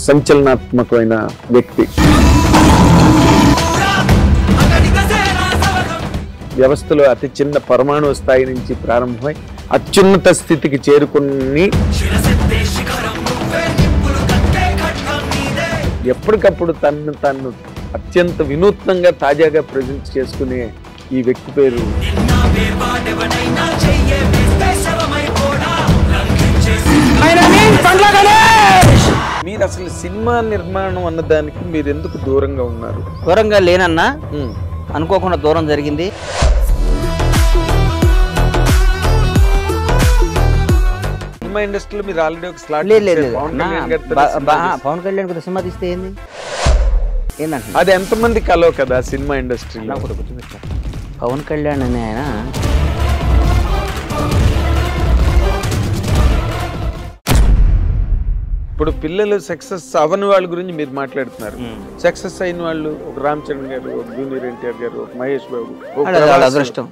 సంచలనాత్మకమైన వ్యక్తి. వ్యవస్థలో అతి చిన్న పరమాణు స్థాయి నుంచి ప్రారంభమై అత్యున్నత స్థితికి చేరుకుని ఎప్పటికప్పుడు తను అత్యంత వినూత్నంగా తాజాగా ప్రజెంట్ చేసుకునే ఈ వ్యక్తి పేరు మీరు అసలు సినిమా నిర్మాణం అన్నదానికి మీరు ఎందుకు దూరంగా ఉన్నారు? దూరంగా లేనన్నా అనుకోకుండా దూరం జరిగింది. సినిమా ఇండస్ట్రీలో మీరు ఆల్రెడీ ఒక స్లాట్ పవన్ కళ్యాణ్ కొద్ది సినిమా తీస్తే ఏంది ఏంటంటే అది ఎంతమంది కలో కదా సినిమా ఇండస్ట్రీలో. పవన్ కళ్యాణ్ అనే ఆయన ఇప్పుడు పిల్లలు సక్సెస్ అవని వాళ్ళ గురించి మీరు మాట్లాడుతున్నారు. సక్సెస్ అయిన వాళ్ళు ఒక రామ్ చరణ్ గారు, ఒక జూనియర్ ఎన్టీఆర్ గారు, ఒక మహేష్ బాబు, అదృష్టం.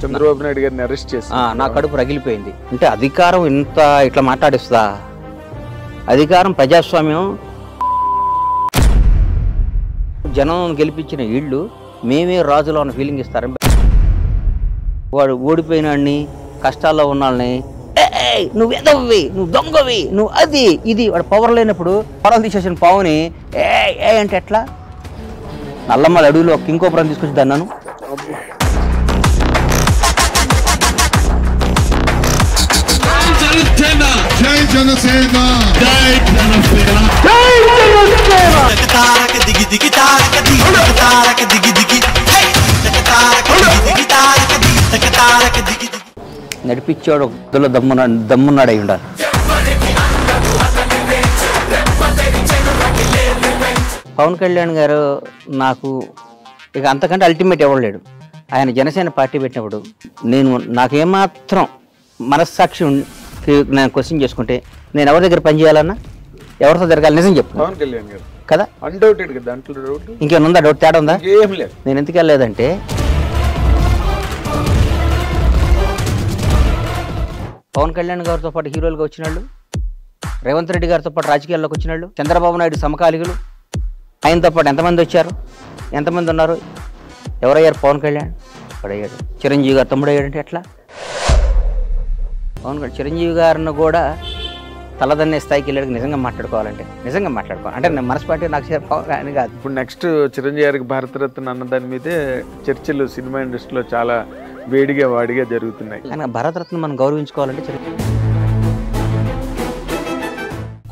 చంద్రబాబు నాయుడు గారిని అరెస్ట్ చేసి నా కడుపు రగిలిపోయింది. అంటే అధికారం ఇంత ఇట్లా మాట్లాడిస్తా, అధికారం ప్రజాస్వామ్యం, జనం గెలిపించిన వీళ్ళు మేమే రాజులో ఉన్న ఫీలింగ్ ఇస్తారని వాడు ఓడిపోయిన వాడిని, కష్టాల్లో ఉన్న వాళ్ళని నువ్వు ఎదవ్వి, నువ్వు దొంగవి, నువ్వు అది ఇది వాడు పవర్ లేనప్పుడు పొరలు తీసేసిన పావుని ఏ అంటే ఎట్లా? నల్లమ్మల అడవిలో ఇంకో పురం తీసుకొచ్చి దాన్నాను. నడిపించాడు ఒకలో దమ్మున్నాడు అయి ఉండాలి. పవన్ కళ్యాణ్ గారు నాకు ఇక అంతకంటే అల్టిమేట్ ఇవ్వలేడు. ఆయన జనసేన పార్టీ పెట్టినప్పుడు నాకేమాత్రం మనస్సాక్షి నేను క్వశ్చన్ చేసుకుంటే నేను ఎవరి దగ్గర పనిచేయాలన్నా, ఎవరితో జరగాలి నిజం చెప్పు. పవన్ కళ్యాణ్ గారు కదా, అన్డౌటెడ్ కదా, దాంట్లో డౌట్ ఇంకేమైనా ఉందా? డౌట్ తేడా ఉందా? ఏం లేదు. నేను ఎందుకు వెళ్ళలేదంటే పవన్ కళ్యాణ్ గారితో పాటు హీరోలుగా వచ్చిన వాళ్ళు, రేవంత్ రెడ్డి గారితో పాటు రాజకీయాల్లోకి వచ్చిన వాళ్ళు, చంద్రబాబు నాయుడు సమకాలికులు, ఆయనతో పాటు ఎంతమంది వచ్చారు, ఎంతమంది ఉన్నారు? ఎవరయ్యారు? పవన్ కళ్యాణ్ అయ్యాడు. చిరంజీవి గారు తమ్ముడు అయ్యాడంటే ఎట్లా? పవన్ కళ్యాణ్ చిరంజీవి గారిని కూడా తలదన్నే స్థాయికి వెళ్ళాడు. నిజంగా మాట్లాడుకోవాలి అంటే నేను మనస్పాటి నాకు అని కాదు. ఇప్పుడు నెక్స్ట్ చిరంజీవి గారికి భారతరత్న అన్న దాని మీదే చర్చలు సినిమా ఇండస్ట్రీలో చాలా వేడిగా వాడిగా జరుగుతున్నాయి. కానీ భారతరత్న మనం గౌరవించుకోవాలంటే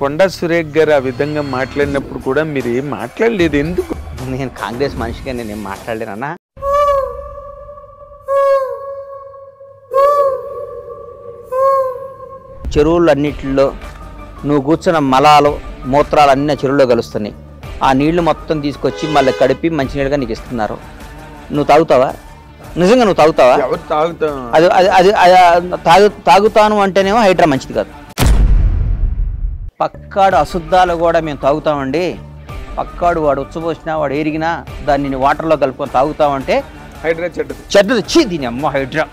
కొండా సురేఖ్ గారు ఆ విధంగా మాట్లాడినప్పుడు కూడా మీరు ఏం మాట్లాడలేదు ఎందుకు? నేను కాంగ్రెస్ మనిషిగా నేనేం మాట్లాడలేనన్నా. చెరువులు అన్నిటిలో నువ్వు కూర్చున్న మలాలు మూత్రాలు అన్నీ చెరువులో కలుస్తున్నాయి. ఆ నీళ్లు మొత్తం తీసుకొచ్చి మళ్ళీ కడిపి మంచినీళ్ళుగా నీకు ఇస్తున్నారు. నువ్వు తాగుతావా? నిజంగా నువ్వు తాగుతావా? అది తాగుతాను అంటేనేమో హైడ్రా మంచిది కాదు. పక్కాడు అశుద్ధాలు కూడా మేము తాగుతామండి. పక్కాడు వాడు ఉచ్చబోసినా వాడు ఎరిగినా దాన్ని వాటర్లో కలుపుకొని తాగుతామంటే హైడ్రా చెడ్డది. చీ దీని అమ్మ హైడ్రా.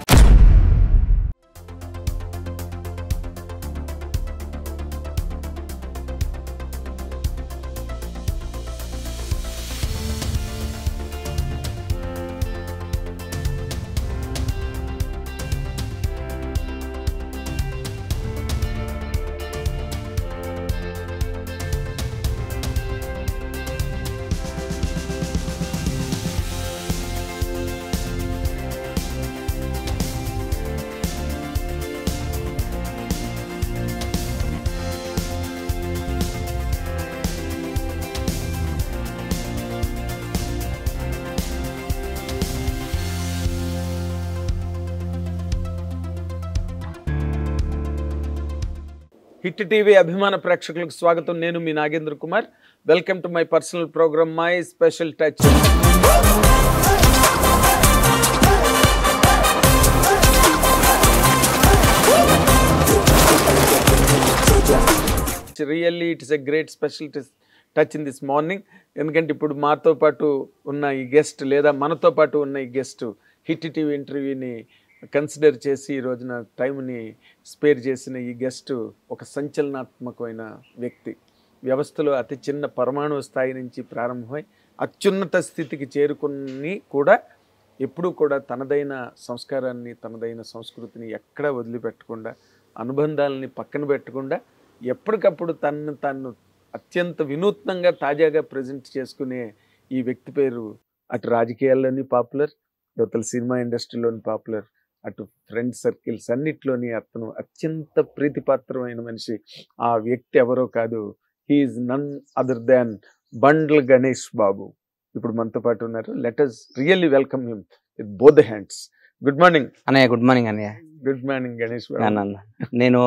హిట్ టీవీ అభిమాన ప్రేక్షకులకు స్వాగతం. నేను మీ Nagendra Kumar. Welcome to my personal programme my special touch. Really it is a great special touch in this morning. ఎందుకంటే ఇప్పుడు మాతో పాటు ఉన్న ఈ గెస్ట్ లేదా మనతో పాటు ఉన్న ఈ గెస్ట్ హిట్ టీవీ ఇంటర్వ్యూని కన్సిడర్ చేసి ఈ రోజున టైంని స్పేర్ చేసిన ఈ గెస్ట్ ఒక సంచలనాత్మకమైన వ్యక్తి. వ్యవస్థలో అతి చిన్న పరమాణు స్థాయి నుంచి ప్రారంభమై అత్యున్నత స్థితికి చేరుకుని కూడా ఎప్పుడూ కూడా తనదైన సంస్కారాన్ని, తనదైన సంస్కృతిని ఎక్కడా వదిలిపెట్టకుండా, అనుబంధాలని పక్కన పెట్టకుండా ఎప్పటికప్పుడు తను అత్యంత వినూత్నంగా తాజాగా ప్రజెంట్ చేసుకునే ఈ వ్యక్తి పేరు అటు రాజకీయాల్లోని పాపులర్, యువతల సినిమా ఇండస్ట్రీలోని పాపులర్, అటు ఫ్రెండ్ సర్కిల్స్ అన్నిట్లోని అతను అత్యంత ప్రీతిపాత్రమైన మనిషి. ఆ వ్యక్తి ఎవరో కాదు, he's none other than Bandla Ganesh బాబు. ఇప్పుడు మనతో పాటు ఉన్నారు. Let us really welcome him with both the hands. Good morning అన్నయ్య. గుడ్ మార్నింగ్ అన్నయ్య. గుడ్ మార్నింగ్ గణేష్ బాబు. నేను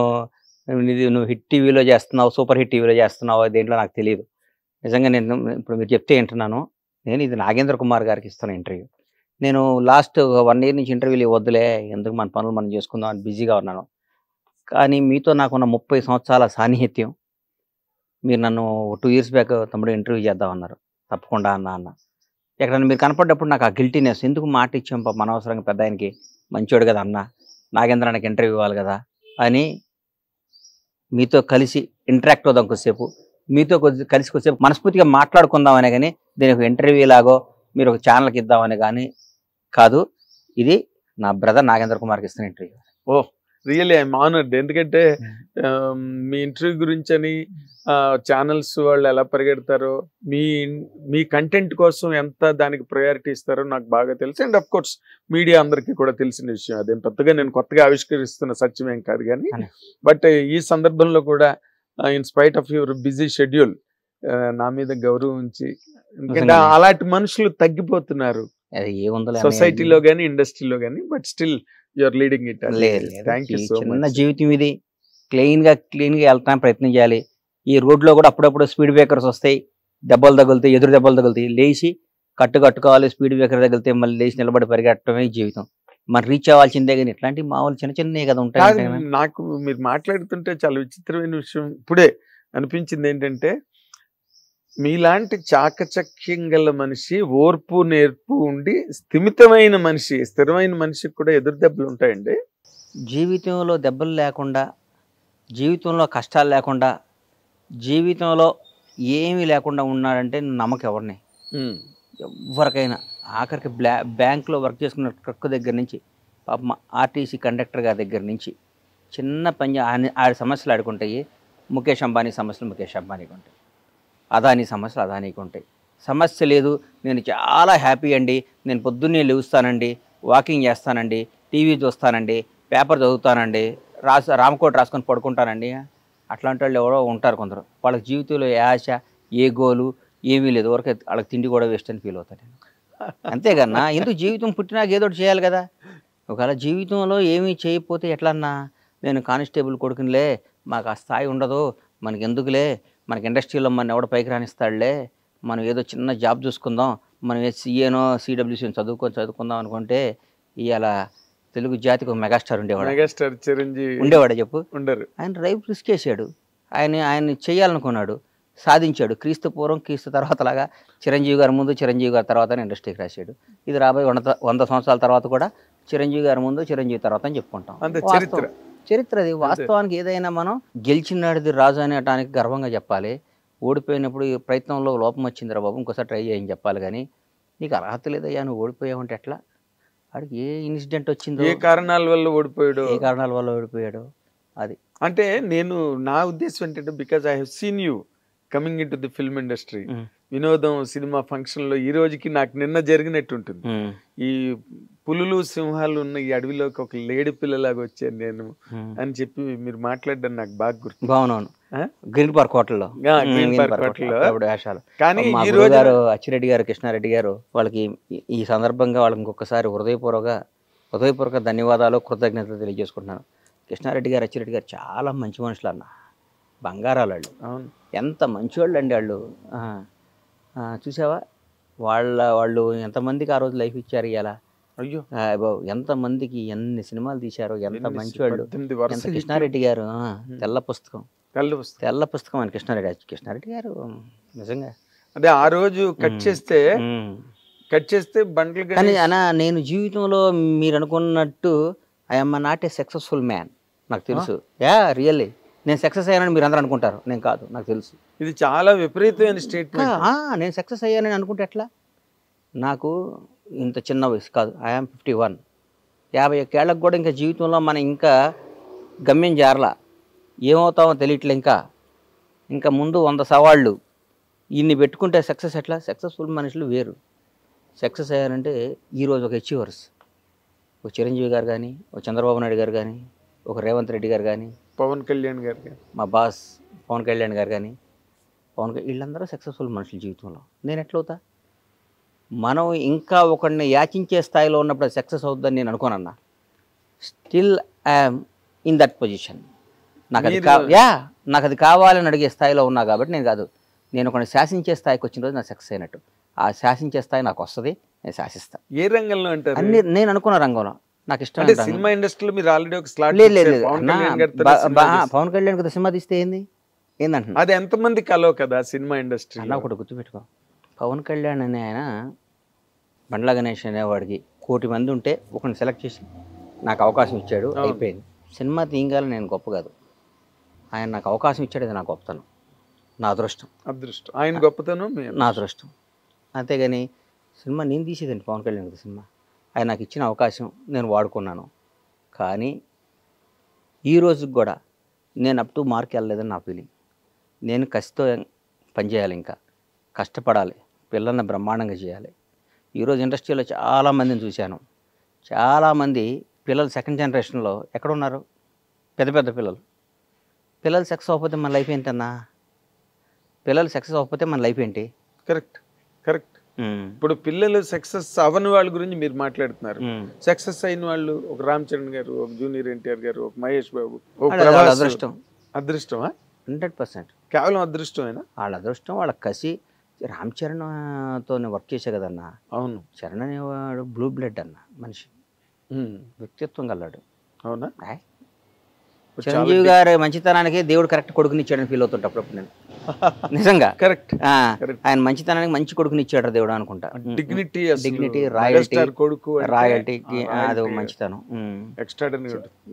నువ్వు హిట్ టీవీలో చేస్తున్నావు, సూపర్ హిట్ టీవీలో చేస్తున్నావు, దేంట్లో నాకు తెలియదు నిజంగా. నేను ఇప్పుడు మీరు చెప్తే వింటున్నాను. నేను ఇది నాగేంద్ర కుమార్ గారికి ఇస్తున్న ఇంటర్వ్యూ. నేను లాస్ట్ 1 year నుంచి ఇంటర్వ్యూలు వద్దులే, ఎందుకు మన పనులు మనం చేసుకుందాం అని బిజీగా ఉన్నాను. కానీ మీతో నాకున్న 30 సంవత్సరాల సాన్నిహిత్యం, మీరు నన్ను 2 years బ్యాక్ తమ్ముడు ఇంటర్వ్యూ చేద్దామన్నారు. తప్పకుండా అన్న ఎక్కడన్నా మీరు కనపడ్డప్పుడు నాకు ఆ గిల్టీనెస్, ఎందుకు మాట ఇచ్చాం పాప అనవసరంగా, పెద్ద ఆయనకి మంచోడు కదా అన్న, నాగేంద్రానికి ఇంటర్వ్యూ ఇవ్వాలి కదా అని మీతో కలిసి ఇంటరాక్ట్ అవుదాం కొద్దిసేపు, మీతో కలిసి కొద్దిసేపు మనస్ఫూర్తిగా మాట్లాడుకుందామనే కానీ దీని ఒక ఇంటర్వ్యూ లాగో మీరు ఒక ఛానల్కి ఇద్దామని కానీ కాదు. ఇది నా బ్రదర్ నాగేంద్ర కుమార్కి ఇస్తున్న interview. Oh really I'm honoured. ఎందుకంటే మీ ఇంటర్వ్యూ గురించి అని ఛానల్స్ వాళ్ళు ఎలా పరిగెడతారో, మీ కంటెంట్ కోసం ఎంత దానికి ప్రయారిటీ ఇస్తారో నాకు బాగా తెలుసు. అండ్ అఫ్ కోర్స్ మీడియా అందరికీ కూడా తెలిసిన విషయం. అదేం పెద్దగా నేను కొత్తగా ఆవిష్కరిస్తున్న సత్యమేం కాదు. కానీ బట్ ఈ సందర్భంలో కూడా in spite of your busy schedule నా మీద గౌరవం ఉంచి, ఎందుకంటే అలాంటి మనుషులు తగ్గిపోతున్నారు సొసైటీలో కానీ ఇండస్ట్రీలో కానీ. But still you're leading it. Thank you so much. చిన్న జీవితం ఇది, క్లీన్ గా వెళ్తాను ప్రయత్నం చేయాలి. ఈ రోడ్లో కూడా అప్పుడప్పుడు స్పీడ్ బ్రేకర్స్ వస్తాయి, దెబ్బలు తగులుతాయి, ఎదురు దెబ్బలు తగులుతాయి, లేచి కట్టుకోవాలి. స్పీడ్ బ్రేకర్ తగిలితే మళ్ళీ లేచి నిలబడి పరిగెట్టడమే జీవితం. మరి రీచ్ అవ్వాల్సిందే కానీ ఇట్లాంటి మామూలు చిన్న చిన్నవి కదా ఉంటాయి. నాకు మీరు మాట్లాడుతుంటే చాలా విచిత్రమైన విషయం ఇప్పుడే అనిపించింది. ఏంటంటే మీలాంటి చాకచక్యం గల మనిషి, ఓర్పు నేర్పు ఉండి స్థిమితమైన మనిషి, స్థిరమైన మనిషికి కూడా ఎదురు దెబ్బలు ఉంటాయండి. జీవితంలో దెబ్బలు లేకుండా, జీవితంలో కష్టాలు లేకుండా, జీవితంలో ఏమీ లేకుండా ఉన్నాడంటే నమ్మకం ఎవరిని, ఎవరికైనా. ఆఖరికి బ్యాంకులో వర్క్ చేసుకున్న ట్రక్ దగ్గర నుంచి, పాపం ఆర్టీసీ కండక్టర్ గారి దగ్గర నుంచి చిన్న పని ఆడి సమస్యలు ఆడుకుంటాయి. ముఖేష్ అంబానీ సమస్యలు ముఖేష్ అంబానీకి ఉంటాయి, అదానీ సమస్యలు అదానీకి ఉంటాయి. సమస్య లేదు, నేను చాలా హ్యాపీ అండి, నేను పొద్దున్నే లేస్తానండి, వాకింగ్ చేస్తానండి, టీవీ చూస్తానండి, పేపర్ చదువుతానండి, రామకోట రాసుకొని పడుకుంటానండి. అట్లాంటి వాళ్ళు ఎవరో ఉంటారు కొందరు. వాళ్ళకి జీవితంలో ఏ ఆశ, ఏ గోలు ఏమీ లేదు, వరకు వాళ్ళకి తిండి కూడా వేస్ట్ అని ఫీల్ అవుతాను నేను. అంతేకన్నా ఎందుకు జీవితం పుట్టినాక ఏదో ఒకటి చేయాలి కదా. ఒకవేళ జీవితంలో ఏమీ చేయకపోతే ఎట్లన్నా, నేను కానిస్టేబుల్ కొడుకునిలే, మాకు ఆ స్థాయి ఉండదు, మనకి ఎందుకులే, మనకి ఇండస్ట్రీలో మన ఎవడ పైకి రానిస్తాడులే, మనం ఏదో చిన్న జాబ్ చూసుకుందాం, మనం సీఏనో సిడబ్ల్యూసీని చదువుకుందాం అనుకుంటే ఇవాళ తెలుగు జాతికి ఒక మెగాస్టార్ ఉండేవాడు. మెగాస్టార్ చిరంజీవి ఉండేవాడు చెప్పు. ఉండరు. ఆయన రైట్ రిస్క్ చేశాడు, ఆయన చేయాలనుకున్నాడు, సాధించాడు. క్రీస్తు పూర్వం క్రీస్తు తర్వాత లాగా చిరంజీవి గారి ముందు, చిరంజీవి గారి తర్వాత ఇండస్ట్రీకి రాశాడు. ఇది రాబోయే 100 సంవత్సరాల తర్వాత కూడా చిరంజీవి గారి ముందు, చిరంజీవి తర్వాత అని చెప్పుకుంటాం. చరిత్ర అది. వాస్తవానికి ఏదైనా మనం గెలిచినాడిది రాజు అనేటానికి గర్వంగా చెప్పాలి. ఓడిపోయినప్పుడు ఈ ప్రయత్నంలో లోపం వచ్చిందిరా బాబు, ఇంకోసారి ట్రై చేయని చెప్పాలి. కానీ నీకు అర్హత లేదయ్యా, నువ్వు ఓడిపోయావంటే ఎట్లా? వాడికి ఏ ఇన్సిడెంట్ వచ్చిందో, ఏ కారణాల వల్ల ఓడిపోయాడు అది. అంటే నేను నా ఉద్దేశం ఏంటంటే, because I have seen you coming in to the film industry, వినోదం సినిమా ఫంక్షన్ లో ఈ రోజుకి నాకు నిన్న జరిగినట్టు ఉంటుంది. ఈ పులులు సింహాలు ఉన్న ఈ అడవిలోకి ఒక లేడి పిల్లలాగా వచ్చాను నేను అని చెప్పి మీరు మాట్లాడడం నాకు బాగా గుర్తు. బాగున్నాను. గ్రీన్ పార్క్ హోటల్లో వేషాలు. కానీ ఈ రోజు గారు అచ్చిరెడ్డి గారు, కృష్ణారెడ్డి గారు, వాళ్ళకి ఈ సందర్భంగా వాళ్ళకి ఇంకొకసారి హృదయపూర్వక ధన్యవాదాలు, కృతజ్ఞతలు తెలియజేసుకుంటున్నాను. కృష్ణారెడ్డి గారు, అచ్చిరెడ్డి గారు చాలా మంచి మనుషులు అన్న, బంగారాలు వాళ్ళు. ఎంత మంచివాళ్ళు అండి వాళ్ళు. చూసావా వాళ్ళు ఎంతమందికి ఆ రోజు లైఫ్ ఇచ్చారు. ఇలా అయ్యో ఎంతమందికి ఎన్ని సినిమాలు తీశారు, ఎంత మంచివాళ్ళు. కృష్ణారెడ్డి గారు తెల్ల పుస్తకం అని కృష్ణారెడ్డి గారు నిజంగా. అదే ఆ రోజు కట్ చేస్తే బండ్లు. కానీ అన్న, నేను జీవితంలో మీరు అనుకున్నట్టు I'm not a successful man, నాకు తెలుసు. యా రియల్లీ నేను సక్సెస్ అయ్యానని మీరు అందరూ అనుకుంటారు, నేను కాదు, నాకు తెలుసు. ఇది చాలా విపరీతమైన స్టేట్మెంట్. నేను సక్సెస్ అయ్యానని అనుకుంటే ఎట్లా? నాకు ఇంత చిన్న వయసు కాదు, ఐఎమ్ 51. 51 ఏళ్ళకు కూడా ఇంకా జీవితంలో మనం ఇంకా గమ్యం చేరలా, ఏమవుతామో తెలియట్లే. ఇంకా ముందు 100 సవాళ్ళు ఇన్ని పెట్టుకుంటే సక్సెస్ ఎట్లా? సక్సెస్ఫుల్ మనుషులు వేరు. సక్సెస్ అయ్యారంటే ఈరోజు ఒక అచీవర్స్, ఒక చిరంజీవి గారు కానీ, ఒక చంద్రబాబు నాయుడు గారు కానీ, ఒక రేవంత్ రెడ్డి గారు కానీ, పవన్ కళ్యాణ్ గారు కానీ, మా బాస్ పవన్ కళ్యాణ్ గారు కానీ, వీళ్ళందరూ సక్సెస్ఫుల్ మనుషుల జీవితంలో. నేను ఎట్లవుతా? మనం ఇంకా ఒకరిని యాచించే స్థాయిలో ఉన్నప్పుడు అది సక్సెస్ అవుతుందని నేను అనుకోనన్నా. Still I'm in that position. నాకు అది కావాలని అడిగే స్థాయిలో ఉన్నా కాబట్టి నేను కాదు, నేను ఒకరిని శాసించే స్థాయికి వచ్చిన రోజు నాకు సక్సెస్ అయినట్టు. ఆ శాసించే స్థాయి నాకు వస్తుంది, నేను శాసిస్తాను. ఏ రంగంలో అంటారు? అన్ని నేను అనుకున్న రంగంలో నాకు ఇష్టం. సినిమా ఇండస్ట్రీలో మీరు ఆల్రెడీ ఒక స్లాట్ లేదు. పవన్ కళ్యాణ్ కదా సినిమా తీస్తే ఏందంటున్నా? అది ఎంతమంది కలో కదా సినిమా ఇండస్ట్రీ అన్న. ఒకటి గుర్తుపెట్టుకో, పవన్ కళ్యాణ్ అనే ఆయన బండ్ల గణేష్ అనేవాడికి 1 కోటి మంది ఉంటే ఒకరిని సెలెక్ట్ చేసి నాకు అవకాశం ఇచ్చాడు, అయిపోయింది. సినిమా తీయగాలని నేను గొప్ప కాదు, ఆయన నాకు అవకాశం ఇచ్చాడు, అది నా గొప్పతనం, నా అదృష్టం. ఆయన గొప్పతనం నా అదృష్టం. అంతేగాని సినిమా నేను తీసేదండి పవన్ కళ్యాణ్ కదా సినిమా. ఆయన నాకు ఇచ్చిన అవకాశం నేను వాడుకున్నాను. కానీ ఈ రోజుకి కూడా నేను అప్ టు మార్క్ వెళ్ళలేదని నా ఫీలింగ్. నేను కసితో పనిచేయాలి, ఇంకా కష్టపడాలి, పిల్లల్ని బ్రహ్మాండంగా చేయాలి. ఈరోజు ఇండస్ట్రీలో చాలామందిని చూశాను. చాలామంది పిల్లలు సెకండ్ జనరేషన్లో ఎక్కడున్నారు? పెద్ద పిల్లలు సక్సెస్ అవ్వకపోతే మన లైఫ్ ఏంటన్నా? పిల్లలు సక్సెస్ అవ్వకపోతే మన లైఫ్ ఏంటి? కరెక్ట్. ఇప్పుడు పిల్లలు సక్సెస్ అవ్వని వాళ్ళ గురించి మీరు మాట్లాడుతున్నారు. సక్సెస్ అయిన వాళ్ళు ఒక రామ్ చరణ్ గారు, ఒక జూనియర్ ఎన్టీఆర్ గారు, ఒక మహేష్ బాబు, అదృష్టమా? 100% కేవలం అదృష్టమేనా? వాళ్ళ అదృష్టం, వాళ్ళ కసి. రామ్ చరణ్తో వర్క్ చేసే కదన్నా. అవును. చరణ్ అనేవాడు బ్లూ బ్లడ్ అన్న మనిషి, వ్యక్తిత్వం గల్లాడు. అవునా? చిరంజీవి గారి మంచితనానికి దేవుడు కరెక్ట్ కొడుకునిచ్చాడని ఫీల్ అవుతుంటప్పుడు నేను నిజంగా. కరెక్ట్. ఆయన మంచితనానికి మంచి కొడుకునిచ్చాడు దేవుడు అనుకుంటా. డిగ్నిటీ, రాయల్టీకి అది మంచితనం.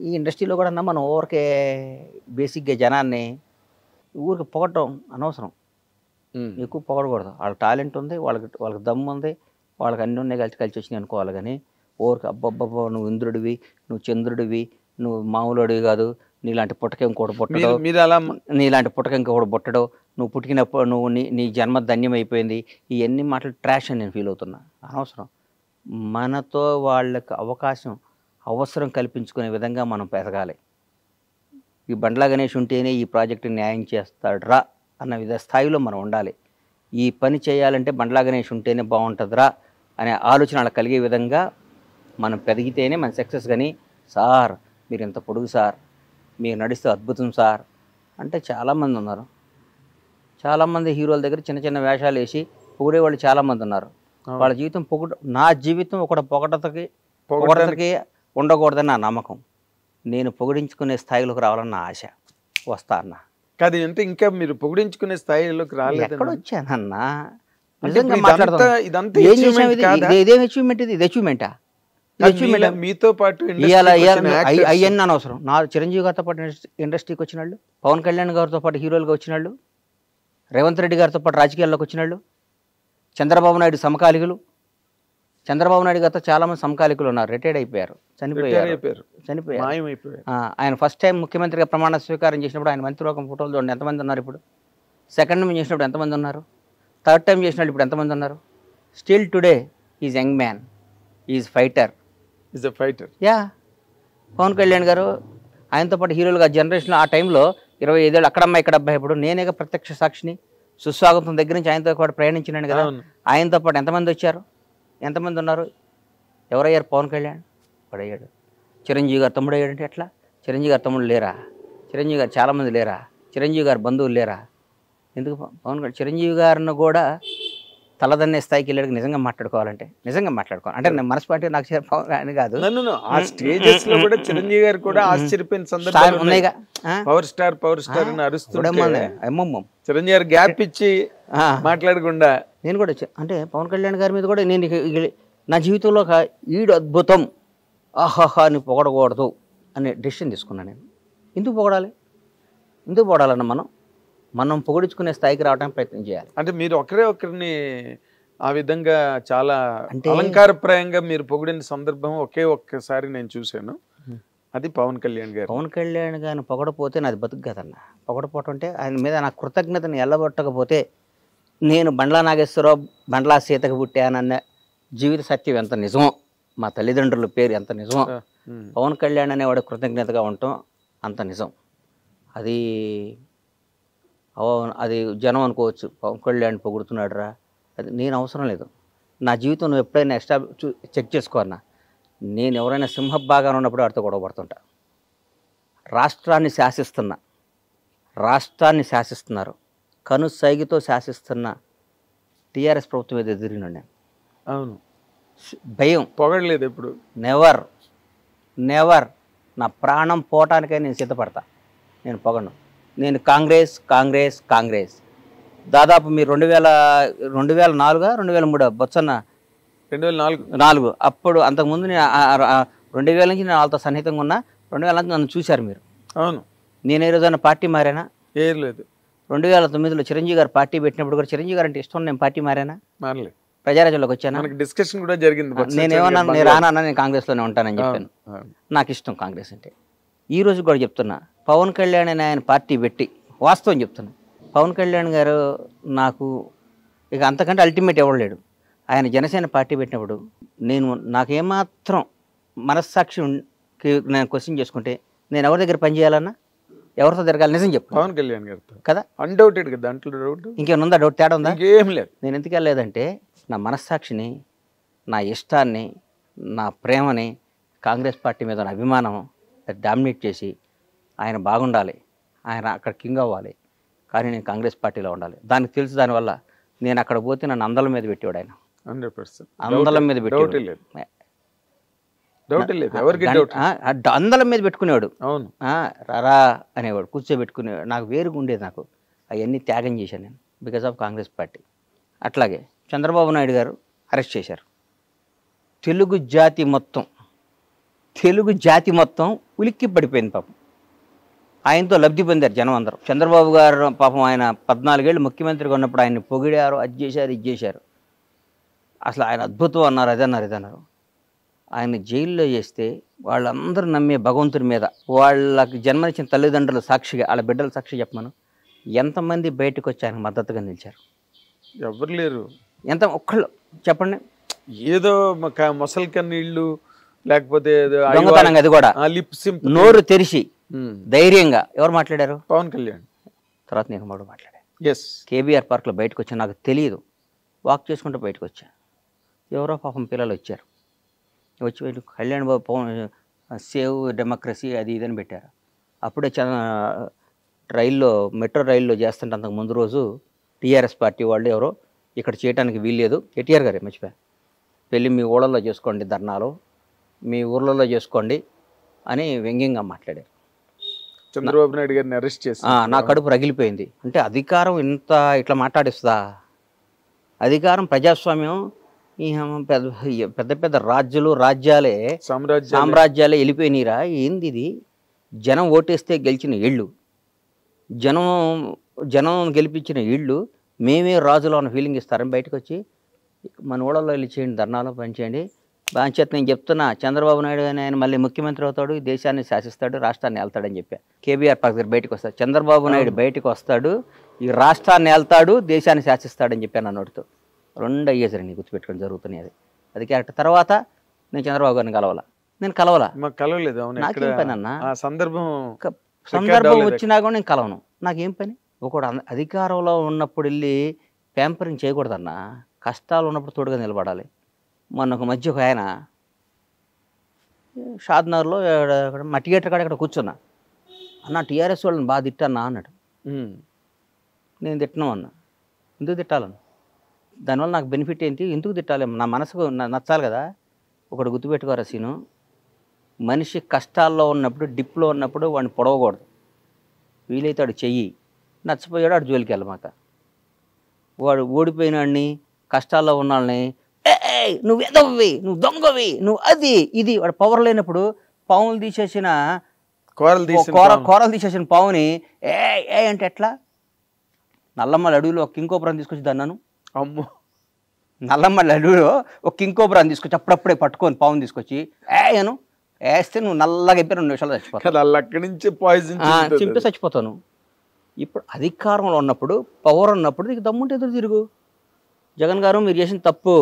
ఈ ఇండస్ట్రీలో కూడా అన్నా మనం ఊరికే బేసిక్గా జనాన్ని ఊరికి పొగటం అనవసరం, ఎక్కువ పొగడకూడదు. వాళ్ళకి టాలెంట్ ఉంది, వాళ్ళకి దమ్ము ఉంది, వాళ్ళకి అన్నీ ఉన్నాయి, కలిసి వచ్చినాయి అనుకోవాలి. కానీ ఊరికి అబ్బబ్బబ్బా నువ్వు ఇంద్రుడివి, నువ్వు చంద్రుడివి, నువ్వు మామూలుడివి కాదు, నీలాంటి పుట్టక ఇంకోటి పుట్టడో, నీలాంటి పుట్టక ఇంకొకటి పుట్టడో, నువ్వు పుట్టినప్పుడు నువ్వు నీ జన్మ ధన్యం అయిపోయింది, ఇవన్నీ మాటలు ట్రాష్ అని నేను ఫీల్ అవుతున్నా. అనవసరం. మనతో వాళ్ళకి అవసరం కల్పించుకునే విధంగా మనం పెరగాలి. ఈ బండ్ల గణేష్ ఉంటేనే ఈ ప్రాజెక్టు న్యాయం చేస్తాడ్రా అన్న స్థాయిలో మనం ఉండాలి. ఈ పని చేయాలంటే బండ్ల గణేష్ ఉంటేనే బాగుంటుందిరా అనే ఆలోచన వాళ్ళకి కలిగే విధంగా మనం పెరిగితేనే మన సక్సెస్. కానీ సార్ మీరు ఎంత పొడుగు సార్, మీరు నడిస్తే అద్భుతం సార్ అంటే చాలామంది ఉన్నారు. చాలామంది హీరోల దగ్గర చిన్న చిన్న వేషాలు వేసి పొగిడేవాళ్ళు చాలామంది ఉన్నారు. వాళ్ళ జీవితం నా జీవితం ఒకటి పొగడతకి ఉండకూడదని నా నమ్మకం. నేను పొగిడించుకునే స్థాయిలోకి రావాలని నా ఆశ. వస్తా అన్న కాదు అంటే ఇంకా మీరు పొగిడించుకునే స్థాయిలోకి రాలేదు. ఎక్కడ వచ్చానన్నా? నిజంగా మాట్లాడతాం. ఇదేం అచీవ్మెంట్? ఇది అచీవ్మెంటా? మీతో పాటు అవన్నీ అనవసరం. నా చిరంజీవి గారితో పాటు ఇండస్ట్రీకి వచ్చిన వాళ్ళు, పవన్ కళ్యాణ్ గారితో పాటు హీరోలుగా వచ్చిన వాళ్ళు, రేవంత్ రెడ్డి గారితో పాటు రాజకీయాల్లోకి వచ్చిన వాళ్ళు, చంద్రబాబు నాయుడు సమకాలికులు. చంద్రబాబు నాయుడు గారితో చాలామంది సమకాలికులు ఉన్నారు, రిటైర్డ్ అయిపోయారు, చనిపోయారు. ఆయన ఫస్ట్ టైం ముఖ్యమంత్రిగా ప్రమాణ స్వీకారం చేసినప్పుడు ఆయన మంత్రిలోకం ఫోటోలు చూడండి ఎంతమంది ఉన్నారు. ఇప్పుడు సెకండ్ టైం చేసినప్పుడు ఎంతమంది ఉన్నారు, థర్డ్ టైం చేసినప్పుడు ఇప్పుడు ఎంతమంది ఉన్నారు. Still today is young man, is fighter. Yeah Pawan Kalyan garu ఆయనతో పాటు హీరోలుగా జనరేషన్ ఆ టైంలో 25 ఏళ్ళు అక్కడమ్మ ఇక్కడ అబ్బాయి. ఇప్పుడు నేనేగా ప్రత్యక్ష సాక్షిని. సుస్వాగతం దగ్గర నుంచి ఆయనతో పాటు ప్రయాణించినాను కదా. ఆయనతో పాటు ఎంతమంది వచ్చారు, ఎంతమంది ఉన్నారు? ఎవరయ్యారు? పవన్ కళ్యాణ్ వాడయ్యాడు. చిరంజీవి గారు తమ్ముడు అయ్యాడంటే ఎట్లా? చిరంజీవి గారు తమ్ముడు లేరా? చిరంజీవి గారు చాలామంది లేరా? చిరంజీవి గారు బంధువులు లేరా? ఎందుకు పవన్ కళ్యాణ్ చిరంజీవి గారిని కూడా తలదన్నే స్థాయికి వెళ్ళాడు. నిజంగా మాట్లాడుకోవాలి అంటే నేను మనస్పాటి నాకు అని కాదు. చిరంజీవి గారు కూడా ఆశ్చర్యపోయిన సందర్భాలు ఉన్నాయిగా. పవర్ స్టార్ అని అరుస్తుంటే చిరంజీవి గారు గ్యాప్ ఇచ్చి మాట్లాడకుండా నేను కూడా అంటే పవన్ కళ్యాణ్ గారి మీద కూడా నేను నా జీవితంలో ఒక ఈడు ఆహాహా అని పొగడకూడదు అనే డెసిషన్ తీసుకున్నాను నేను. ఎందుకు పొగడాలన్న మనం పొగిడించుకునే స్థాయికి రావడానికి ప్రయత్నం చేయాలి. అంటే మీరు ఒకరిని ఆ విధంగా చాలా అంటే అలంకారప్రాయంగా మీరు పొగిడిన సందర్భం ఒక్కసారి నేను చూశాను. అది పవన్ కళ్యాణ్ గారిని పొగడపోతే నాది బతుకు కదన్న. పొగడపోవటం అంటే ఆయన మీద నా కృతజ్ఞతను ఎల్లబొట్టకపోతే నేను బండ్లా నాగేశ్వరరావు బండ్లా సీతకు పుట్టానన్న జీవిత సత్యం ఎంత నిజమో, మా తల్లిదండ్రుల పేరు ఎంత నిజమో, పవన్ కళ్యాణ్ అనేవాడు కృతజ్ఞతగా ఉండటం అంత నిజం. అది జనం అనుకోవచ్చు, పవన్ కళ్యాణ్ పొగుడుతున్నాడు రా, అది నేను అవసరం లేదు. నా జీవితం నువ్వు ఎప్పుడైనా చెక్ చేసుకో అన్న. నేను ఎవరైనా సింహభాగాన్ని ఉన్నప్పుడు వాడితో గొడవ పడుతుంటా. రాష్ట్రాన్ని శాసిస్తున్నారు, కనుసైగితో శాసిస్తున్న టీఆర్ఎస్ ప్రభుత్వం మీద ఎదిరినాడు నేను. అవును, భయం, పొగడలేదు ఎప్పుడు, నెవర్. నా ప్రాణం పోవటానికే నేను సిద్ధపడతా, నేను పొగను. నేను కాంగ్రెస్ దాదాపు మీరు 2004-2003 బొత్సన్న 2004 అప్పుడు. అంతకుముందు నేను 2000 నుంచి నేను వాళ్ళతో సన్నిహితంగా ఉన్నా. 2000 నుంచి నన్ను చూశారు మీరు. అవును, నేను ఏ రోజైనా పార్టీ మారానా? ఏం లేదు. 2009లో చిరంజీవి గారు పార్టీ పెట్టినప్పుడు కూడా చిరంజీవి గారు అంటే ఇష్టం, నేను పార్టీ మారానా? మారలేదు. ప్రజారాజ్యంలోకి వచ్చానా? డిస్కషన్ కూడా జరిగింది. నేనేమన్నాను, నేను రానన్నా, నేను కాంగ్రెస్లోనే ఉంటానని చెప్పాను. నాకు ఇష్టం కాంగ్రెస్ అంటే. ఈ రోజు కూడా చెప్తున్నా, పవన్ కళ్యాణ్ అని ఆయన పార్టీ పెట్టి వాస్తవం చెప్తున్నా, పవన్ కళ్యాణ్ గారు నాకు ఇక అంతకంటే అల్టిమేట్ ఎవరు లేడు. ఆయన జనసేన పార్టీ పెట్టినప్పుడు నాకేమాత్రం మనస్సాక్షికి నేను క్వశ్చన్ చేసుకుంటే నేను ఎవరి దగ్గర పనిచేయాలన్నా, ఎవరితో తిరగాలి, నిజం చెప్పు. పవన్ కళ్యాణ్ గారితో కదా, అన్డౌటెడ్ కదా, దాంట్లో డౌట్ ఇంకేమైనా ఉందా? డౌట్ తేడా ఉందా? ఏం లేదు. నేను ఎందుకు వెళ్ళలేదంటే నా మనస్సాక్షిని, నా ఇష్టాన్ని, నా ప్రేమని, కాంగ్రెస్ పార్టీ మీద నా అభిమానం డామినేట్ చేసి ఆయన బాగుండాలి, ఆయన అక్కడ కింగ్ అవ్వాలి, కానీ నేను కాంగ్రెస్ పార్టీలో ఉండాలి. దానికి తెలుసు. దానివల్ల నేను అక్కడ పోతే నన్ను అందలం మీద పెట్టేవాడు ఆయన. 100% అందలం మీద పెట్టేవాడు, అందలం మీద పెట్టుకునేవాడు. అవును, రారా అనేవాడు, కూర్చోబెట్టుకునేవాడు. నాకు వేరుగా ఉండేది. నాకు అవన్నీ త్యాగం చేశాను నేను బికాజ్ ఆఫ్ కాంగ్రెస్ పార్టీ. అట్లాగే చంద్రబాబు నాయుడు గారు అరెస్ట్ చేశారు. తెలుగు జాతి మొత్తం ఉలిక్కి పడిపోయింది పాపం. ఆయనతో లబ్ధి పొందారు జనం అందరూ. చంద్రబాబు గారు పాపం ఆయన 14 ఏళ్ళు ముఖ్యమంత్రిగా ఉన్నప్పుడు ఆయన్ని పొగిడారు, అది చేశారు, ఇది చేశారు. అసలు ఆయన అద్భుతం అన్నారు, ఇదన్నారు. ఆయన జైల్లో చేస్తే వాళ్ళందరూ నమ్మే భగవంతుడి మీద, వాళ్ళకి జన్మనిచ్చిన తల్లిదండ్రుల సాక్షిగా, వాళ్ళ బిడ్డల సాక్షి చెప్పమను, ఎంతమంది బయటకు వచ్చి ఆయనకు మద్దతుగా నిలిచారు? ఎవరు లేరు. ఒక్కళ్ళు చెప్పండి. ఏదో మొసలి కన్నీళ్ళు, లేకపోతే దొంగతనంగా, అది కూడా నోరు తెరిచి ధైర్యంగా ఎవరు మాట్లాడారు? పవన్ కళ్యాణ్. తర్వాత నేను మాట్లాడాను. ఎస్, కేబీఆర్ పార్క్లో బయటకు వచ్చాను, నాకు తెలియదు. వాక్ చేసుకుంటూ బయటకు వచ్చా. ఎవరో పాపం పిల్లలు వచ్చారు. వచ్చి కళ్యాణ్ బాబు పవన్ సేవ్ డెమోక్రసీ అది ఇదని పెట్టారు. అప్పుడే మెట్రో రైల్లో చేస్తుంటే అంతకు ముందు రోజు టీఆర్ఎస్ పార్టీ వాళ్ళు ఎవరో ఇక్కడ చేయడానికి వీల్లేదు, కేటీఆర్ గారే మర్చిపోయా, వెళ్ళి మీ ఊళ్ళల్లో చేసుకోండి, ధర్నాలు మీ ఊర్లలో చేసుకోండి అని వ్యంగ్యంగా మాట్లాడారు. చంద్రబాబు నాయుడు గారిని అరెస్ట్ చేసి నా కడుపు రగిలిపోయింది. అంటే అధికారం ఇట్లా మాట్లాడిస్తుందా? అధికారం, ప్రజాస్వామ్యం, పెద్ద పెద్ద రాజ్యాలే సామ్రాజ్యాలే వెళ్ళిపోయినరా? ఏంది ఇది? జనం ఓటేస్తే గెలిచిన ఇళ్ళు, జనం గెలిపించిన ఇళ్ళు, మేమే రాజులో ఉన్న ఫీలింగ్ ఇస్తారని బయటకు వచ్చి మన ఊళ్ళలో వెళ్ళి చేయండి, ధర్నాలో పనిచేయండి. బాధ్యత నేను చెప్తున్నా, చంద్రబాబు నాయుడు అని ఆయన మళ్ళీ ముఖ్యమంత్రి అవుతాడు, దేశాన్ని శాసిస్తాడు, రాష్ట్రాన్ని వెళ్తాడని చెప్పా. కేబీఆర్ పార్క్ దగ్గర బయటకు వస్తాడు, చంద్రబాబు నాయుడు బయటకు వస్తాడు, ఈ రాష్ట్రాన్ని వెళ్తాడు, దేశాన్ని శాసిస్తాడని చెప్పాను నా నోటితో. 2 అయ్యేసరి గుర్తుపెట్టుకొని జరుగుతున్నాయి. అది క్యారెక్టర్. తర్వాత నేను చంద్రబాబు గారిని కలవలా, కలవలేదు. నాకేం పని అన్న? సందర్భం వచ్చినా కూడా నేను కలవను. నాకేం పని? ఒకడు అధికారంలో ఉన్నప్పుడు వెళ్ళి ప్యాంపరింగ్ చేయకూడదన్నా, కష్టాలు ఉన్నప్పుడు తోడుగా నిలబడాలి. మొన్న ఒక మధ్య ఒక ఆయన షాద్నగర్లో మా థియేటర్ కాడ ఇక్కడ కూర్చున్నా, అన్న టీఆర్ఎస్ వాళ్ళని బాగా తిట్టన్నా అన్నాడు. నేను తిట్టను అన్నా. ఎందుకు తిట్టాలను? దానివల్ల నాకు బెనిఫిట్ ఏంటి? ఎందుకు తిట్టాలి? నా మనసుకు నచ్చాలి కదా. ఒకటి గుర్తుపెట్టుకోరా సీను, మనిషి కష్టాల్లో ఉన్నప్పుడు, డిప్లో ఉన్నప్పుడు వాడిని పొడవకూడదు. వీలైతే వాడు చెయ్యి, నచ్చిపోయాడు వాడు జోలికి వెళ్ళమాక. వాడు ఓడిపోయిన వాడిని, కష్టాల్లో ఉన్న వాళ్ళని నువ్వు ఎదవ్వి, నువ్వు దొంగవి, నువ్వు అది ఇది. వాడు పవర్ లేనప్పుడు పావులు తీసేసిన కూరలు తీసేసిన పావుని ఏ అంటే ఎట్లా? నల్లమ్మల అడవిలో ఒక కింకోపురం తీసుకొచ్చి దన్నాను. అమ్మో, నల్లమ్మల అడవిలో ఒక కింకోపురం తీసుకొచ్చి అప్పుడప్పుడే పట్టుకొని పావుని తీసుకొచ్చి అను వేస్తే నువ్వు నల్లగా అయిపోయి 2 నిమిషాలు చచ్చిపోతావు. అక్కడి నుంచి పాయిజన్ చింపి చచ్చిపోతాను. ఇప్పుడు అధికారంలో ఉన్నప్పుడు, పవర్ ఉన్నప్పుడు నీకు దమ్ముంటే ఎదురు తిరుగు. జగన్ గారు మీరు చేసిన తప్పు,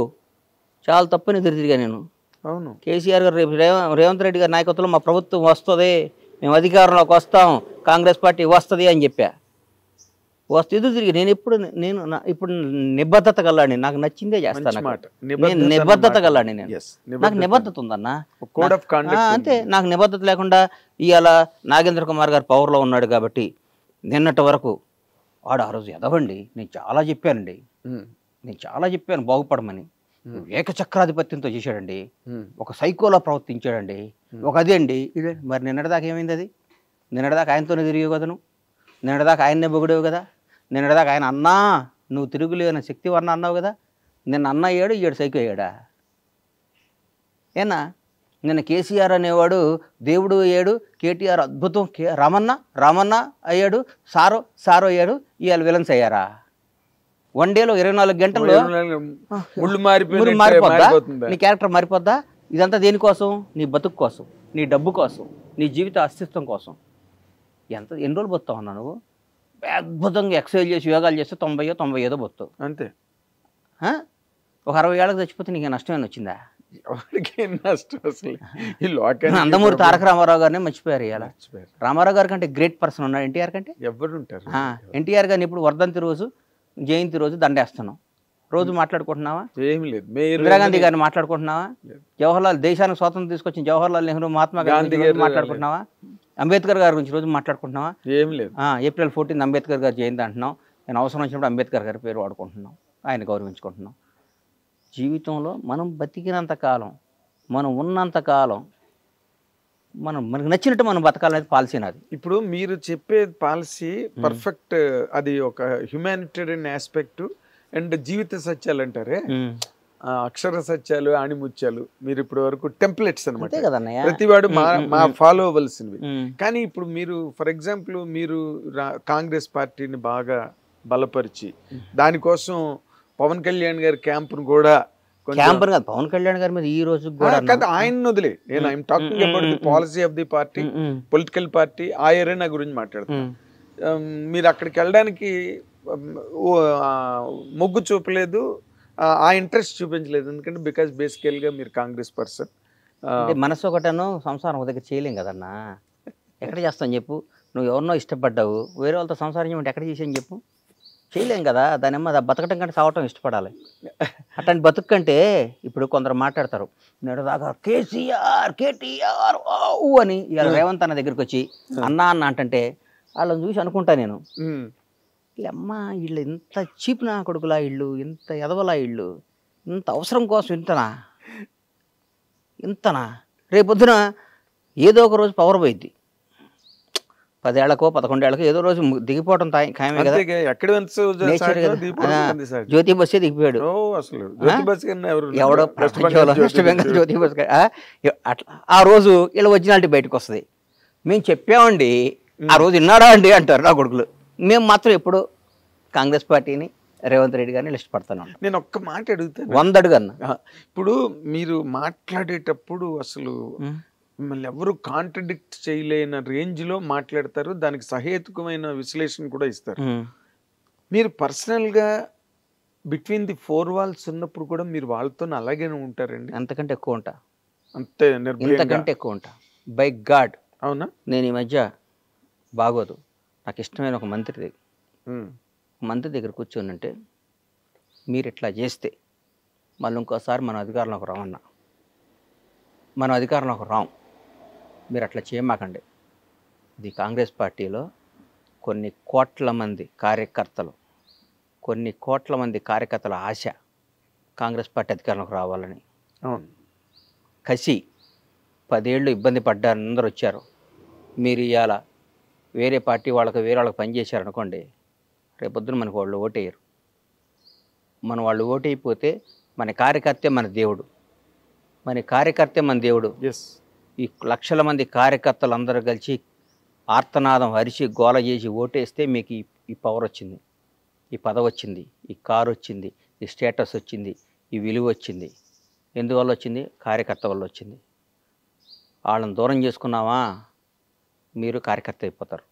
చాలా తప్పు అని ఎదురు తిరిగా నేను. అవును, కేసీఆర్ గారు రేపు రేవంత్ రెడ్డి గారి నాయకత్వంలో మా ప్రభుత్వం వస్తుంది, మేము అధికారంలోకి వస్తాం, కాంగ్రెస్ పార్టీ వస్తుంది అని చెప్పా. వస్తే ఎదురు తిరిగి నేను ఇప్పుడు నిబద్ధత గల్లాడి, నాకు నచ్చిందే చేస్తాను. నేను నిబద్ధత గల్లాడి, నాకు నిబద్ధత ఉందన్న. అంతే, నాకు నిబద్ధత లేకుండా ఇవాళ నాగేంద్ర కుమార్ గారు పవర్లో ఉన్నాడు కాబట్టి నిన్నటి వరకు వాడు ఆ రోజు ఎదవండి. నేను చాలా చెప్పాను బాగుపడమని. ఏకచక్రాధిపత్యంతో చేశాడండి, ఒక సైకోలా ప్రవర్తించాడండి, ఒక అదే అండి ఇదే. మరి నిన్నటిదాకా ఏమైంది? అది నిన్నటిదాకా ఆయనతోనే తిరిగావు కదా, నువ్వు నిన్నటిదాకా ఆయన్నే పొగిడేవు కదా, నిన్నటిదాకా ఆయన అన్నా నువ్వు తిరుగులేని శక్తి వర్ణ అన్నావు కదా. నిన్న అన్న అయ్యాడు, ఈడు సైకో అయ్యాడా? ఏనా నిన్న కేసీఆర్ అనేవాడు దేవుడు అయ్యాడు, కేటీఆర్ అద్భుతం, రామన్న అయ్యాడు, సారో అయ్యాడు, ఇవాళ విలన్స్ అయ్యారా? 1 డేలో 24 గంటల్లో మారిపోద్దా? నీ క్యారెక్టర్ మారిపోద్దా? ఇదంతా దేనికోసం? నీ బతుకు కోసం, నీ డబ్బు కోసం, నీ జీవిత అస్తిత్వం కోసం. ఎన్ని రోజులు బతుకుతావు అన్నా నువ్వు? అద్భుతంగా ఎక్సర్సైజ్ చేసి యోగాలు చేస్తే 90 బతుకుతావు అంతే. ఒక 60 ఏళ్ళకి చచ్చిపోతే నీకు నష్టమేనా వచ్చిందా? నందమూరి తారక రామారావు గారిని మర్చిపోయారు. ఇలా రామారావు గారి కంటే గ్రేట్ పర్సన్ ఉన్నాడు ఎన్టీఆర్ కంటే. ఎవరు ఉంటారు? ఎన్టీఆర్ గారిని ఇప్పుడు వర్ధంతి రోజు, జయంతి రోజు దండేస్తున్నాం. రోజు మాట్లాడుకుంటున్నావా? ఏం లేదు. ఇందిరాగాంధీ గారిని మాట్లాడుకుంటున్నావా? జవహర్లాల్, దేశానికి స్వాతంత్రం తీసుకొచ్చిన జవహర్లాల్ నెహ్రూ, మహాత్మా గాంధీ గారిని మాట్లాడుకుంటున్నావా? అంబేద్కర్ గారి గురించి రోజు మాట్లాడుకుంటున్నావా? ఏం లేదు. ఏప్రిల్ 14 అంబేద్కర్ గారి జయంతి అంటున్నాం. నేను అవసరం వచ్చినప్పుడు అంబేద్కర్ గారి పేరు వాడుకుంటున్నాం, ఆయన గౌరవించుకుంటున్నాం. జీవితంలో మనం బతికినంత కాలం, మనం ఉన్నంత కాలం మనకు నచ్చినట్టు మనం బతకాలనేది పాలసీ నాది. ఇప్పుడు మీరు చెప్పే పాలసీ పర్ఫెక్ట్. అది ఒక హ్యుమానిటేరియన్ ఆస్పెక్ట్ అండ్ జీవిత సత్యాలు అంటారే, అక్షర సత్యాలు, ఆణిముత్యాలు మీరు ఇప్పుడు వరకు టెంప్లెట్స్ అనమాట, ప్రతివాడు మా ఫాలో అవ్వాల్సినవి. కానీ ఇప్పుడు మీరు ఫర్ ఎగ్జాంపుల్ మీరు కాంగ్రెస్ పార్టీని బాగా బలపరిచి దానికోసం పవన్ కళ్యాణ్ గారి క్యాంపును కూడా, పవన్ కళ్యాణ్ గారి మీద ఈ రోజు ఆయన వదిలే, నేను I'm talking about the policy of the party, political party, ఆ ఏరియా గురించి మాట్లాడుతున్నాను. మీరు అక్కడికి వెళ్ళడానికి మొగ్గు చూపలేదు, ఆ ఇంట్రెస్ట్ చూపించలేదు. ఎందుకంటే బికాస్ బేసికల్గా మీరు కాంగ్రెస్ పర్సన్. మనసు ఒకటను సంసారం ఒక దగ్గర చేయలేం కదన్నా. ఎక్కడ చేస్తాను చెప్పు? నువ్వు ఎవరినో ఇష్టపడ్డావు, వేరే వాళ్ళతో సంసారం చేయమంటే ఎక్కడ చేసాను చెప్పు? చేయలేం కదా. దానిమ్మ బతకటం కంటే సావటం ఇష్టపడాలి. అట్లాంటి బతుకు కంటే ఇప్పుడు కొందరు మాట్లాడతారు, నేడుదాకా కేటీఆర్ అని ఇవాళ రేవంత్ అన్న దగ్గరికి వచ్చి అన్న అంటే వాళ్ళని చూసి అనుకుంటా నేను, అమ్మ వీళ్ళు ఇంత చీప్ నా కొడుకులా, ఇళ్ళు ఇంత ఎదవలా, ఇళ్ళు ఇంత అవసరం కోసం ఇంతనా రేపొద్దున ఏదో ఒక రోజు పవర్ పోయిద్ది. 10 ఏళ్లకో 11 ఏళ్లకో ఏదో రోజు దిగిపోవడం ఖాయమే కదా. జ్యోతి బస్సే దిగిపోయాడు. ఎవడో ప్రపంచంలో వెస్ట్ బెంగాల్ జ్యోతి బస్ అట్లా ఆ రోజు ఇలా ఒరిజినాలిటీ బయటకు వస్తుంది. మేము చెప్పామండి, ఆ రోజు విన్నాడా అండి అంటారు నా కొడుకులు. మేము మాత్రం ఎప్పుడు కాంగ్రెస్ పార్టీని, రేవంత్ రెడ్డి గారిని లిస్ట్ పడతాను. నేను ఒక్క మాట అడుగుతాను, 100 అడుగన్నా. ఇప్పుడు మీరు మాట్లాడేటప్పుడు అసలు మిమ్మల్ని ఎవరు కాంట్రడిక్ట్ చేయలేని రేంజ్లో మాట్లాడతారు, దానికి సహేతుకమైన విశ్లేషణ కూడా ఇస్తారు. మీరు పర్సనల్గా బిట్వీన్ ది 4 walls ఉన్నప్పుడు కూడా మీరు వాళ్ళతో అలాగే ఉంటారండి? అంతకంటే ఎక్కువ ఉంటా, అంతే, ఇంతకంటే ఎక్కువ ఉంటా. By God. అవునా? నేను ఈ మధ్య బాగోదు, నాకు ఇష్టమైన ఒక మంత్రి దగ్గర కూర్చొని అంటే, మీరు ఇట్లా చేస్తే మళ్ళీ ఇంకోసారి మనం అధికారంలోకి రామన్నా, మనం అధికారంలోకి రాం, మీరు అట్లా చేయమాకండి. ఇది కాంగ్రెస్ పార్టీలో కొన్ని కోట్ల మంది కార్యకర్తల ఆశ కాంగ్రెస్ పార్టీ అధికారంలోకి రావాలని. కసి 10 ఏళ్ళు ఇబ్బంది పడ్డారు, అందరూ వచ్చారు. మీరు ఇవాళ వేరే పార్టీ వేరే వాళ్ళకి పనిచేశారనుకోండి, రేపొద్దున మనకు వాళ్ళు ఓటేయరు. వాళ్ళు ఓటైపోతే మన కార్యకర్తే మన దేవుడు, మన కార్యకర్తే మన దేవుడు. ఎస్. ఈ లక్షల మంది కార్యకర్తలు అందరూ కలిసి ఆర్తనాదం అరిచి గోల చేసి ఓటేస్తే మీకు ఈ పవర్ వచ్చింది, ఈ పదవి వచ్చింది, ఈ కారు వచ్చింది, ఈ స్టేటస్ వచ్చింది, ఈ విలువ వచ్చింది. ఎందువల్ల వచ్చింది? కార్యకర్త వల్ల వచ్చింది. వాళ్ళని దూరం చేసుకున్నావా మీరు కార్యకర్త అయిపోతారు.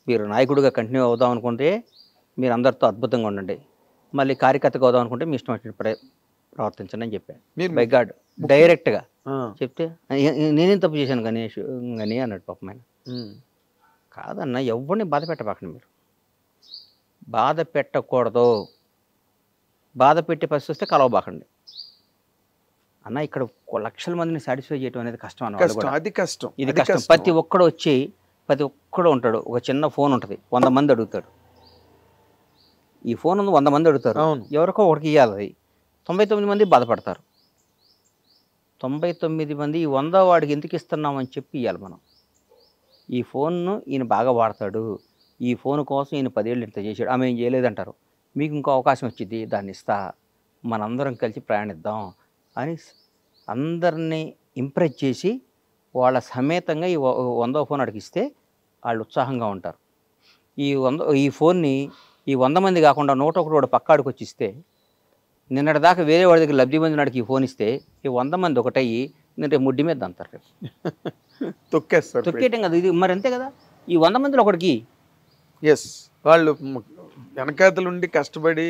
మీరు నాయకుడిగా కంటిన్యూ అవుదాం అనుకుంటే మీరు అందరితో అద్భుతంగా ఉండండి, మళ్ళీ కార్యకర్తగా అవుదాం అనుకుంటే మీ ఇష్టం వచ్చిన ప్రవర్తించండి అని చెప్పాను. మీరు బై గాడ్ డైరెక్ట్గా చెప్తే నేనేం తప్పు చేశాను గణేష్ అని అన్నాడు పాపం ఆయన. కాదన్న, ఎవరిని బాధ పెట్టబాకండి, మీరు బాధ పెట్టకూడదు. బాధ పెట్టే పరిస్థితి వస్తే కలవబాకండి అన్న. ఇక్కడ లక్షల మందిని సాటిస్ఫై చేయడం అనేది కష్టం అన్న. అది కష్టం, ఇది కష్టం. ప్రతి ఒక్కడు వచ్చి ప్రతి ఒక్కడు ఉంటాడు, ఒక చిన్న ఫోన్ ఉంటుంది, 100 మంది అడుగుతాడు. ఈ ఫోన్ ఉంది, 100 మంది అడుగుతారు, ఎవరికో ఒకటికి ఇవ్వాలి. అది 99 మంది బాధపడతారు. 99 మంది ఈ 100 వాడికి ఎందుకు ఇస్తున్నామని చెప్పి ఇవ్వాలి మనం. ఈ ఫోన్ను ఈయన బాగా వాడతాడు, ఈ ఫోన్ కోసం ఈయన 10 ఏళ్ళు ఇంత చేశాడు, ఆమె ఏం చేయలేదంటారు. మీకు ఇంకో అవకాశం వచ్చింది, దాన్ని ఇస్తా, మనందరం కలిసి ప్రయాణిద్దాం అని అందరినీ ఇంప్రెస్ చేసి వాళ్ళ సమేతంగా ఈ 100వ ఫోన్ అడిగిస్తే వాళ్ళు ఉత్సాహంగా ఉంటారు. ఈ ఫోన్ని ఈ 100 మంది కాకుండా 101 వాడు పక్కాడికి వచ్చి ఇస్తే, నిన్నటిదాకా వేరే వాడి దగ్గర లబ్ధి పొందినాడికి ఈ ఫోన్ ఇస్తే ఈ 100 మంది ఒకటయ్యి నేను ముడ్డి మీద అంటారు, రేపు తొక్కేస్తారు. తొక్కేయటం కదా ఇది, మరి అంతే కదా. ఈ 100 మందిలో ఒకటికి ఎస్, వాళ్ళు వెనకాతలుండి కష్టపడి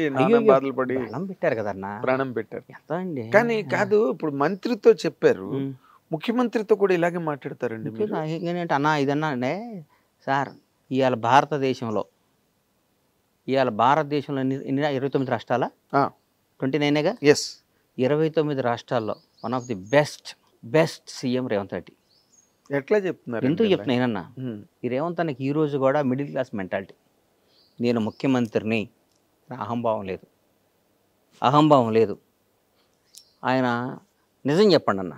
బాధలు పడి ప్రాణం పెట్టారు కదన్నా, ప్రాణం పెట్టారు. ఎంత అండి. కానీ కాదు, ఇప్పుడు మంత్రితో చెప్పారు, ముఖ్యమంత్రితో కూడా ఇలాగే మాట్లాడతారండి ఏంటంటే అన్న ఇదన్నా అంటే సార్, ఇవాళ భారతదేశంలో ఎన్ని 29 రాష్ట్రాల 29గా? ఎస్, 29 రాష్ట్రాల్లో one of the best CM Revanth Reddy. ఎట్లా చెప్తున్నారు? ఎందుకు చెప్తున్నా ఏనన్నా, ఈ రేవంత్ అన్నకి ఈరోజు కూడా మిడిల్ క్లాస్ మెంటాలిటీ. నేను ముఖ్యమంత్రిని, అహంభావం లేదు. ఆయన నిజం చెప్పండి అన్న,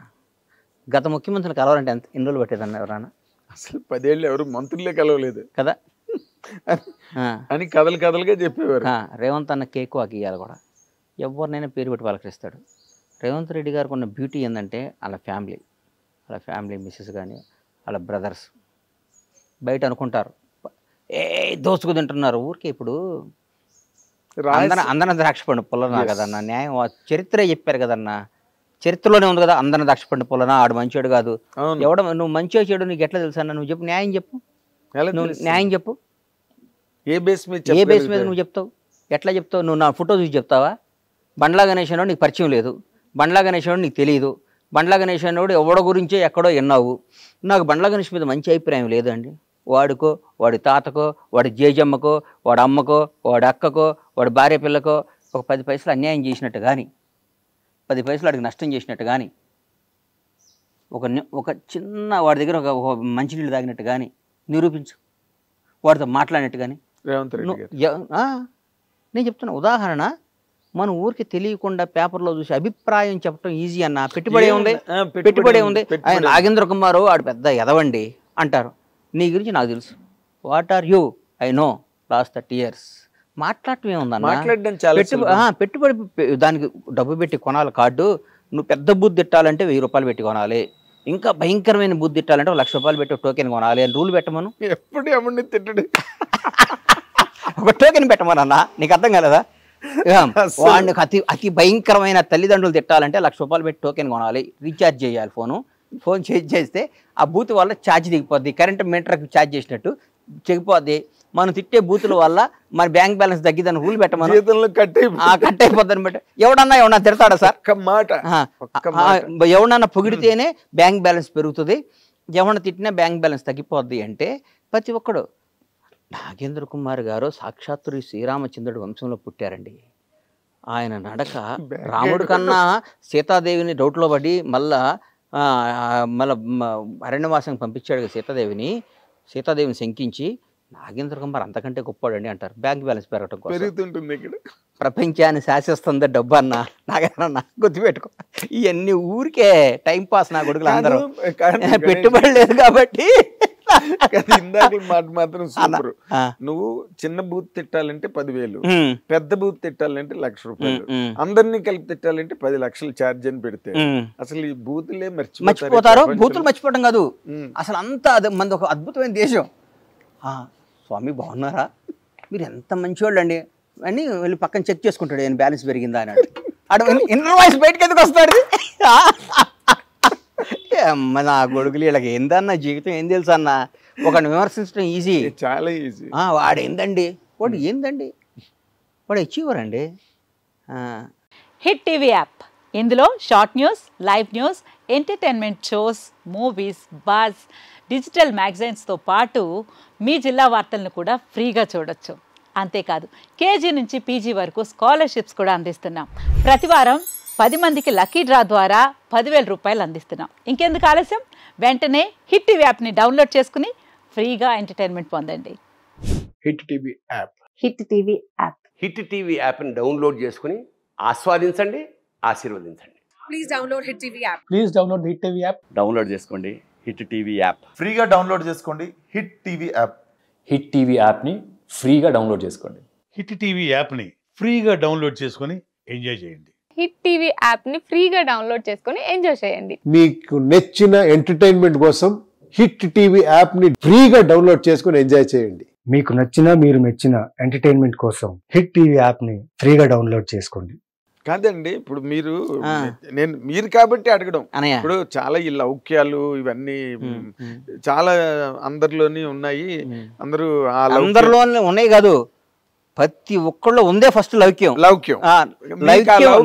గత ముఖ్యమంత్రిని కలవాలంటే ఎన్ని రోజులు పట్టేదన్న ఎవరన్నా? అసలు 10 ఏళ్ళు ఎవరు మంత్రులే కలవలేదు కదా అని కథలుగా చెప్పేవారు. రేవంత్ అన్న కేక్ వాకి ఇవ్వాలి కూడా, ఎవరినైనా పేరు పెట్టి పలకరిస్తాడు. రేవంత్ రెడ్డి గారికి ఉన్న బ్యూటీ ఏంటంటే వాళ్ళ ఫ్యామిలీ మిస్సెస్ కానీ వాళ్ళ బ్రదర్స్ బయట అనుకుంటారు దోచుకు తింటున్నారు ఊరికే. ఇప్పుడు అందరం ద్రాక్ష పండు పొలనా కదన్నా, న్యాయం చరిత్రే చెప్పారు కదన్నా, చరిత్రలోనే ఉంది కదా, అందరం ద్రాక్ష పండు పొలనా, ఆడు మంచివాడు కాదు. ఎవడ నువ్వు మంచిగా చెడు నీకు ఎట్లా తెలుసా? నువ్వు చెప్పు, న్యాయం చెప్పు, నువ్వు న్యాయం చెప్పు. ఏ బేస్ మీద నువ్వు చెప్తావు? ఎట్లా చెప్తావు? నువ్వు నా ఫోటో చూసి చెప్తావా? బండ్లా గణేష్ అన్నోడు నీకు పరిచయం లేదు, బండ్లా గణేష్ అన్నోడు నీకు తెలియదు, బండ్లా గణేష్ అన్నోడు ఎవడ గురించో ఎక్కడో విన్నావు. నాకు బండ్లా గణేష్ మీద మంచి అభిప్రాయం లేదండి. వాడికో, వాడి తాతకో, వాడి జేజమ్మకో, వాడి అమ్మకో, వాడి అక్కకో, వాడి భార్య పిల్లకో ఒక 10 పైసలు అన్యాయం చేసినట్టు కానీ, 10 పైసలు వాడికి నష్టం చేసినట్టు కానీ, ఒక చిన్న వాడి దగ్గర ఒక మంచినీళ్ళు తాగినట్టు కానీ నిరూపించు, వాడితో మాట్లాడినట్టు కానీ. నేను చెప్తున్నా ఉదాహరణ, మన ఊరికి తెలియకుండా పేపర్లో చూసి అభిప్రాయం చెప్పడం ఈజీ అన్న. పెట్టుబడి ఉంది. ఆయన నాగేంద్ర కుమారు ఆడు పెద్ద ఎదవండి అంటారు, నీ గురించి నాకు తెలుసు. What are you? I know last 30 years. మాట్లాడటం ఏముందన్న? పెట్టుబడి దానికి డబ్బు పెట్టి కొనాలి కార్డు. నువ్వు పెద్ద బూత్ తిట్టాలంటే 1000 రూపాయలు పెట్టి కొనాలి, ఇంకా భయంకరమైన బూత్ తిట్టాలంటే 1,00,000 రూపాయలు పెట్టి టోకెన్ కొనాలి అని రూల్ పెట్టమను. ఎప్పుడు ఎవరిని తిట్టడు, ఒక టోకెన్ పెట్టమనన్నా. నీకు అర్థం కాలేదా? వాడిని అతి భయంకరమైన తల్లిదండ్రులు తిట్టాలంటే 1,00,000 రూపాయలు పెట్టి టోకెన్ కొనాలి, రీఛార్జ్ చేయాలి. ఫోన్ చేస్తే ఆ బూత్ వల్ల ఛార్జ్ దిగిపోద్ది, కరెంట్ మీటర్కి ఛార్జ్ చేసినట్టు చెగిపోద్ది. మనం తిట్టే బూతుల వల్ల మన బ్యాంక్ బ్యాలెన్స్ తగ్గిద్దని రూల్ పెట్టమని, కట్ అయిపోద్దని బట్టి. ఎవడన్నా తిడతాడా సార్? ఎవడన్నా పొగిడితేనే బ్యాంక్ బ్యాలెన్స్ పెరుగుతుంది, ఎవడన్నా తిట్టినా బ్యాంక్ బ్యాలెన్స్ తగ్గిపోద్ది అంటే ప్రతి ఒక్కడు. నాగేంద్ర కుమార్ గారు సాక్షాత్తు శ్రీరామచంద్రుడి వంశంలో పుట్టారండి. ఆయన నడక రాముడి కన్నా సీతాదేవిని డౌట్లో పడి మళ్ళా అరణ్యవాసం పంపించాడు సీతాదేవిని శంకించి. నాగేంద్ర కుమార్ అంతకంటే గొప్పవాడండి అంటారు. బ్యాంక్ బ్యాలెన్స్ పెరగటం కోసం ప్రపంచాన్ని శాసిస్తుంది డబ్బు అన్న. నాగేంద్ర గుర్తుపెట్టుకో, ఇవన్నీ ఊరికే టైంపాస్. నా కొడుకులు అందరూ పెట్టుబడి లేదు కాబట్టి ఇందాక మాట మాత్రం సూపర్. నువ్వు చిన్న బూత్ తిట్టాలంటే 10,000, పెద్ద బూత్ తిట్టాలంటే ₹1,00,000, అందరినీ కలిపి తిట్టాలంటే 10 లక్షలు ఛార్జ్ అని పెడితే అసలు ఈ బూతులే మర్చిపోతారు. బూతులు మర్చిపోవడం కాదు అసలు, అంతా మనది ఒక అద్భుతమైన దేశం. స్వామి బాగున్నారా, మీరు ఎంత మంచివాళ్ళు అండి అని వెళ్ళి పక్కన చెక్ చేసుకుంటాడు, నేను బ్యాలెన్స్ పెరిగిందా అని. అడు ఇన్నర్ వాయిస్ బయటకి ఎందుకు వస్తాడు? అమ్మ నా కొడుకులు, వీళ్ళకి ఏందన్న జీవితం ఏం తెలుసు అన్న, ఒకటి విమర్శించడం ఈజీ, చాలా ఈజీ. వాడు ఏందండి, వాడు ఏందండి, వాడు అచీవర్ అండి. హిట్ టీవీ యాప్, ఇందులో short news, live news, entertainment shows, movies, buzz, digital మ్యాగజైన్స్తో పాటు మీ జిల్లా వార్తలను కూడా ఫ్రీగా చూడొచ్చు. అంతేకాదు కేజీ నుంచి పీజీ వరకు స్కాలర్షిప్స్ కూడా అందిస్తున్నాం. ప్రతి వారం 10 మందికి లక్కీ డ్రా ద్వారా 10,000 రూపాయలు అందిస్తున్నాం. ఇంకెందుకు ఆలస్యం, వెంటనే హిట్ టీవీ యాప్ని డౌన్లోడ్ చేసుకుని ఫ్రీగా ఎంటర్టైన్మెంట్ పొందండి. Hit TV app. Hit TV app. Hit TV యాప్ని డౌన్లోడ్ చేసుకుని ఆస్వాదించండి, ఆశీర్వదించండి. Please download Hit TV app. Please download hit TV app. Download చేసుకోండి హిట్ టీవీ యాప్. ఫ్రీగా డౌన్లోడ్ చేసుకోండి hit TV app. Hit TV యాప్ని ఫ్రీగా డౌన్లోడ్ చేసుకోండి. హిట్ టీవీ యాప్ని ఫ్రీగా డౌన్లోడ్ చేసుకొని ఎంజాయ్ చేయండి. హిట్ టీవీ యాప్ని ఫ్రీగా డౌన్లోడ్ చేసుకొని ఎంజాయ్ చేయండి. మీకు నచ్చిన ఎంటర్టైన్మెంట్ కోసం హిట్ టీవీ యాప్ని ఫ్రీగా డౌన్లోడ్ చేసుకొని ఎంజాయ్ చేయండి. మీకు నచ్చిన మీరు మెచ్చిన ఎంటర్టైన్మెంట్ కోసం హిట్ టీవీ యాప్ని ఫ్రీగా డౌన్లోడ్ చేసుకోండి. కాదండి, ఇప్పుడు మీరు కాబట్టి అడగడం. అనయ్య, ఇప్పుడు చాలా ఈ లౌక్యాలు ఇవన్నీ చాలా అందరిలోని ఉన్నాయి. అందరిలో ఉన్నాయి కాదు, ప్రతి ఒక్కళ్ళు ఉందే ఫస్ట్ లౌక్యం. లౌక్యం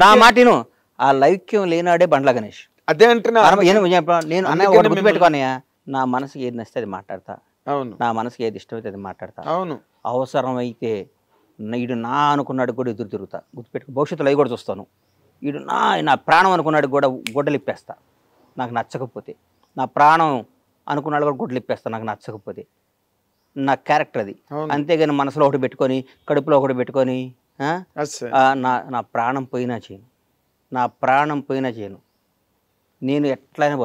నా మాటను, ఆ లౌక్యం లేనాడే బండ్ల గణేష్. అదే అంటున్నా. నేను అన్నయ్య ఒకటి గుర్తుపెట్టుకోనయ్యా, నా మనసుకి ఏది నచ్చితే అది మాట్లాడతా. అవును, నా మనసుకి ఏది ఇష్టమైతే అది మాట్లాడతా. అవును, అవసరమైతే వీడు నా అనుకున్నాడు కూడా ఎదురు తిరుగుతా. గుర్తుపెట్టుకో, భవిష్యత్తులో అవి కూడా చూస్తాను. వీడు నా ప్రాణం అనుకున్నాడు కూడా గొడ్డలు ఇప్పేస్తా నాకు నచ్చకపోతే. నా ప్రాణం అనుకున్నాడు కూడా గొడ్డలు ఇప్పేస్తా నాకు నచ్చకపోతే. నా క్యారెక్టర్ అది. అంతేగాని మనసులో ఒకటి పెట్టుకొని కడుపులో ఒకటి పెట్టుకొని నా ప్రాణం పోయినా చేయను, నా ప్రాణం పోయినా చేయను. నేను ఎట్లయినా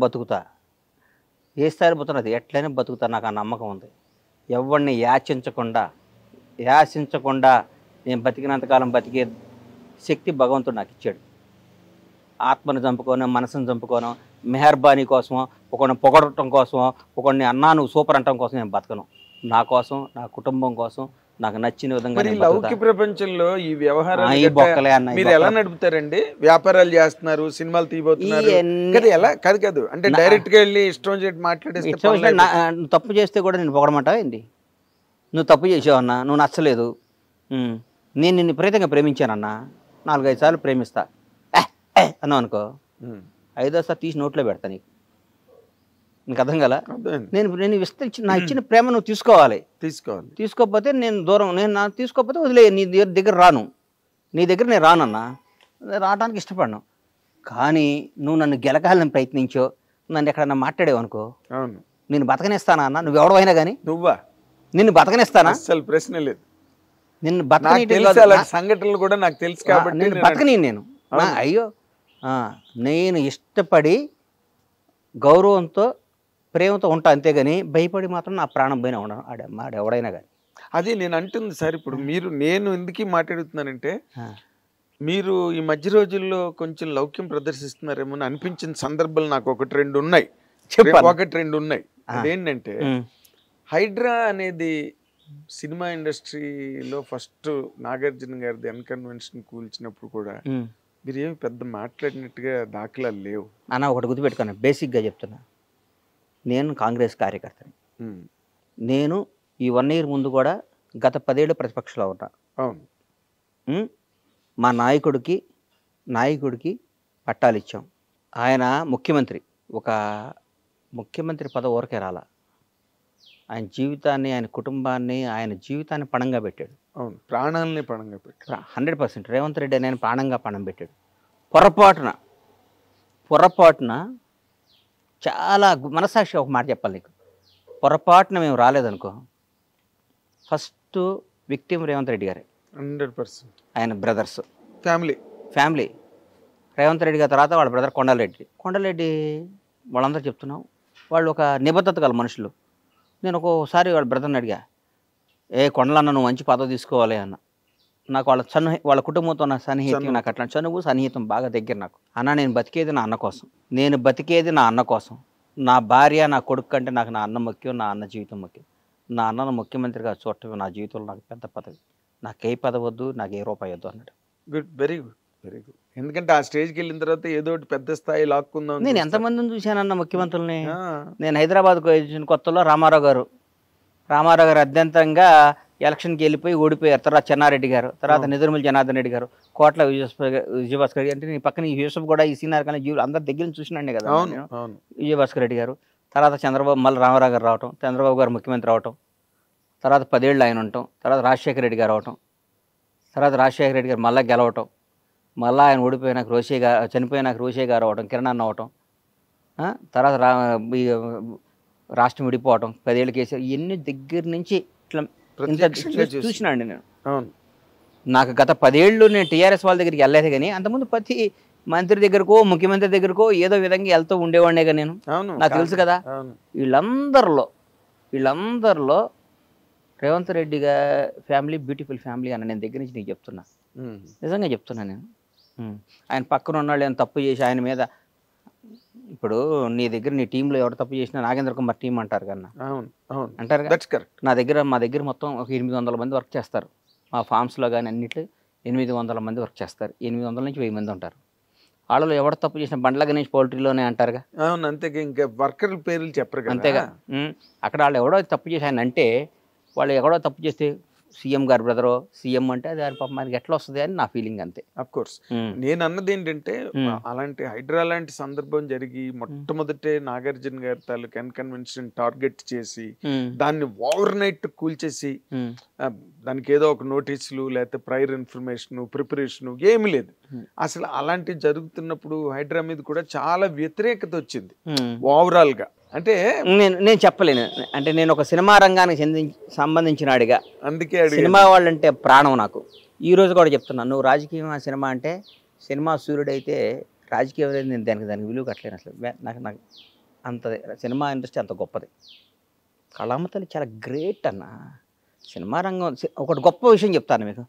బతుకుతా, ఏ స్థాయిలో బతుకున్నది ఎట్లయినా బతుకుతా. నాకు ఆ నమ్మకం ఉంది. ఎవరిని యాచించకుండా నేను బతికినంతకాలం బతికే శక్తి భగవంతుడు నాకు ఇచ్చాడు. ఆత్మను చంపుకోను, మనసును చంపుకోను, మెహర్బానీ కోసమో, ఒకరిని పొగడటం కోసమో, ఒకరిని అన్నా నువ్వు సూపర్ అంటం కోసం నేను బతకను. నా కోసం, నా కుటుంబం కోసం, నాకు నచ్చిన విధంగా. లౌకిక ప్రపంచంలో ఈ వ్యవహారాలు మీరు ఎలా నడుపుతారండి? వ్యాపారాలు చేస్తున్నారు, సినిమాలు తీయబోతున్నారు, ఎలా కాదు అంటే డైరెక్ట్ గా వెళ్ళి ఇష్టం చేసి మాట్లాడేస్తే. నువ్వు తప్పు చేస్తే కూడా నేను పొగడమంటావా ఏంది? నువ్వు తప్పు చేసావన్నా, నువ్వు నచ్చలేదు, నేను నిన్ను విపరీతంగా ప్రేమించానన్నా, 4-5 సార్లు ప్రేమిస్తా అన్నావు అనుకో, 5వ సారి తీసి నోట్లో పెడతా. నీకు అర్థం కదా? నేను నా ఇచ్చిన ప్రేమ నువ్వు తీసుకోవాలి. తీసుకోకపోతే నేను దూరం, తీసుకోకపోతే వదిలే, నీ దగ్గర రాను, నీ దగ్గర నేను రానన్నా, రావడానికి ఇష్టపడను. కానీ నువ్వు నన్ను గెలకాలని ప్రయత్నించో, నన్ను ఎక్కడన్నా మాట్లాడేవు అనుకో, నేను బతకనిస్తానా అన్న? నువ్వు ఎవడవైనా కానీ నిన్ను బతకనిస్తానా? అసలు ప్రశ్న లేదు. నిన్ను బతకని సంఘటనలు కూడా నాకు తెలుసు కాబట్టి బతకని నేను అయ్యో నేను ఇష్టపడి గౌరవంతో ప్రేమతో ఉంటా, అంతేగాని భయపడి మాత్రం నా ప్రాణం పోయినా ఉండను ఎవడైనా కానీ. అది నేను అంటుంది సార్. ఇప్పుడు నేను ఎందుకు మాట్లాడుతున్నానంటే, మీరు ఈ మధ్య రోజుల్లో కొంచెం లౌక్యం ప్రదర్శిస్తున్నారేమో అని అనిపించిన సందర్భాలు నాకు 1-2 ఉన్నాయి. అదేంటంటే, హైడ్రా అనేది సినిమా ఇండస్ట్రీలో ఫస్ట్ నాగార్జున గారిది అన్కన్వెన్షన్ కూల్చినప్పుడు కూడా మీరేమి పెద్ద మాట్లాడినట్టుగా దాఖలాలు లేవు అన్న. ఒకటి గుర్తుపెట్టుకున్నా, బేసిక్గా చెప్తున్నా, నేను కాంగ్రెస్ కార్యకర్తని. నేను ఈ 1 ఇయర్ ముందు కూడా గత 10 ఏళ్ళు ప్రతిపక్షంలో ఉన్నా. మా నాయకుడికి పట్టాలు ఇచ్చాం. ఆయన ముఖ్యమంత్రి, ఒక ముఖ్యమంత్రి పదవి ఊరకే రాలా. ఆయన జీవితాన్ని, ఆయన కుటుంబాన్ని, ఆయన జీవితాన్ని పణంగా పెట్టాడు. ప్రాణాలని పణంగా పెట్టాడు. 100%. రేవంత్ రెడ్డి నేను ప్రాణంగా పణం పెట్టాడు. పొరపాటున చాలా మనసాక్షి ఒక మాట చెప్పాలి నీకు. పొరపాటున మేము రాలేదనుకో, ఫస్ట్ విక్టిమ్ రేవంత్ రెడ్డి గారే. 100%. ఆయన బ్రదర్స్, ఫ్యామిలీ. రేవంత్ రెడ్డి గారి తర్వాత వాళ్ళ బ్రదర్ కొండలరెడ్డి వాళ్ళందరూ చెప్తున్నాం, వాళ్ళు ఒక నిబద్ధత గల మనుషులు. నేను ఒక్కోసారి వాళ్ళ బ్రదర్ని అడిగా, కొండలన్న నువ్వు మంచి పదవి తీసుకోవాలి అన్న. నాకు వాళ్ళ కుటుంబంతో నా సన్నిహితం, నాకు అట్లాంటి చనువు సన్నిహితం బాగా దగ్గర నాకు. అన్న నేను బతికేది నా అన్న కోసం, నేను బతికేది నా అన్న కోసం. నా భార్య నా కొడుకు కంటే నాకు నా అన్న ముఖ్యం, నా అన్న జీవితం ముఖ్యం. నా అన్నను ముఖ్యమంత్రిగా చూడటం నా జీవితంలో నాకు పెద్ద పదవి. నాకు ఏ పదవి వద్దు, నాకు ఏ రూపాయి వద్దు అన్నాడు. Good, very good, very good. ఎందుకంటే ఆ స్టేజ్కి వెళ్ళిన తర్వాత ఏదో ఒకటి పెద్ద స్థాయి లాక్కుందాం. నేను ఎంతమందిని చూశానన్న ముఖ్యమంత్రుల్ని. నేను హైదరాబాద్కు వచ్చిన కొత్తలో రామారావు గారు అత్యంతంగా ఎలక్షన్కి వెళ్ళిపోయి ఓడిపోయారు. తర్వాత చెన్నారెడ్డి గారు, తర్వాత నిదురుమల జనార్దన్ రెడ్డి గారు, కోట్ల విజయభాస్కర్ రెడ్డి, అంటే నీ పక్కన యూసఫ్ కూడా ఈ సీనియర్ కానీ అందరి దగ్గర చూసినాండి కదా విజయభాస్కర్ రెడ్డి గారు. తర్వాత చంద్రబాబు, మళ్ళీ రామారావు గారు రావటం, చంద్రబాబు గారు ముఖ్యమంత్రి అవటం, తర్వాత 10 ఏళ్ళు ఆయన ఉండటం, తర్వాత రాజశేఖర రెడ్డి గారు అవటం, తర్వాత రాజశేఖర రెడ్డి గారు మళ్ళీ గెలవటం, మళ్ళీ ఆయన ఓడిపోయినాక చనిపోయినాక రోషే గారు అవటం, కిరణ్ అన్న అవటం, తర్వాత రాష్ట్రం విడిపోవటం, 10 ఏళ్ళు కేసీఆర్, ఇవన్నీ దగ్గర నుంచి ఇట్లా చూసినా అండి నేను. నాకు గత 10 ఏళ్ళు నేను టీఆర్ఎస్ వాళ్ళ దగ్గరికి వెళ్ళలేదు, కానీ అంతకుముందు ప్రతి మంత్రి దగ్గరకో ముఖ్యమంత్రి దగ్గరకో ఏదో విధంగా వెళ్తూ ఉండేవాడినేగా నేను. నాకు తెలుసు కదా. వీళ్ళందరిలో Revanth Reddy family beautiful family అన్న నేను దగ్గర నుంచి నీకు చెప్తున్నా, నిజంగా చెప్తున్నా నేను. ఆయన పక్కన ఉన్నాళ్ళు ఏమైనా తప్పు చేసి ఆయన మీద, ఇప్పుడు నీ దగ్గర నీ టీంలో ఎవరు తప్పు చేసినా నాగేంద్ర కుమార్ టీం అంటారు కన్నా, అంటారు. మా దగ్గర మొత్తం ఒక 800 మంది వర్క్ చేస్తారు. మా ఫామ్స్లో కానీ అన్నిట్లో 800 మంది వర్క్ చేస్తారు. 800 నుంచి 1000 మంది ఉంటారు. వాళ్ళలో ఎవరు తప్పు చేసిన బండ్ల గణేష్ పౌల్ట్రీలోనే అంటారుగా. అవును, అంతేగా. ఇంకా వర్కర్ల పేర్లు చెప్పరు అంతేగా. అక్కడ వాళ్ళు ఎవడో తప్పు చేసి ఆయన అంటే, వాళ్ళు ఎవడో తప్పు చేస్తే సీఎం గారు బ్రదరో సీఎం అంటే అది పాపం మనకి ఎట్లా వస్తుంది అని నా ఫీలింగ్ అంతే. అఫ్ కోర్స్ నేను అన్నది ఏంటంటే, అలాంటి హైడ్రా లాంటి సందర్భం జరిగి మొట్టమొదటే నాగార్జున గారి తాలూకు కన్వెన్షన్ టార్గెట్ చేసి దాన్ని ఓవర్ నైట్ కూల్చేసి దానికి ఏదో ఒక నోటీసులు లేకపోతే ప్రైర్ ఇన్ఫర్మేషన్ ప్రిపరేషన్ ఏమి లేదు అసలు. అలాంటివి జరుగుతున్నప్పుడు హైడ్రా మీద కూడా చాలా వ్యతిరేకత వచ్చింది ఓవరాల్ గా. అంటే నేను చెప్పలేను, అంటే నేను ఒక సినిమా రంగానికి సంబంధించిన అడిగా, అందుకే సినిమా వాళ్ళంటే ప్రాణం నాకు. ఈ రోజు కూడా చెప్తున్నాను, నువ్వు రాజకీయం సినిమా అంటే సినిమా సూర్యుడైతే రాజకీయం అనేది నేను దానికి విలువ కట్టలేను అసలు. నాకు అంత సినిమా ఇండస్ట్రీ అంత గొప్పది. కళామ తల్లి చాలా గ్రేట్ అన్న. సినిమా రంగం ఒకటి గొప్ప విషయం చెప్తాను మీకు,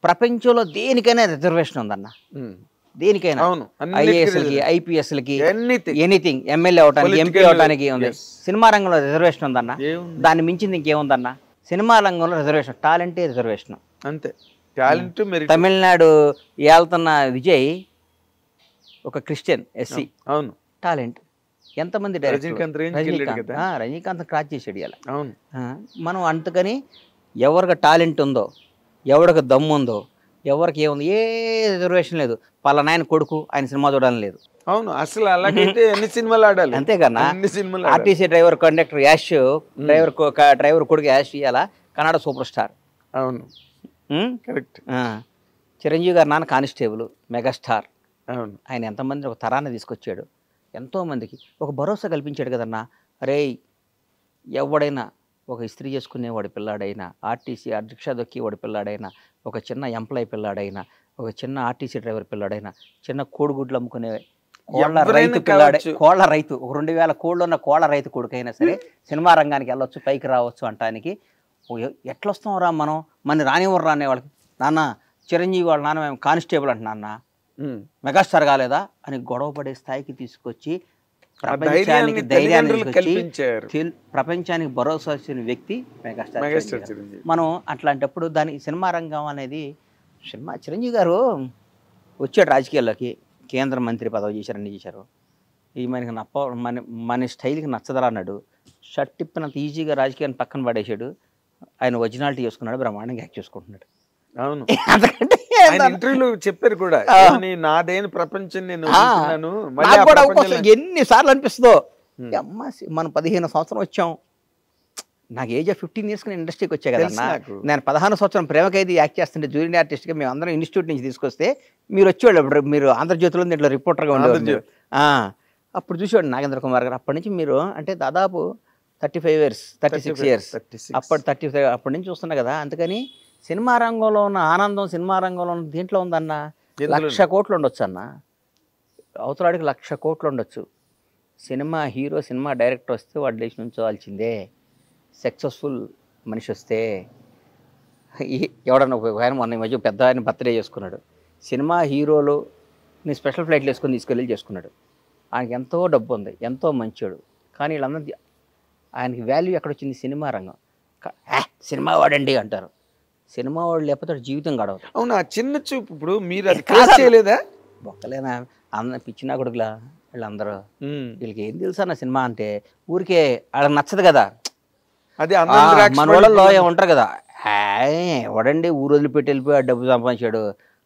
ప్రపంచంలో దేనికైనా రిజర్వేషన్ ఉందన్న. దేనికైనా ఐఏఎస్లకి ఐపీఎస్లకి ఎనీథింగ్, ఎమ్మెల్యే అవడానికి ఎంపీ అవడానికి ఉంది. సినిమా రంగంలో రిజర్వేషన్ ఉందన్న, దాన్ని మించింది ఇంకేముందన్న. సినిమా రంగంలో రిజర్వేషన్, టాలెంటే రిజర్వేషన్ అంతే. టాలెంట్. తమిళనాడు వెళ్తున్న విజయ్ ఒక క్రిస్టియన్ ఎస్సీ, అవును, టాలెంట్. ఎంతమంది రజనీకాంత్ క్రాచ్ చేసాడు ఇలా. అవును, మనం అంతకని ఎవరికి టాలెంట్ ఉందో, ఎవరికి దమ్ము ఉందో, ఎవరికి ఏముంది, ఏ రిజర్వేషన్ లేదు. పలానాయన కొడుకు ఆయన సినిమా చూడాలని లేదు. అవును, అసలు అలాగైతే అన్ని సినిమాలు ఆడాలి. అంతేకన్నా RTC driver conductor Yash, driver కొడుకు యాష్ ఇవాళ కన్నడ సూపర్ స్టార్. అవును, కరెక్ట్. చిరంజీవి గారు నాన్న కానిస్టేబుల్, మెగాస్టార్. అవును, ఆయన ఎంతమంది ఒక తరాన్ని తీసుకొచ్చాడు, ఎంతోమందికి ఒక భరోసా కల్పించాడు కదన్నా. అరే ఎవడైనా ఒక ఇస్త్రీ చేసుకునేవాడి పిల్లాడైనా, ఆర్టీసీ రిక్షా దొక్కేవాడి పిల్లాడైనా, ఒక చిన్న ఎంప్లాయీ పిల్లాడైనా, ఒక చిన్న ఆర్టీసీ డ్రైవర్ పిల్లాడైనా, చిన్న కోడిగుడ్లు అమ్ముకునే కోళ్ళ రైతు, ఒక 2000 కోళ్ళు ఉన్న కోళ్ళ రైతు కొడుకైనా సరే సినిమా రంగానికి వెళ్ళొచ్చు, పైకి రావచ్చు అంటానికి. ఎట్లొస్తాం రా మనం, మన రానివ్వరు రానే వాళ్ళకి. నాన్న చిరంజీవి వాళ్ళ నాన్న మేము కానిస్టేబుల్ అంట, నాన్న మెగాస్టార్ కాలేదా అని గొడవ పడే స్థాయికి తీసుకొచ్చి ప్రపంచానికి ధైర్యాన్ని తీసుకొచ్చి ప్రపంచానికి భరోసా ఇచ్చిన వ్యక్తి మెగాస్టార్. మనం అట్లాంటప్పుడు దాని సినిమా రంగం అనేది చిరంజీవి గారు వచ్చాడు రాజకీయాల్లోకి, కేంద్ర మంత్రి పదవి చేశారు, అన్ని చేశారు. ఈ మనకి మన స్టైల్కి నచ్చదరా అన్నాడు. షర్ట్ తిప్పినంత ఈజీగా రాజకీయాన్ని పక్కన పడేసాడు. ఆయన ఒరిజినాలిటీ చేసుకున్నాడు, బ్రహ్మాండంగా యాక్ట్ చేసుకుంటున్నాడు. అవును, ఇంటర్వ్యూలో చెప్పారు కూడా, నాదేని ప్రపంచం నేను ఎన్నిసార్లు అనిపిస్తుందో. అమ్మ మనం 15 సంవత్సరం వచ్చాం, నాకు ఏజ్ 15 ఇయర్స్ నేను ఇండస్ట్రీకి వచ్చా కదన్నా. నేను 16 సంవత్సరం ప్రేమకైతే యాక్ట్ చేస్తుంటే జూనియర్ ఆర్టిస్ట్గా మేము అందరం ఇన్స్టిట్యూట్ నుంచి తీసుకొస్తే మీరు వచ్చేవాళ్ళు, మీరు ఆంధ్రజ్యోతిలో దీంట్లో రిపోర్టర్గా ఉండేవాళ్ళు. అప్పుడు చూసేవాడు నాగేంద్ర కుమార్ గారు. అప్పటి నుంచి మీరు అంటే దాదాపు 35 ఇయర్స్ 36 ఇయర్స్ అప్పటి నుంచి చూస్తున్నా కదా. అందుకని సినిమా రంగంలో ఉన్న ఆనందం, సినిమా రంగంలో ఉన్న దీంట్లో ఉందన్న. 1,00,000 కోట్లు ఉండొచ్చు అన్న, అవతలాడికి 1,00,000 కోట్లు ఉండొచ్చు. సినిమా హీరో సినిమా డైరెక్టర్ వస్తే వాడు లేచి నుంచోవాల్సిందే. సక్సెస్ఫుల్ మనిషి వస్తే ఎవడన్నా ఒక ఆయన మొన్న ఈ మధ్య పెద్ద ఆయన బర్త్డే చేసుకున్నాడు. సినిమా హీరోలు నీ స్పెషల్ ఫ్లైట్లు వేసుకొని తీసుకెళ్ళి చేసుకున్నాడు. ఆయనకి ఎంతో డబ్బు ఉంది, ఎంతో మంచోడు. కానీ వీళ్ళందరూ ఆయనకి వాల్యూ ఎక్కడొచ్చింది? సినిమా రంగం. సినిమా వాడండి అంటారు. సినిమా వాడు లేకపోతే జీవితం గడవదు. అవును, ఆ చిన్న చూపు ఇప్పుడు మీరు అది క్రాస్ చేయలేదా? బొక్కలేనా పిచ్చినా కొడుకులా వీళ్ళందరూ. వీళ్ళకి ఏం తెలుసా నా సినిమా అంటే? ఊరికే వాళ్ళకి నచ్చదు కదా. అదే మన వాళ్ళలో ఉంటారు కదా, ఎవడండి ఊరు వదిలిపెట్టి వెళ్ళిపోయి ఆ డబ్బు సంపాదించాడు,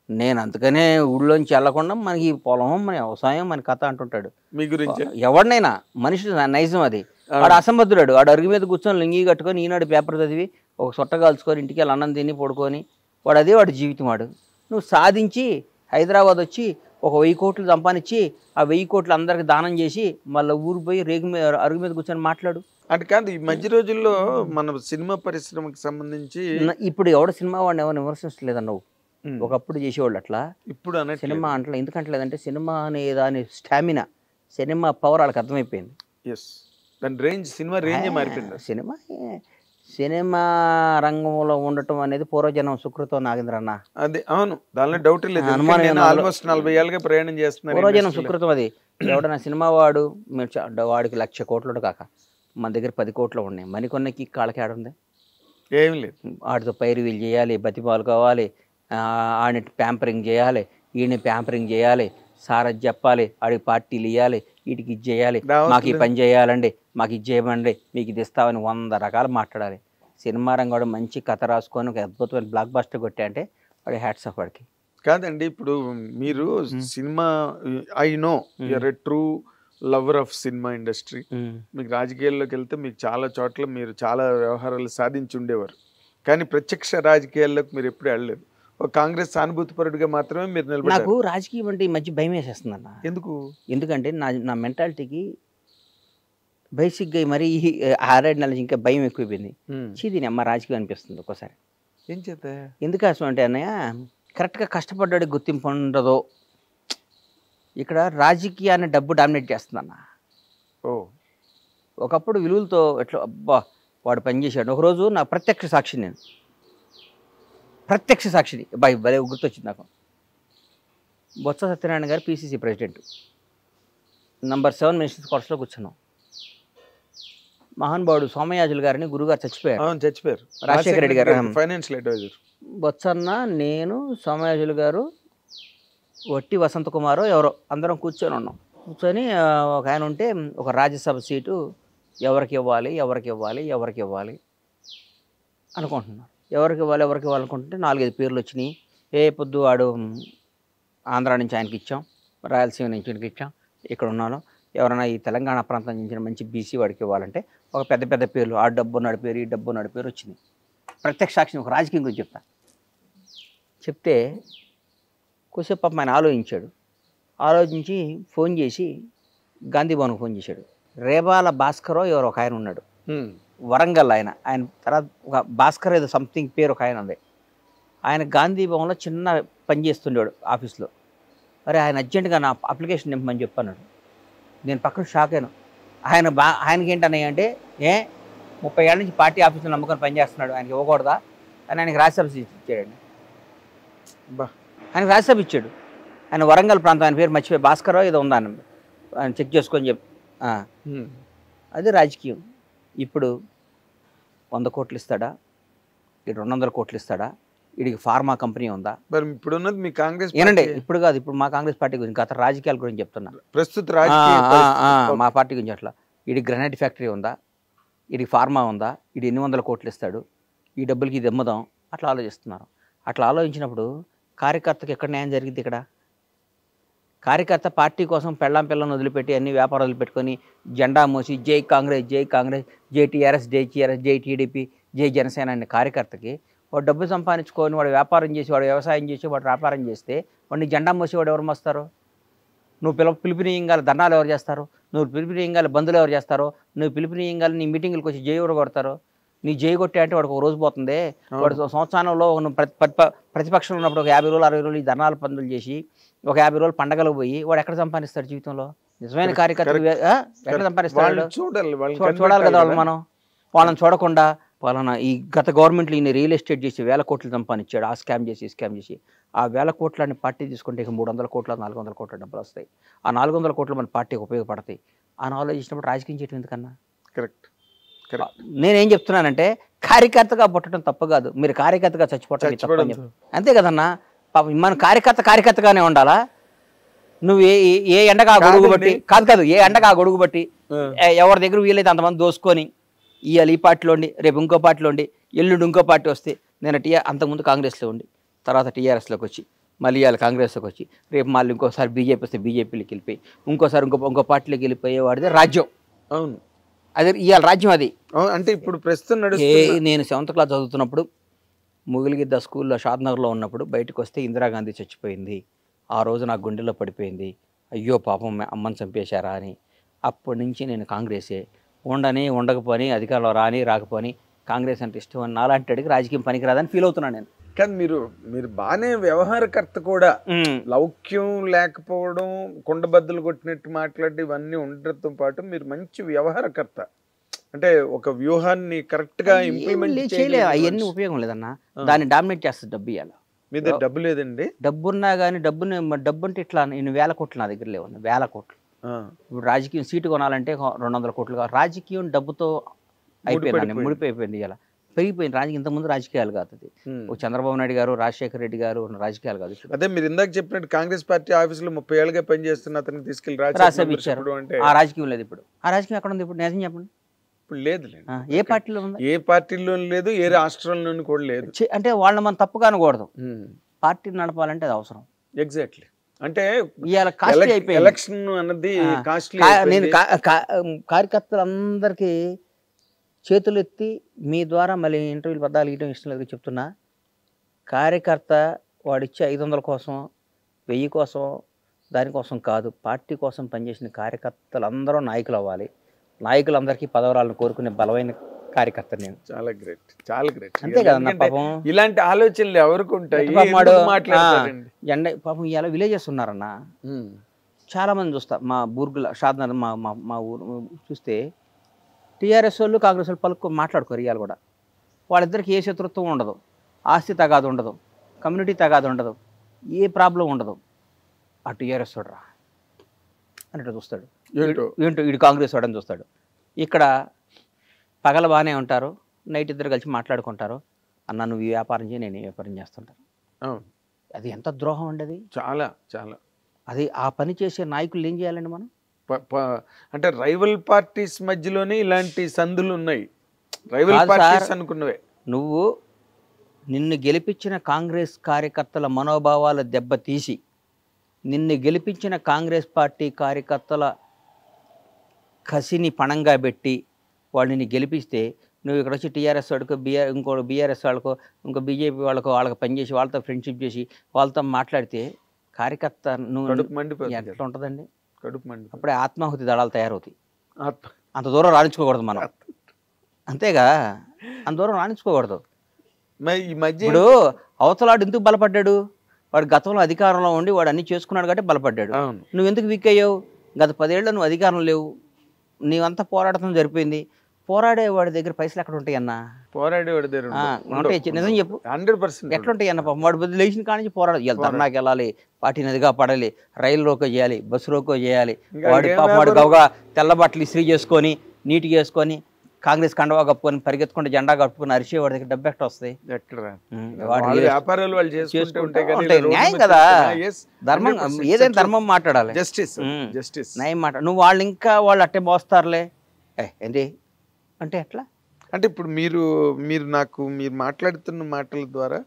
నేను అందుకనే ఊళ్ళోంచి వెళ్ళకుండా మనకి పొలం, మన వ్యవసాయం, మన కథ అంటుంటాడు. మీ గురించి ఎవడినైనా మనిషి నైజం అది. వాడు అసంబద్ధుడాడు. వాడు అరుగు మీద కూర్చొని లింగి కట్టుకొని ఈనాడు పేపర్ చదివి ఒక సొట్ట కాల్చుకొని ఇంటికి వెళ్ళి అన్నం తిని పడుకొని వాడు అదే వాడి జీవితం. వాడు నువ్వు సాధించి హైదరాబాద్ వచ్చి ఒక 1000 కోట్లు సంపాదించి ఆ 1000 కోట్లు అందరికి దానం చేసి మళ్ళీ ఊరు పోయి రేగు మీద అరుగు మీద కూర్చొని మాట్లాడు. అంటే కాదు, ఈ మధ్య రోజుల్లో మన సినిమా పరిశ్రమకి సంబంధించి ఇప్పుడు ఎవడ సినిమా వాడిని ఎవరు విమర్శించలేదన్న నువ్వు. ఒకప్పుడు చేసేవాళ్ళు అట్లా, ఇప్పుడు సినిమా అంటలే. ఎందుకంటలేదంటే సినిమా అనే దాని స్టామినా, సినిమా పవర్ వాళ్ళకి అర్థమైపోయింది. దాని రేంజ్, సినిమా రేంజ్ మారిపోయింది. సినిమా రంగంలో ఉండటం అనేది పూర్వజనం సుకృతం నాగేంద్ర అన్న. అది అవును, దానిలో డౌట్ లేదు. ఆల్మోస్ట్ 40 ఏళ్ళుగా ప్రయాణం చేస్తున్నారు. పూర్వజనం సుకృతం అది. ఎవడన్నా సినిమా వాడు వాడికి 1,00,000 కోట్లు కాక మన దగ్గర 10 కోట్లు ఉన్నాయి. మరికొన్నకి కాళ్ళకి ఆడుంది ఏం లేదు. వాడితో పైరువీలు చేయాలి, బతిమాలు కావాలి, ఆడిని ప్యాంపరింగ్ చేయాలి, ఈయన ప్యాంపరింగ్ చేయాలి, సారథ్ చెప్పాలి, ఆడికి పార్టీలు ఇవ్వాలి, వీటికి ఇది చేయాలి, మాకు ఈ పని చేయాలండి, మాకు ఇది చేయమండి, మీకు ఇది ఇస్తామని 100 రకాలు మాట్లాడాలి. సినిమా రంగం మంచి కథ రాసుకొని ఒక అద్భుతమైన బ్లాక్ బస్టర్ కొట్టా అంటే వాడి హ్యాట్స్ ఆఫ్ వాడికి. కాదండి, ఇప్పుడు మీరు cinema, I know you're a true lover of cinema industry. మీకు రాజకీయాల్లోకి వెళ్తే మీకు చాలా చోట్ల మీరు చాలా వ్యవహారాలు సాధించి ఉండేవారు. కానీ ప్రత్యక్ష రాజకీయాల్లోకి మీరు ఎప్పుడు వెళ్ళలేదు. ఒక కాంగ్రెస్ సానుభూతిపరుడిగా మాత్రమే మీరు నిలబడ్డారు. నాకు రాజకీయం అంటే ఈ మధ్య భయం వేసేస్తుంది అన్న. ఎందుకంటే నా మెంటాలిటీకి బేసిక్గా మరీ 6-7 నెలలు ఇంకా భయం ఎక్కువైపోయింది. దీని అమ్మ రాజకీయం అనిపిస్తుంది ఒక్కోసారి. ఏం చేత ఎందుకోసం అంటే అన్నయ్య, కరెక్ట్గా కష్టపడ్డాడు గుర్తింపు ఉండదో. ఇక్కడ రాజకీయాన్ని డబ్బు డామినేట్ చేస్తుందన్న. ఒకప్పుడు విలువలతో ఎట్లా అబ్బా వాడు పనిచేశాడు. ఒకరోజు నా ప్రత్యక్ష సాక్షి, నేను ప్రత్యక్ష సాక్షిని భలే గుర్తొచ్చింది నాకు. బొత్స సత్యనారాయణ గారు పిసిసి ప్రెసిడెంట్, నంబర్ 7 మినిస్టర్స్ కోర్సులో కూర్చున్నాం. మహానుభావుడు సోమయాజులు గారిని గురుగారు చచ్చిపోయారు. రాజశేఖర రెడ్డి గారు ఫైనాన్షియల్ అడ్వైజర్. బొత్సన్న, నేను, సోమయాజులు గారు, వట్టి వసంత కుమారు ఎవరో అందరం కూర్చొని ఉన్నాం. కూర్చొని ఒక ఆయన ఉంటే ఒక రాజ్యసభ సీటు ఎవరికి ఇవ్వాలి అనుకుంటున్నారు. ఎవరికి ఇవ్వాలి అనుకుంటుంటే 4-5 పేర్లు వచ్చినాయి. పొద్దు వాడు ఆంధ్ర నుంచి ఆయనకి ఇచ్చాం, రాయలసీమ నుంచి ఆయనకి ఇచ్చాం, ఇక్కడ ఉన్నాను. ఎవరైనా ఈ తెలంగాణ ప్రాంతం నుంచి మంచి బీసీ వాడికి ఇవ్వాలంటే ఒక పెద్ద పేర్లు, ఆ డబ్బు ఉన్నాడు పేరు, ఈ డబ్బు ఉన్నాడు పేరు వచ్చింది. ప్రత్యక్ష సాక్షిని ఒక రాజకీయం గురించి చెప్తే కొద్దిసేపు పాపం ఆయన ఆలోచించి ఫోన్ చేసి గాంధీ భవన్కి ఫోన్ చేశాడు. రేబాల భాస్కరో ఎవరు ఒక ఆయన ఉన్నాడు, వరంగల్. ఆయన తర్వాత ఒక భాస్కర్ ఏదో సంథింగ్ పేరు ఒక ఆయన ఉంది. ఆయన గాంధీ భవన్లో చిన్న పని చేస్తుండేవాడు ఆఫీస్లో. అరే ఆయన అర్జెంటుగా నా అప్లికేషన్ నింపమని చెప్పన్నాడు. నేను పక్కన షాక్ అయ్యాను. ఆయనకి ఏంటన్నాయి అంటే 30 ఏళ్ళ నుంచి పార్టీ ఆఫీస్లో నమ్ముకొని పనిచేస్తున్నాడు, ఆయనకి ఇవ్వకూడదా అని ఆయనకి రాజ్యసభ ఇచ్చాడండి. ఆయనకు రాజ్యసభ ఇచ్చాడు. ఆయన వరంగల్ ప్రాంతం, ఆయన పేరు మర్చిపోయి భాస్కరో ఏదో ఉందా ఆయన చెక్ చేసుకొని అది రాజకీయం. ఇప్పుడు 100 కోట్లు ఇస్తాడా, 200 కోట్లు ఇస్తాడా, వీడికి ఫార్మా కంపెనీ ఉందా? మరి ఇప్పుడు ఉన్నది మీ కాంగ్రెస్ ఏనండి, ఇప్పుడు కాదు, ఇప్పుడు మా కాంగ్రెస్ పార్టీ గురించి, గత రాజకీయాల గురించి చెప్తున్నా. ప్రస్తుత మా పార్టీ గురించి అట్లా. వీడికి గ్రనైట్ ఫ్యాక్టరీ ఉందా, వీడికి ఫార్మా ఉందా, వీడు 800 కోట్లు ఇస్తాడు, ఈ డబ్బులకి ఇది అమ్ముదాం, అట్లా ఆలోచిస్తున్నారు. అట్లా ఆలోచించినప్పుడు కార్యకర్తకి ఎక్కడ న్యాయం జరిగింది? ఇక్కడ కార్యకర్త పార్టీ కోసం పిల్లని వదిలిపెట్టి అన్ని వ్యాపారాలు వదిలిపెట్టుకొని జెండా మోసి జై కాంగ్రెస్, జై టీఆర్ఎస్, జై టీడీపీ, జై జనసేన అనే కార్యకర్తకి వాడు డబ్బు సంపాదించుకొని వాడు వ్యాపారం చేసి, వాడు వ్యవసాయం చేసి, వాడు వ్యాపారం చేస్తే వాడిని జెండా మోసి వాడు ఎవరు మోస్తారు? నువ్వు పిలుపునీయంగాలి ధర్నాలు ఎవరు చేస్తారు? నువ్వు పిలుపునీయంగాలి బంధువులు ఎవరు చేస్తారో? నువ్వు పిలుపునీయంగాలి నీ మీటింగ్లకు వచ్చి జై ఎవరు కొడతారో? నీ జై కొట్టే అంటే వాడికి ఒక రోజు పోతుంది. వాడు సంవత్సరంలో ప్రతిపక్షంలో ఉన్నప్పుడు ఒక 50 రోజులు 60 రోజులు ఈ ధర్నాలు పనులు చేసి ఒక 50 రోజులు పండగలకు పోయి వాడు ఎక్కడ సంపాదిస్తాడు జీవితంలో? నిజమైన కార్యకర్తలు ఎట్లా సంపాదిస్తారు? చూడాలి చూడాలి కదా వాళ్ళు. మనం వాళ్ళని చూడకుండా వాళ్ళని ఈ గత గవర్నమెంట్లో ఈయన రియల్ ఎస్టేట్ చేసి 1000 కోట్లు సంపాదించాడు. ఆ స్కామ్ చేసి ఆ 1000 కోట్లని పార్టీ తీసుకుంటే ఇక 300 కోట్ల 400 కోట్ల డబ్బులు వస్తాయి. ఆ 400 కోట్లు మన పార్టీకి ఉపయోగపడతాయి అని ఆలోచించినప్పుడు రాజకీయం చేయడం ఎందుకన్నా? కరెక్ట్. నేనేం చెప్తున్నానంటే కార్యకర్తగా పుట్టడం తప్పు కాదు, మీరు కార్యకర్తగా చచ్చిపోవటం అంతే కదన్నా. పాపం మన కార్యకర్తగానే ఉండాలా? నువ్వు ఏ ఎండగా గొడుగు బట్టి కాదు ఏ ఎండగా గొడుగు బట్టి ఎవరి దగ్గర వీలైతే అంతమంది దోసుకొని ఇవాళ ఈ పార్టీలో ఉండి రేపు ఇంకో పార్టీలో ఉండి ఎల్లుండి ఇంకో పార్టీ వస్తే నేను అంతకుముందు కాంగ్రెస్లో ఉండి తర్వాత టీఆర్ఎస్లోకి వచ్చి మళ్ళీ ఇవాళ కాంగ్రెస్లోకి వచ్చి రేపు మళ్ళీ ఇంకోసారి బీజేపీ వస్తే బీజేపీలోకి వెళ్ళిపోయి ఇంకోసారి ఇంకో పార్టీలోకి వెళ్ళిపోయేవాడిదే రాజ్యం. అవును, అదే ఇవాళ రాజ్యం అది. అంటే ఇప్పుడు ప్రస్తుతం నేను 7th క్లాస్ చదువుతున్నప్పుడు ముగిలిగిద్ద స్కూల్లో షాద్నగర్లో ఉన్నప్పుడు బయటకు వస్తే ఇందిరాగాంధీ చచ్చిపోయింది. ఆ రోజు నాకు గుండెల్లో పడిపోయింది, అయ్యో పాపం అమ్మని చంపేశారా అని. అప్పటి నుంచి నేను కాంగ్రెసే, ఉండకపోని అధికారంలో రాకపోని కాంగ్రెస్ అంటే ఇష్టం అని నాలాంటి అడిగి రాజకీయం పనికిరాదని ఫీల్ అవుతున్నాను నేను. కానీ మీరు బాగానే వ్యవహారకర్త కూడా, లౌక్యం లేకపోవడం, కొండబద్దలు కొట్టినట్టు మాట్లాడి ఇవన్నీ ఉండటంతో పాటు మీరు మంచి వ్యవహారకర్త. అంటే ఒక వ్యూహాన్ని కరెక్ట్ గా ఇంప్లిమెంట్ చేయలేదు, అవన్నీ ఉపయోగం లేదన్నా. దాన్ని డామినేట్ చేస్తుంది డబ్బు. ఇవ్వాలి మీ దగ్గర డబ్బు లేదండి? డబ్బున్నా కానీ డబ్బు అంటే ఇట్లా నేను 1000 కోట్లు నా దగ్గర లేవు, 1000 కోట్లు. ఇప్పుడు రాజకీయం సీటు కొనాలంటే 200 కోట్లు కావాలి. రాజకీయం డబ్బుతో అయిపోయింది, ముడిపోయిపోయింది. ఇలా పెరిగిపోయింది రాజకీయం. ఇంతకుముందు రాజకీయాలు కాదు, చంద్రబాబు నాయుడు గారు రాజశేఖర రెడ్డి గారు రాజకీయాలు కాదు. అదే మీరు ఇందాక చెప్పినట్టు కాంగ్రెస్ పార్టీ ఆఫీసులో 30 ఏళ్ళుగా పనిచేస్తున్న అతన్ని తీసుకెళ్లి రాజ్యసభ ఇచ్చారు. ఆ రాజకీయం లేదు ఇప్పుడు. ఆ రాజకీయం ఎక్కడ ఉంది ఇప్పుడు? నిజం చెప్పండి. ఇప్పుడు లేదు. ఏ పార్టీలో ఉంది? ఏ పార్టీలో లేదు, ఏ రాష్ట్రంలోనూ కూడా లేదు. అంటే వాళ్ళని మనం తప్పుగా అనకూడదు. పార్టీ నడపాలంటే అది అవసరం. ఎగ్జాక్ట్లీ. అంటే ఎలక్షన్ అన్నది నేను కార్యకర్తలందరికీ చేతులు ఎత్తి మీ ద్వారా మళ్ళీ ఇంటర్వ్యూలు పద్దాలు ఇవ్వడం ఇష్టం లేదు చెప్తున్నా. కార్యకర్త వాడిచ్చే 500 కోసం 1000 కోసం దానికోసం కాదు, పార్టీ కోసం పనిచేసిన కార్యకర్తలందరూ నాయకులు అవ్వాలి. నాయకులందరికీ పదవరాలను కోరుకునే బలమైన కార్యకర్త నేను. చాలా గ్రేట్, చాలా గ్రేట్. అంతే కదన్నా. పాపం ఇలాంటి ఆలోచనలు ఎవరికి ఉంటాయి? పాపం ఇలా విలేజెస్ ఉన్నారన్నా, చాలా మంది చూస్తా. మా బూర్గుల షాద్నగర్ మా ఊరు చూస్తే టీఆర్ఎస్ వాళ్ళు కాంగ్రెస్ వాళ్ళు మాట్లాడుకోరు. ఇవాళ కూడా వాళ్ళిద్దరికి ఏ శత్రుత్వం ఉండదు, ఆస్తి తగాదు ఉండదు, కమ్యూనిటీ తగాదు ఉండదు, ఏ ప్రాబ్లం ఉండదు. ఆ టీఆర్ఎస్ చూడరా అన్నట్టు చూస్తాడు, ఏంటో వీడు కాంగ్రెస్ వాడని చూస్తాడు. ఇక్కడ పగల బాగానే ఉంటారు, నైట్ ఇద్దరు కలిసి మాట్లాడుకుంటారు. అన్న నువ్వు ఈ వ్యాపారం చేయి, నేను ఈ వ్యాపారం చేస్తుంటాను. అది ఎంత ద్రోహం అండి అది. చాలా చాలా. అది ఆ పని చేసే నాయకులు ఏం చేయాలండి మనం? అంటే రైవల్ పార్టీస్ మధ్యలోనే ఇలాంటి సందులు ఉన్నాయి. రైవల్ పార్టీస్ అనుకున్నవే. నువ్వు నిన్ను గెలిపించిన కాంగ్రెస్ కార్యకర్తల మనోభావాల దెబ్బతీసి, నిన్ను గెలిపించిన కాంగ్రెస్ పార్టీ కార్యకర్తల కసిని పణంగా పెట్టి వాళ్ళని గెలిపిస్తే నువ్వు ఇక్కడ వచ్చి టీఆర్ఎస్ వాడికో ఇంకో బీఆర్ఎస్ వాళ్ళకో ఇంకో బీజేపీ వాళ్ళకి పనిచేసి వాళ్ళతో ఫ్రెండ్షిప్ చేసి వాళ్ళతో మాట్లాడితే కార్యకర్త నువ్వు ఎట్లా ఉంటుందండి? అప్పుడే ఆత్మాహుతి దళాలు తయారవుతాయి. అంత దూరం రాణించుకోకూడదు మనం, అంతేగా, అంత దూరం రాణించుకోకూడదు. ఇప్పుడు అవతలాడు ఎందుకు బలపడ్డాడు? వాడు గతంలో అధికారంలో ఉండి వాడు అన్ని చేసుకున్నాడు కాబట్టి బలపడ్డాడు. నువ్వు ఎందుకు వీక్ అయ్యావు? గత 10 ఏళ్ళు నువ్వు అధికారం లేవు, నీవంతా పోరాడటం జరిపోయింది. పోరాడేవాడి దగ్గర పైసలు ఎక్కడ ఉంటాయి అన్న? పోరాడేవాడి దగ్గర నిజం చెప్పు, 100% ఎట్లుంటాయి అన్న? వాడు బదులు లేచిన కాడి నుంచి పోరాడాలి. ధర్నాకి వెళ్ళాలి, పార్టీని అదిగా పడాలి, రైలు రోకో చేయాలి, బస్సు రోకో చేయాలి. వాడు గౌగా తెల్ల బట్టలు ఇస్త్రీ చేసుకొని నీట్గా వేసుకొని కాంగ్రెస్ కండవా కప్పుకొని పరిగెత్తుకుంటే జెండా కప్పుకొని అరిచేవాడి దగ్గర డబ్బు ఎక్కడ వస్తాయి? న్యాయం కదా, ధర్మం. ఏదైనా ధర్మం మాట్లాడాలి, న్యాయం మాట్లాడాలి. నువ్వు వాళ్ళు ఇంకా వాళ్ళు అట్టే మోస్తారులే ఏంటి అంటే ఎట్లా? అంటే ఇప్పుడు మీరు మాట్లాడుతున్న మాటల ద్వారా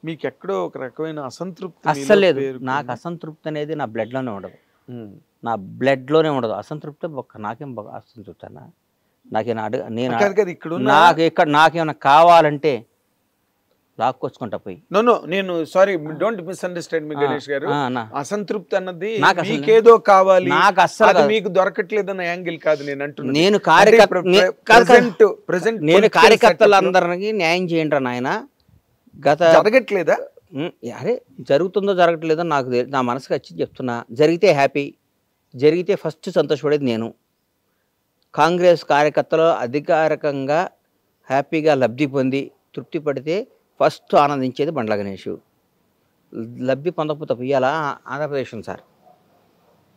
మీకు ఎక్కడో ఒక రకమైన అసంతృప్తి అస్సలు లేదు. నాకు అసంతృప్తి అనేది నా బ్లడ్లోనే ఉండదు, నా బ్లడ్లోనే ఉండదు అసంతృప్తి. నాకేం అసంతృప్తి అన్న? నాకేమన్నా కావాలంటే లాక్కొచ్చుకుంటా పోయి. నేను సారీ, డోంట్ మిస్అండర్స్టాండ్ మీ గణేష్ గారు. అసంతృప్తి అన్నది మీకేదో కావాలి, నాకు అసలు మీకు దొరకట్లేదన్న యాంగిల్ కాదు నేను అంటున్నాను. నేను కార్యకర్తలందరికీ న్యాయం చేయండి నాయన. గత జరగట్లేదా? అరే జరుగుతుందో జరగట్లేదో నాకు నా మనసుకు వచ్చి చెప్తున్నా. జరిగితే హ్యాపీ, జరిగితే ఫస్ట్ సంతోషపడేది నేను. కాంగ్రెస్ కార్యకర్తలు అధికారికంగా హ్యాపీగా లబ్ధి పొంది తృప్తి పడితే ఫస్ట్ ఆనందించేది బండ్ల గణేష్. లబ్ధి పొందకపోతే ఇవాళ ఆంధ్రప్రదేశ్ ఉంది సార్,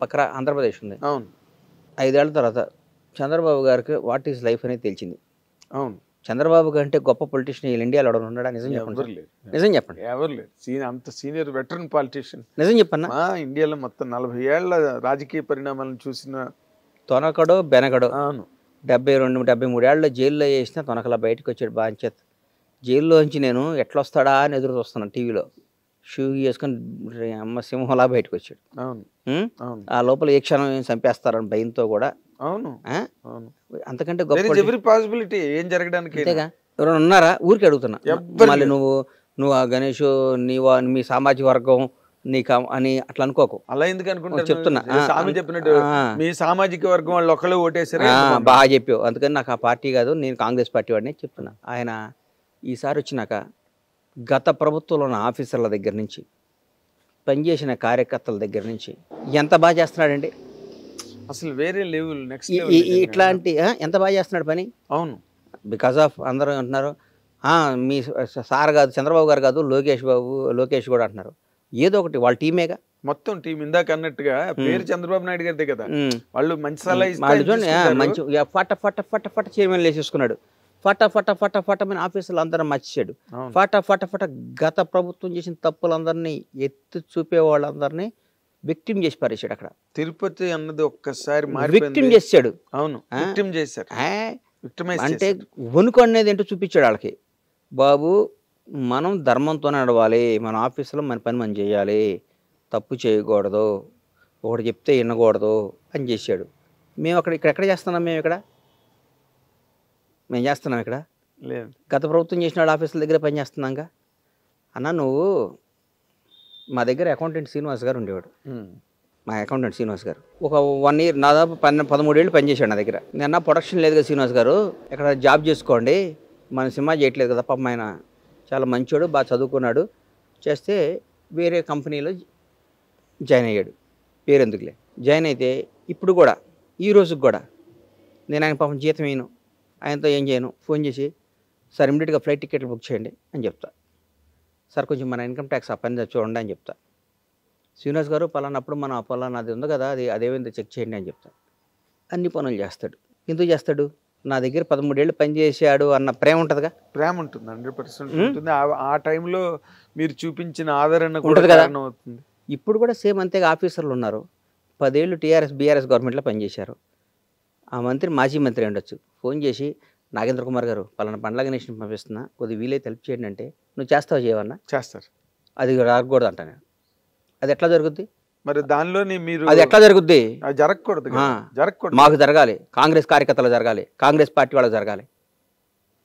పక్కన ఆంధ్రప్రదేశ్ ఉంది. అవును. 5 ఏళ్ల తర్వాత చంద్రబాబు గారికి వాట్ ఈజ్ లైఫ్ అనేది తెలిసింది. అవును. చంద్రబాబు కంటే గొప్ప పొలిటీషియన్ ఈ ఇండియాలో ఎవరు ఉన్నాడా? నిజం చెప్పండి, నిజం చెప్పండి. ఎవరు లేరు. అంత సీనియర్ వెటరన్ పాలిటీషియన్. నిజం చెప్పన్నా. ఇండియాలో మొత్తం 40 ఏళ్ల రాజకీయ పరిణామాలను చూసిన తొనకడో బెనకడో. అవును. 72, 73 ఏళ్ళలో జైల్లో వేసినా తొనకలా బయటకు వచ్చాడు బాంచేత్. జైల్లోంచి నేను ఎట్లా వస్తాడా అని ఎదురు చూస్తున్నాను టీవీలో. షూ వేసుకొని అమ్మ సింహంలా బయటకు వచ్చాడు. అవును. ఆ లోపల ఏ క్షణం ఏం చంపేస్తారని భయంతో కూడా. అవును. అంతకంటే గొప్ప ఎవరి పాసిబిలిటీ ఏం జరగడానికి ఎవరైనా ఉన్నారా? ఊరికి అడుగుతున్నా. మళ్ళీ నువ్వు ఆ గణేష్ మీ సామాజిక వర్గం నీకు అని అట్లా అనుకోకు. అలా ఎందుకు అనుకుంటా చెప్తున్నా. స్వామి చెప్పినట్టు మీ సామాజిక వర్గం వాళ్ళు ఒకళ్ళు ఓటేసారు. బాగా చెప్పావు. అందుకని నాకు ఆ పార్టీ కాదు, నేను కాంగ్రెస్ పార్టీ వాడిని చెప్తున్నా. ఆయన ఈసారి వచ్చినాక గత ప్రభుత్వంలో ఉన్న ఆఫీసర్ల దగ్గర నుంచి పనిచేసిన కార్యకర్తల దగ్గర నుంచి ఎంత బాగా చేస్తున్నాడండి. అసలు వేరే లెవెల్, నెక్స్ట్ ఇట్లాంటి ఎంత బాగా చేస్తున్నాడు పని. అవును. బికాస్ ఆఫ్ అందరూ అంటున్నారు మీ సార్ కాదు, చంద్రబాబు గారు కాదు, లోకేష్ కూడా అంటున్నారు. ఏదో ఒకటి వాళ్ళ టీమేగా, మొత్తం టీం. ఇందాక అన్నట్టుగా పేరు చంద్రబాబు నాయుడు గారిదే కదా. వాళ్ళు మంచి సలహా మంచి ఫట ఫట ఫట ఫట చైర్మన్ వేసేసుకున్నాడు. ఫట ఫట ఫట ఫట మన ఆఫీసులు అందరూ మర్చిచాడు. ఫట ఫట ఫట గత ప్రభుత్వం చేసిన తప్పులందరినీ ఎత్తి చూపే వాళ్ళందరినీ విక్టిమ్ చేసి పారేశాడు. అక్కడ తిరుపతి అన్నది ఒక్కసారి విక్టిమ్ చేశాడు. అవును, విక్టిమ్ చేశారు. అంటే వణుకు అనేది ఏంటో చూపించాడు వాళ్ళకి. బాబు మనం ధర్మంతో నడవాలి, మన ఆఫీసులో మన పని మనం చేయాలి, తప్పు చేయకూడదు, ఒకటి చెప్తే వినకూడదు అని చేశాడు. మేము ఇక్కడ ఎక్కడ చేస్తున్నాం? మేము చేస్తున్నాం ఇక్కడ లేదు. గత ప్రభుత్వం చేసిన వాళ్ళ ఆఫీసుల దగ్గర పని చేస్తున్నాంగా. అన్న నువ్వు మా దగ్గర అకౌంటెంట్ శ్రీనివాస్ గారు ఉండేవాడు. మా అకౌంటెంట్ శ్రీనివాస్ గారు ఒక 1 ఇయర్ దాదాపు 13 ఏళ్ళు పనిచేశాడు నా దగ్గర. నేను ప్రొడక్షన్ లేదు కదా శ్రీనివాస్ గారు, ఇక్కడ జాబ్ చేసుకోండి, మన సినిమా చేయట్లేదు కదా. పాపం ఆయన చాలా మంచోడు, బాగా చదువుకున్నాడు. చేస్తే వేరే కంపెనీలో జాయిన్ అయ్యాడు. పేరెందుకులే. జాయిన్ అయితే ఇప్పుడు కూడా ఈ రోజుకి కూడా నేను ఆయన పాపం జీతం వేయను, ఆయనతో ఏం చేయను. ఫోన్ చేసి సార్ ఇమ్మీడియట్గా ఫ్లైట్ టికెట్లు బుక్ చేయండి అని చెప్తా. సార్ కొంచెం మన ఇన్కమ్ ట్యాక్స్ ఆ పని చూడండి అని చెప్తా. శ్రీనివాస్ గారు పలానప్పుడు మన పలానాది ఉంది కదా, అదేమైందో చెక్ చేయండి అని చెప్తా. అన్ని పనులు చేస్తాడు. ఎందుకు చేస్తాడు? నా దగ్గర 13 ఏళ్ళు పనిచేసాడు అన్న ప్రేమ ఉంటుందిగా. ప్రేమ ఉంటుంది, 100% ఉంటుంది. ఆ టైంలో మీరు చూపించిన ఆదరణ ఉంటుంది కదా. అవుతుంది. ఇప్పుడు కూడా సేమ్ అంతేగా. ఆఫీసర్లు ఉన్నారు, 10 ఏళ్ళు బీఆర్ఎస్ గవర్నమెంట్లో పనిచేశారు. ఆ మంత్రి మాజీ మంత్రి ఉండొచ్చు. ఫోన్ చేసి నాగేంద్ర కుమార్ గారు పలానా బండ్ల గణేష్ని పంపిస్తున్నా, కొద్దిగా వీలైతే హెల్ప్ చేయండి అంటే నువ్వు చేస్తావు చేయవన్నా? చేస్తారు. అది రాకూడదు అంట నేను. అది ఎట్లా జరుగుద్ది? మరి దానిలోని మీరు అది ఎట్లా జరుగుద్ది? జరగకూడదు. మాకు జరగాలి, కాంగ్రెస్ కార్యకర్తలు జరగాలి, కాంగ్రెస్ పార్టీ వాళ్ళకి జరగాలి.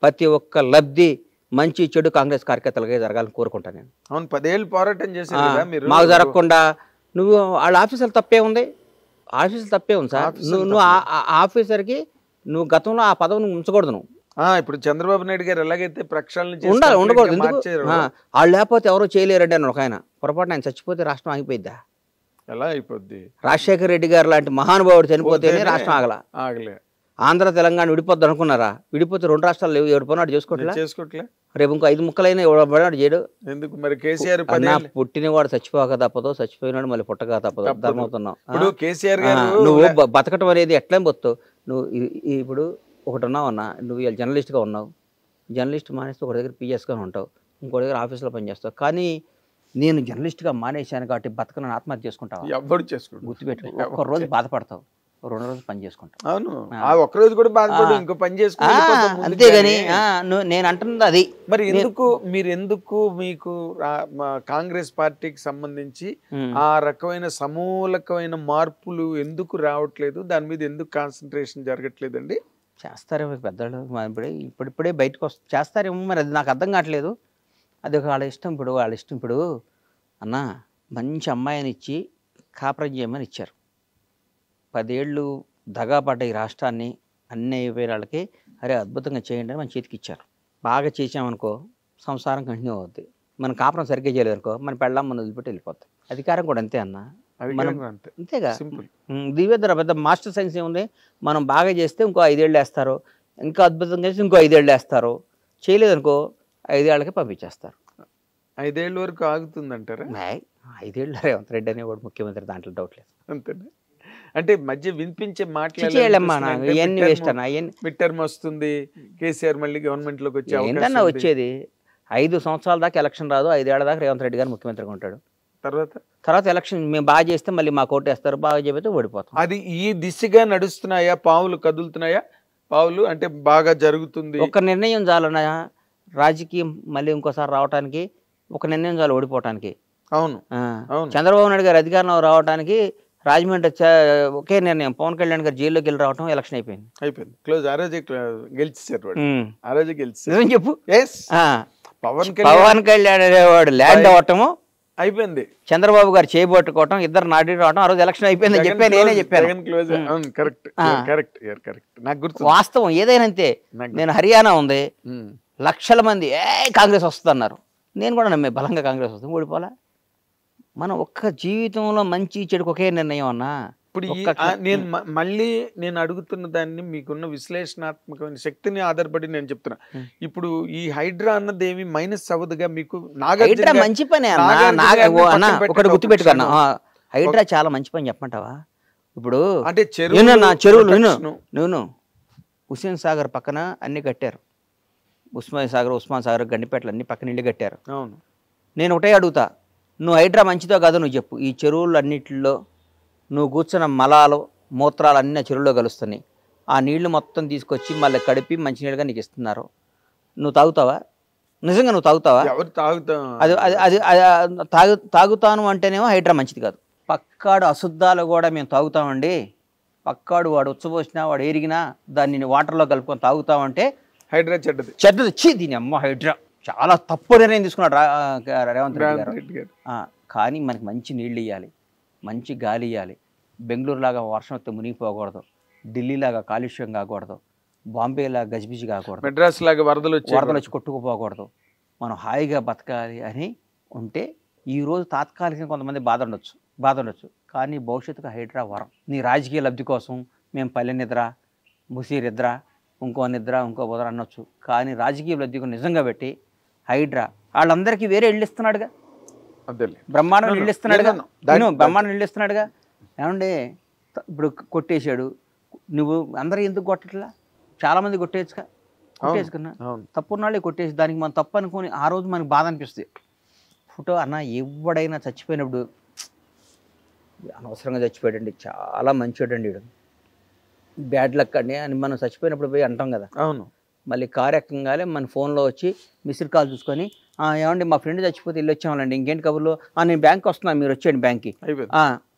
ప్రతి ఒక్క లబ్ధి మంచి చెడు కాంగ్రెస్ కార్యకర్తలకే జరగాలని కోరుకుంటాను నేను. అవును, 10 ఏళ్ళు పోరాటం చేశారు మీరు. మాకు జరగకుండా నువ్వు వాళ్ళ ఆఫీసర్లు తప్పే ఉంది. ఆఫీసులు తప్పే ఉంది సార్. నువ్వు ఆఫీసర్కి నువ్వు గతంలో ఆ పదవిని ఉంచకూడదు. నువ్వు ఇప్పుడు చంద్రబాబు నాయుడు గారు ఎలాగైతే ప్రక్షాళన ఉండాలి, ఉండకూడదు. ఎందుకు వాళ్ళు లేకపోతే ఎవరో చేయలేరండి అని ఒక ఆయన. పొరపాటున ఆయన చచ్చిపోతే రాష్ట్రం ఆగిపోయిద్దా? ఎలా అయిపోద్ది? రాజశేఖర రెడ్డి గారు లాంటి మహానుభావుడు చనిపోతేనే రాష్ట్రం ఆగలే. ఆంధ్ర తెలంగాణ విడిపోద్ది అనుకున్నారా? విడిపోతే 2 రాష్ట్రాలు లేవు. ఎవడు పోనాడు చేసుకోవట్లే. రేపు ఇంకో 5 ముక్కలైనా ఎవడు చేయడు. ఎందుకు మరి? కేసీఆర్ పుట్టినవాడు చచ్చిపోక తప్పదు, చచ్చిపోయినాడు మళ్ళీ పుట్టక తప్పదు. అర్థమవుతున్నావు? నువ్వు బతకటం అనేది ఎట్లా బతుతావు నువ్వు? ఇప్పుడు ఒకటి ఉన్నావు అన్న, నువ్వు ఇలా జర్నలిస్ట్గా ఉన్నావు. జర్నలిస్ట్ మానేస్తే ఒక దగ్గర పిఎస్గా ఉంటావు, ఇంకో దగ్గర ఆఫీస్లో పనిచేస్తావు. కానీ నేను జర్నలిస్ట్గా మానేశాను కాబట్టి బతకనని ఆత్మహత్య చేసుకుంటావు. ఎవరు చేసుకుంటావు? గుర్తుపెట్టుకో. ఒక్క రోజు బాధపడతావు, 2 రోజులు పని చేసుకుంటావు. అవును, ఒక్క రోజు కూడా బాధపడు, ఇంకో పని చేసుకుంటావు. అంతేగాని నేను అంటున్నది అది. మరి ఎందుకు మీకు కాంగ్రెస్ పార్టీకి సంబంధించి ఆ రకమైన సమూలకమైన మార్పులు ఎందుకు రావట్లేదు? దాని మీద ఎందుకు కాన్సన్ట్రేషన్ జరగట్లేదండి? చేస్తారేమో పెద్దలు, ఇప్పుడిప్పుడే బయటకు చేస్తారేమో. మరి అది నాకు అర్థం కావట్లేదు. అది వాళ్ళ ఇష్టం. వాళ్ళ ఇష్టం. ఇప్పుడు అన్న మంచి అమ్మాయిని ఇచ్చి కాపురం చేయమని ఇచ్చారు. 10 ఏళ్ళు దగాపడ్డ ఈ రాష్ట్రాన్ని అన్ని అయిపోయిన వాళ్ళకి అరే అద్భుతంగా చేయండి అని మన చేతికి ఇచ్చారు. బాగా చేసామనుకో సంసారం కంటిన్యూ అవుద్ది. మన కాపురం సరిగ్గా చేయలేదనుకో మన పెళ్ళాం మన వదిలిపెట్టి వెళ్ళిపోతాయి. అధికారం కూడా అంతే అన్న. మనం అంతే అంతేగా సింపుల్. దివ్యధర పెద్ద మాస్టర్ సైన్స్ ఏముంది, మనం బాగా చేస్తే ఇంకో 5 ఏళ్ళు వేస్తారు, ఇంకా అద్భుతంగా చేస్తే ఇంకో 5 ఏళ్ళు వేస్తారు, చేయలేదనుకో 5 ఏళ్ళకి పంపించేస్తారు. 5 ఏళ్ళ వరకు ఆగుతుందంటారా? 5 ఏళ్ళు రేవంత్ రెడ్డి అనేవాడు ముఖ్యమంత్రి, దాంట్లో డౌట్ లేదు. అంతేనా? అంటే మధ్య వినిపించే చేయాలమ్మా ఇవన్నీ వేస్ట్ అన్న, మిడ్ టర్మ్ వస్తుంది, కేసీఆర్ మళ్ళీ గవర్నమెంట్ లోకి వచ్చే ఏంటన్నా అవకాశం ఉంది. వచ్చేది 5 సంవత్సరాల దాకా ఎలక్షన్ రాదు, 5 ఏళ్ల దాకా రేవంత్ రెడ్డి గారు ముఖ్యమంత్రిగా ఉంటాడు. తర్వాత ఎలక్షన్ మేము బాగా చేస్తే మళ్ళీ మా కోర్టు వేస్తారు, బాగా చెబితే ఓడిపోతాం. అది ఈ దిశగా నడుస్తున్నాయా, పావులు కదులుతున్నాయా? పావులు అంటే బాగా జరుగుతుంది. ఒక నిర్ణయం చాలన్నా రాజకీయం మళ్ళీ ఇంకోసారి రావడానికి, ఒక నిర్ణయం చాలు ఓడిపోవటానికి. అవును, చంద్రబాబు నాయుడు గారు అధికారంలో రావడానికి రాజమండ్రి ఒకే నిర్ణయం, పవన్ కళ్యాణ్ గారు జైల్లోకి వెళ్ళి రావటం, ఎలక్షన్ అయిపోయింది క్లోజ్. ఆ రోజే గెలిచారు, ఆ రోజే గెలిచారు. నిజం చెప్పు. పవన్ కళ్యాణ్ అనేవాడు ల్యాండ్ అవ్వటము అయిపోయింది, చంద్రబాబు గారు చేయబట్టుకోవటం, ఇద్దరు నాటి రావటం, ఆ రోజు ఎలక్షన్ అయిపోయింది చెప్పి నేనే చెప్పాను. నాకు గుర్తు. వాస్తవం ఏదైనా అంతే. నేను హర్యానా ఉంది, లక్షల మంది కాంగ్రెస్ వస్తుందన్నారు, నేను కూడా నమ్మే బలంగా కాంగ్రెస్ వస్తుంది, ఓడిపోలా. మనం ఒక్క జీవితంలో మంచి చెడుకు ఒకే నిర్ణయం అన్నా. ఇప్పుడు నేను అడుగుతున్న దాన్ని మీకున్న విశ్లేషణాత్మకమైన శక్తిని ఆధారపడి నేను చెప్తున్నా. ఇప్పుడు ఈ హైడ్రా అన్నది ఏమి మైనస్ అవ్వదుగా మీకు? హైడ్రా మంచి పని అన్న, ఒకటి గుర్తుపెట్టుకున్నా, హైడ్రా చాలా మంచి పని చెప్పమంటావా? ఇప్పుడు అంటే చెరువులు నేను హుస్సేన్ సాగర్ పక్కన అన్ని కట్టారు, ఉస్మాన్ సాగర్ గండిపేటలు అన్ని పక్కన ఇల్లు కట్టారు. అవును, నేను ఒకటే అడుగుతా, నువ్వు హైడ్రా మంచిదో కాదో నువ్వు చెప్పు. ఈ చెరువులు అన్నిటిలో నువ్వు కూర్చున్న మలాలు మూత్రాలు అన్నీ చెరువులో కలుస్తున్నాయి, ఆ నీళ్లు మొత్తం తీసుకొచ్చి మళ్ళీ కడిపి మంచినీళ్ళుగా నీకు ఇస్తున్నారు, నువ్వు తాగుతావా? నిజంగా నువ్వు తాగుతావా? అది తాగుతాను అంటేనేమో హైడ్రా మంచిది కాదు. పక్కాడు అశుద్ధాలు కూడా మేము తాగుతామండి, పక్కాడు వాడు ఉచ్చబోసినా వాడు ఎరిగినా దాన్ని వాటర్లో కలుపుకొని తాగుతామంటే హైడ్రా చెడ్డది. చెడ్డది దీని అమ్మ హైడ్రా చాలా తప్పు నిర్ణయం తీసుకున్నాడు రేవంత్ రెడ్డి గారు. కానీ మనకి మంచి నీళ్ళు ఇవ్వాలి, మంచి గాలి ఇవ్వాలి. బెంగళూరు లాగా వర్షం వస్తే మునిగిపోకూడదు, ఢిల్లీ లాగా కాలుష్యం కాకూడదు, బాంబే లాగా గజిబిజి కాకూడదు, మెడ్రాస్ లాగా వరదలు వచ్చి కొట్టుకుపోకూడదు, మనం హాయిగా బతకాలి అని ఉంటే ఈరోజు తాత్కాలికంగా కొంతమంది బాధ ఉండొచ్చు, కానీ భవిష్యత్తుకు హైడ్రా వరం. నీ రాజకీయ లబ్ధి కోసం మేము పల్లె నిద్ర, ముసీర్ నిద్ర, ఇంకో నిద్ర, ఇంకో బుధర అనొచ్చు, కానీ రాజకీయ లబ్ధికి నిజంగా పెట్టి హైడ్రా వాళ్ళందరికీ వేరే ఇళ్ళు ఇస్తున్నాడుగా, బ్రహ్మాండం ఇళ్ళు ఇస్తున్నాడుగా, బ్రహ్మాండం ఇళ్ళు ఇస్తున్నాడుగా. ఏమంటే ఇప్పుడు కొట్టేశాడు, నువ్వు అందరూ ఎందుకు కొట్టట్లా? చాలామంది కొట్టేసుకున్నా తప్పున్నాళ్ళే కొట్టేసి దానికి మనం తప్పు అనుకొని ఆ రోజు మనకు బాధ అనిపిస్తుంది. ఫోటో అన్న ఎవడైనా చచ్చిపోయినప్పుడు అనవసరంగా చచ్చిపోయాడండి, చాలా మంచివాడండి వీడు, బ్యాడ్ లక్ అండి అని మనం చచ్చిపోయినప్పుడు పోయి అంటాం కదా. అవును, మళ్ళీ కారు ఎక్కంగానే మన ఫోన్లో వచ్చి మిస్డ్ కాల్ చూసుకొని ఏమండి మా ఫ్రెండ్ చచ్చిపోతే ఇల్లు వచ్చామండి, ఇంకేంటి కబుర్లో, నేను బ్యాంక్కి వస్తున్నాను మీరు వచ్చేయండి బ్యాంక్కి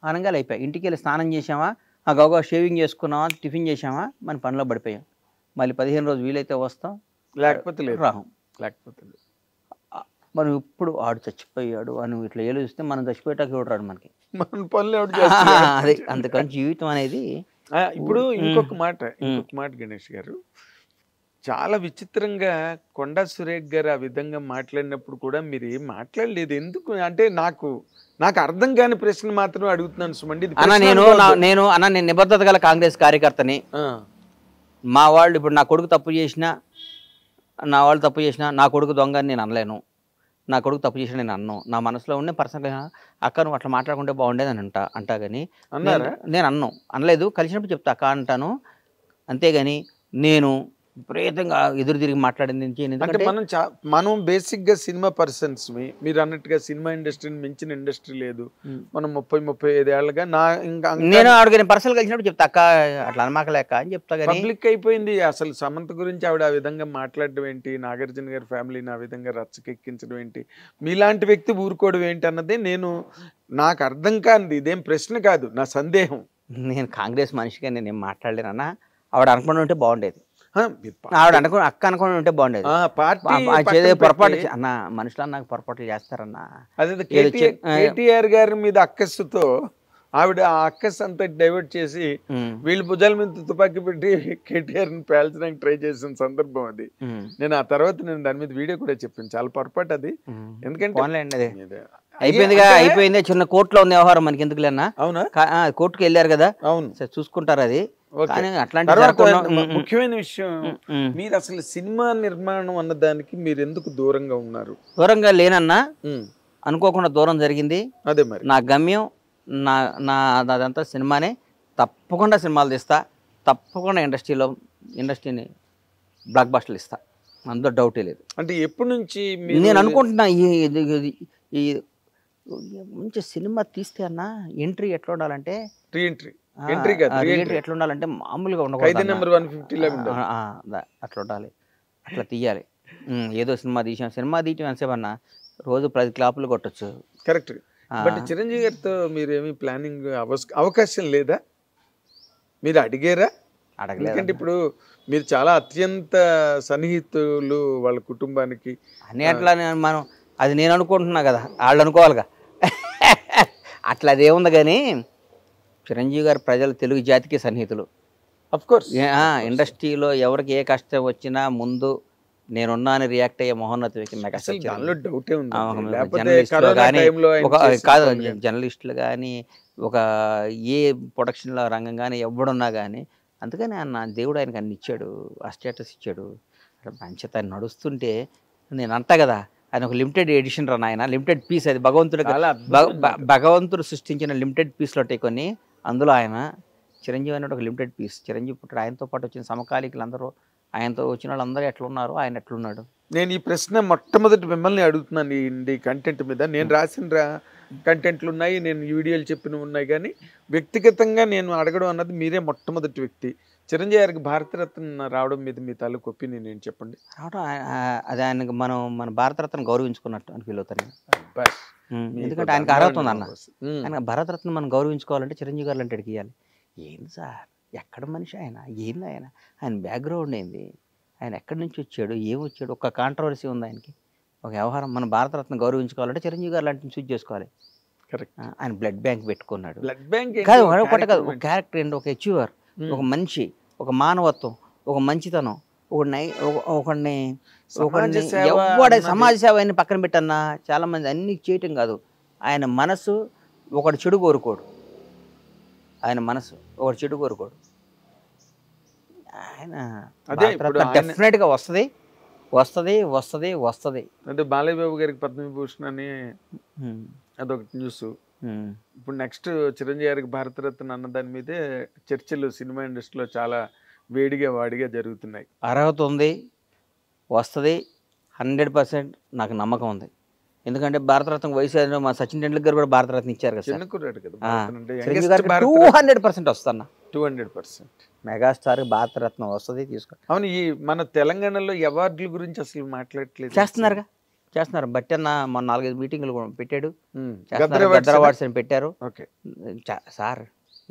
అనగానే అయిపోయి. ఇంటికి వెళ్ళి స్నానం చేసామా, గౌగా షేవింగ్ చేసుకున్నామా, టిఫిన్ చేసామా, మన పనిలో పడిపోయాం. మళ్ళీ 15 రోజు వీలైతే వస్తాం, లేకపోతే రాహం. మనం ఇప్పుడు ఆడు చచ్చిపోయాడు అని ఇట్లా ఏలు చూస్తే మనం చచ్చిపోయేటాక చూడరాడు మనకి, అది. అందుకని జీవితం అనేది. ఇప్పుడు ఇంకొక మాట గణేష్ గారు, చాలా విచిత్రంగా కొండా సురేఖ్ గారు ఆ విధంగా మాట్లాడినప్పుడు కూడా మీరు ఏం మాట్లాడలేదు ఎందుకు అంటే నాకు అర్థం కాని ప్రశ్న మాత్రం అడుగుతున్నాను సుమండి. నేను నిబద్ధత గల కాంగ్రెస్ కార్యకర్తని. మా వాళ్ళు ఇప్పుడు నా కొడుకు తప్పు చేసినా, నా కొడుకు దొంగ అని నేను అనలేను, నా కొడుకు తప్పు చేసినా నేను అన్నాను. నా మనసులో ఉండే పర్సనల్గా అక్క నువ్వు అట్లా మాట్లాడుకుంటే బాగుండేది అని అంటా కానీ నేను అనలేదు. కలిసినప్పుడు చెప్తా అక్క అంటాను, అంతేగాని నేను విపరీతంగా ఎదురు తిరిగి మాట్లాడింది. అంటే మనం బేసిక్ గా సినిమా పర్సన్స్, మీరు అన్నట్టుగా సినిమా ఇండస్ట్రీని మించిన ఇండస్ట్రీ లేదు. మనం 30-35 ఏళ్ళగా నేను అడిగిన పర్సనల్ కలిసినప్పుడు చెప్తా అక్క అట్లా అనమాకలేక అని చెప్తా. పబ్లిక్ అయిపోయింది అసలు సమంత గురించి ఆవిడ ఆ విధంగా మాట్లాడడం ఏంటి, నాగార్జున గారి ఫ్యామిలీని ఆ విధంగా రచ్చకెక్కించడం ఏంటి, మీలాంటి వ్యక్తి ఊరుకోవడం ఏంటి అన్నదే నాకు అర్థం కానిది. ఇదేం ప్రశ్న కాదు, నా సందేహం. నేను కాంగ్రెస్ మనిషిగా నేనేం మాట్లాడలేనన్నా, ఆవిడ అనుకుని ఉంటే బాగుండేది, ఆవిడ అక్క అనుకుని ఉంటే బాగుండేది. పొరపాటు అన్న మనుషులు నాకు పొరపాట్లు చేస్తారన్నా. అదే కేటీఆర్ గారి మీద అక్కస్సుతో ఆవిడ ఆ అక్కస్ అంతా డైవర్ట్ చేసి వీళ్ళ భుజాల మీద తుపాకీ పెట్టి కేటీఆర్ ని పేల్చడానికి ట్రై చేసిన సందర్భం అది. నేను ఆ తర్వాత దాని మీద వీడియో కూడా చెప్పాను, చాలా పొరపాటు అది. ఎందుకంటే అయిపోయిందిగా, అయిపోయింది. చిన్న కోర్టులో ఉంది వ్యవహారం, మనకి ఎందుకులేనా. అవునా? కోర్టుకు వెళ్ళారు కదా, అవును, సరే చూసుకుంటారు అది. కానీ అట్లాంటి ముఖ్యమైన విషయం, మీరు అసలు సినిమా నిర్మాణం అన్న దానికి మీరు ఎందుకు దూరంగా ఉన్నారు? దూరంగా లేనన్నా, అనుకోకుండా దూరం జరిగింది. అదే మరి నా గమ్యం, నా అదంతా సినిమానే. తప్పకుండా సినిమాలు తీస్తా, తప్పకుండా ఇండస్ట్రీని బ్లాక్ బస్టర్లు ఇస్తా, అందులో డౌటే లేదు. అంటే ఎప్పటి నుంచి నేను అనుకుంటున్నా ఈ మంచి సినిమా తీస్తే అన్న ఎంట్రీ ఎట్లా ఉండాలంటే, ఎంట్రీ ఎట్లా ఉండాలంటే మామూలుగా ఉండకూడదు, అట్లా ఉండాలి, అట్లా తీయాలి. ఏదో సినిమా తీయటం ఎంతసేపన్నా రోజు 10 క్లాపులు కొట్టచ్చు. కరెక్ట్. బట్ చిరంజీవి గారితో మీరు ఏమి ప్లానింగ్ అవకాశం లేదా? మీరు అడిగారా? ఎందుకంటే ఇప్పుడు మీరు చాలా అత్యంత సన్నిహితులు వాళ్ళ కుటుంబానికి అని. అట్లా మనం అది నేను అనుకుంటున్నా కదా, వాళ్ళు అనుకోవాలిగా. అట్లా అదేముంది. కానీ చిరంజీవి గారు తెలుగు జాతికి సన్నిహితులు. అఫ్ కోర్స్ ఇండస్ట్రీలో ఎవరికి ఏ కష్టం వచ్చినా ముందు నేనున్నా అని రియాక్ట్ అయ్యే మహోన్నత వ్యక్తి మెగాస్టార్. కాదు, జర్నలిస్టులు కానీ ఒక ఏ ప్రొడక్షన్లో రంగం కానీ ఎవడున్నా కానీ, అందుకని దేవుడు ఆయనకు అన్ని ఇచ్చాడు, ఆ స్టేటస్ ఇచ్చాడు. మంచిత నడుస్తుంటే నేను అంటా కదా, ఆయన ఒక లిమిటెడ్ ఎడిషన్ రా నాయన, లిమిటెడ్ పీస్. అది భగవంతుడు సృష్టించిన లిమిటెడ్ పీస్లో కొన్ని, అందులో ఆయన చిరంజీవి అనేది ఒక లిమిటెడ్ పీస్. చిరంజీవి పుట్టాడు, ఆయనతో పాటు వచ్చిన సమకాలీకులు అందరూ, ఆయనతో వచ్చిన వాళ్ళందరూ ఎట్లున్నారు, ఆయన ఎట్లున్నాడు. నేను ఈ ప్రశ్న మొట్టమొదటి మిమ్మల్ని అడుగుతున్నాను ఈ కంటెంట్ మీద. నేను రాసిన కంటెంట్లు ఉన్నాయి, నేను వీడియోలు చెప్పినవి ఉన్నాయి, కానీ వ్యక్తిగతంగా నేను అడగడం అన్నది మీరే మొట్టమొదటి వ్యక్తి. చిరంజీవి గారికి భారతరత్న రావడం మీద మీ తాలూకు ఒపీనియన్ ఏంటి చెప్పండి. రావడం అది ఆయనకు మన భారతరత్న గౌరవించుకున్నట్టు అని ఫీల్ అవుతాను. ఎందుకంటే ఆయనకు అర్హత ఉంది అన్న. ఆయన భారతరత్న మనం గౌరవించుకోవాలంటే చిరంజీవి గారు అంటే అడిగియాలి. ఏంది సార్, ఎక్కడ మనిషి ఆయన, ఏంది ఆయన బ్యాక్గ్రౌండ్ ఏంది, ఆయన ఎక్కడి నుంచి వచ్చాడు, ఏం వచ్చాడు, ఒక కాంట్రవర్సీ ఉంది ఆయనకి, ఒక వ్యవహారం. మన భారతరత్న గౌరవించుకోవాలంటే చిరంజీవి గారు లాంటిని చూస్ చేసుకోవాలి. కరెక్ట్. ఆయన బ్లడ్ బ్యాంక్ పెట్టుకున్నాడు. బ్లడ్ బ్యాంక్ కాదు, ఒక క్యారెక్టర్ ఏంటి, ఒక అచీవర్, ఒక మనిషి, ఒక మానవత్వం, ఒక మంచితనం, ఒకడిని సమాజ సేవ అని పక్కన పెట్టన్నా. చాలా మంది అన్ని చేయటం కాదు, ఆయన మనసు ఒకటి చెడు కోరుకోడు, ఆయన మనసు ఒకటి చెడు కోరుకోడు. ఆయన డెఫినెట్గా వస్తుంది. అంటే బాలయ్య బాబు గారికి పద్మవిభూషణ్ అని అదొకటి న్యూస్. ఇప్పుడు నెక్స్ట్ చిరంజీవి గారికి భారతరత్న అన్న దాని మీదే చర్చలు సినిమా ఇండస్ట్రీలో చాలా వాడిగా జరుగుతున్నాయి. అర్హత ఉంది, వస్తుంది 100%. నాకు నమ్మకం ఉంది. ఎందుకంటే భారతరత్న వయసు మా సచిన్ టెండూల్కర్ కూడా భారతరత్న ఇచ్చారు కదా, 200% వస్తున్నా. 200% మెగాస్టార్ భారతరత్న వస్తుంది, తీసుకో. అవును, ఈ మన తెలంగాణలో అవార్డుల గురించి అసలు మాట్లాడట్లేదు. చేస్తున్నారు బట్టి అన్న మొన్న 4-5 మీటింగ్లు పెట్టాడు. గద్దర్ అవార్డ్స్ అని పెట్టారు. సార్,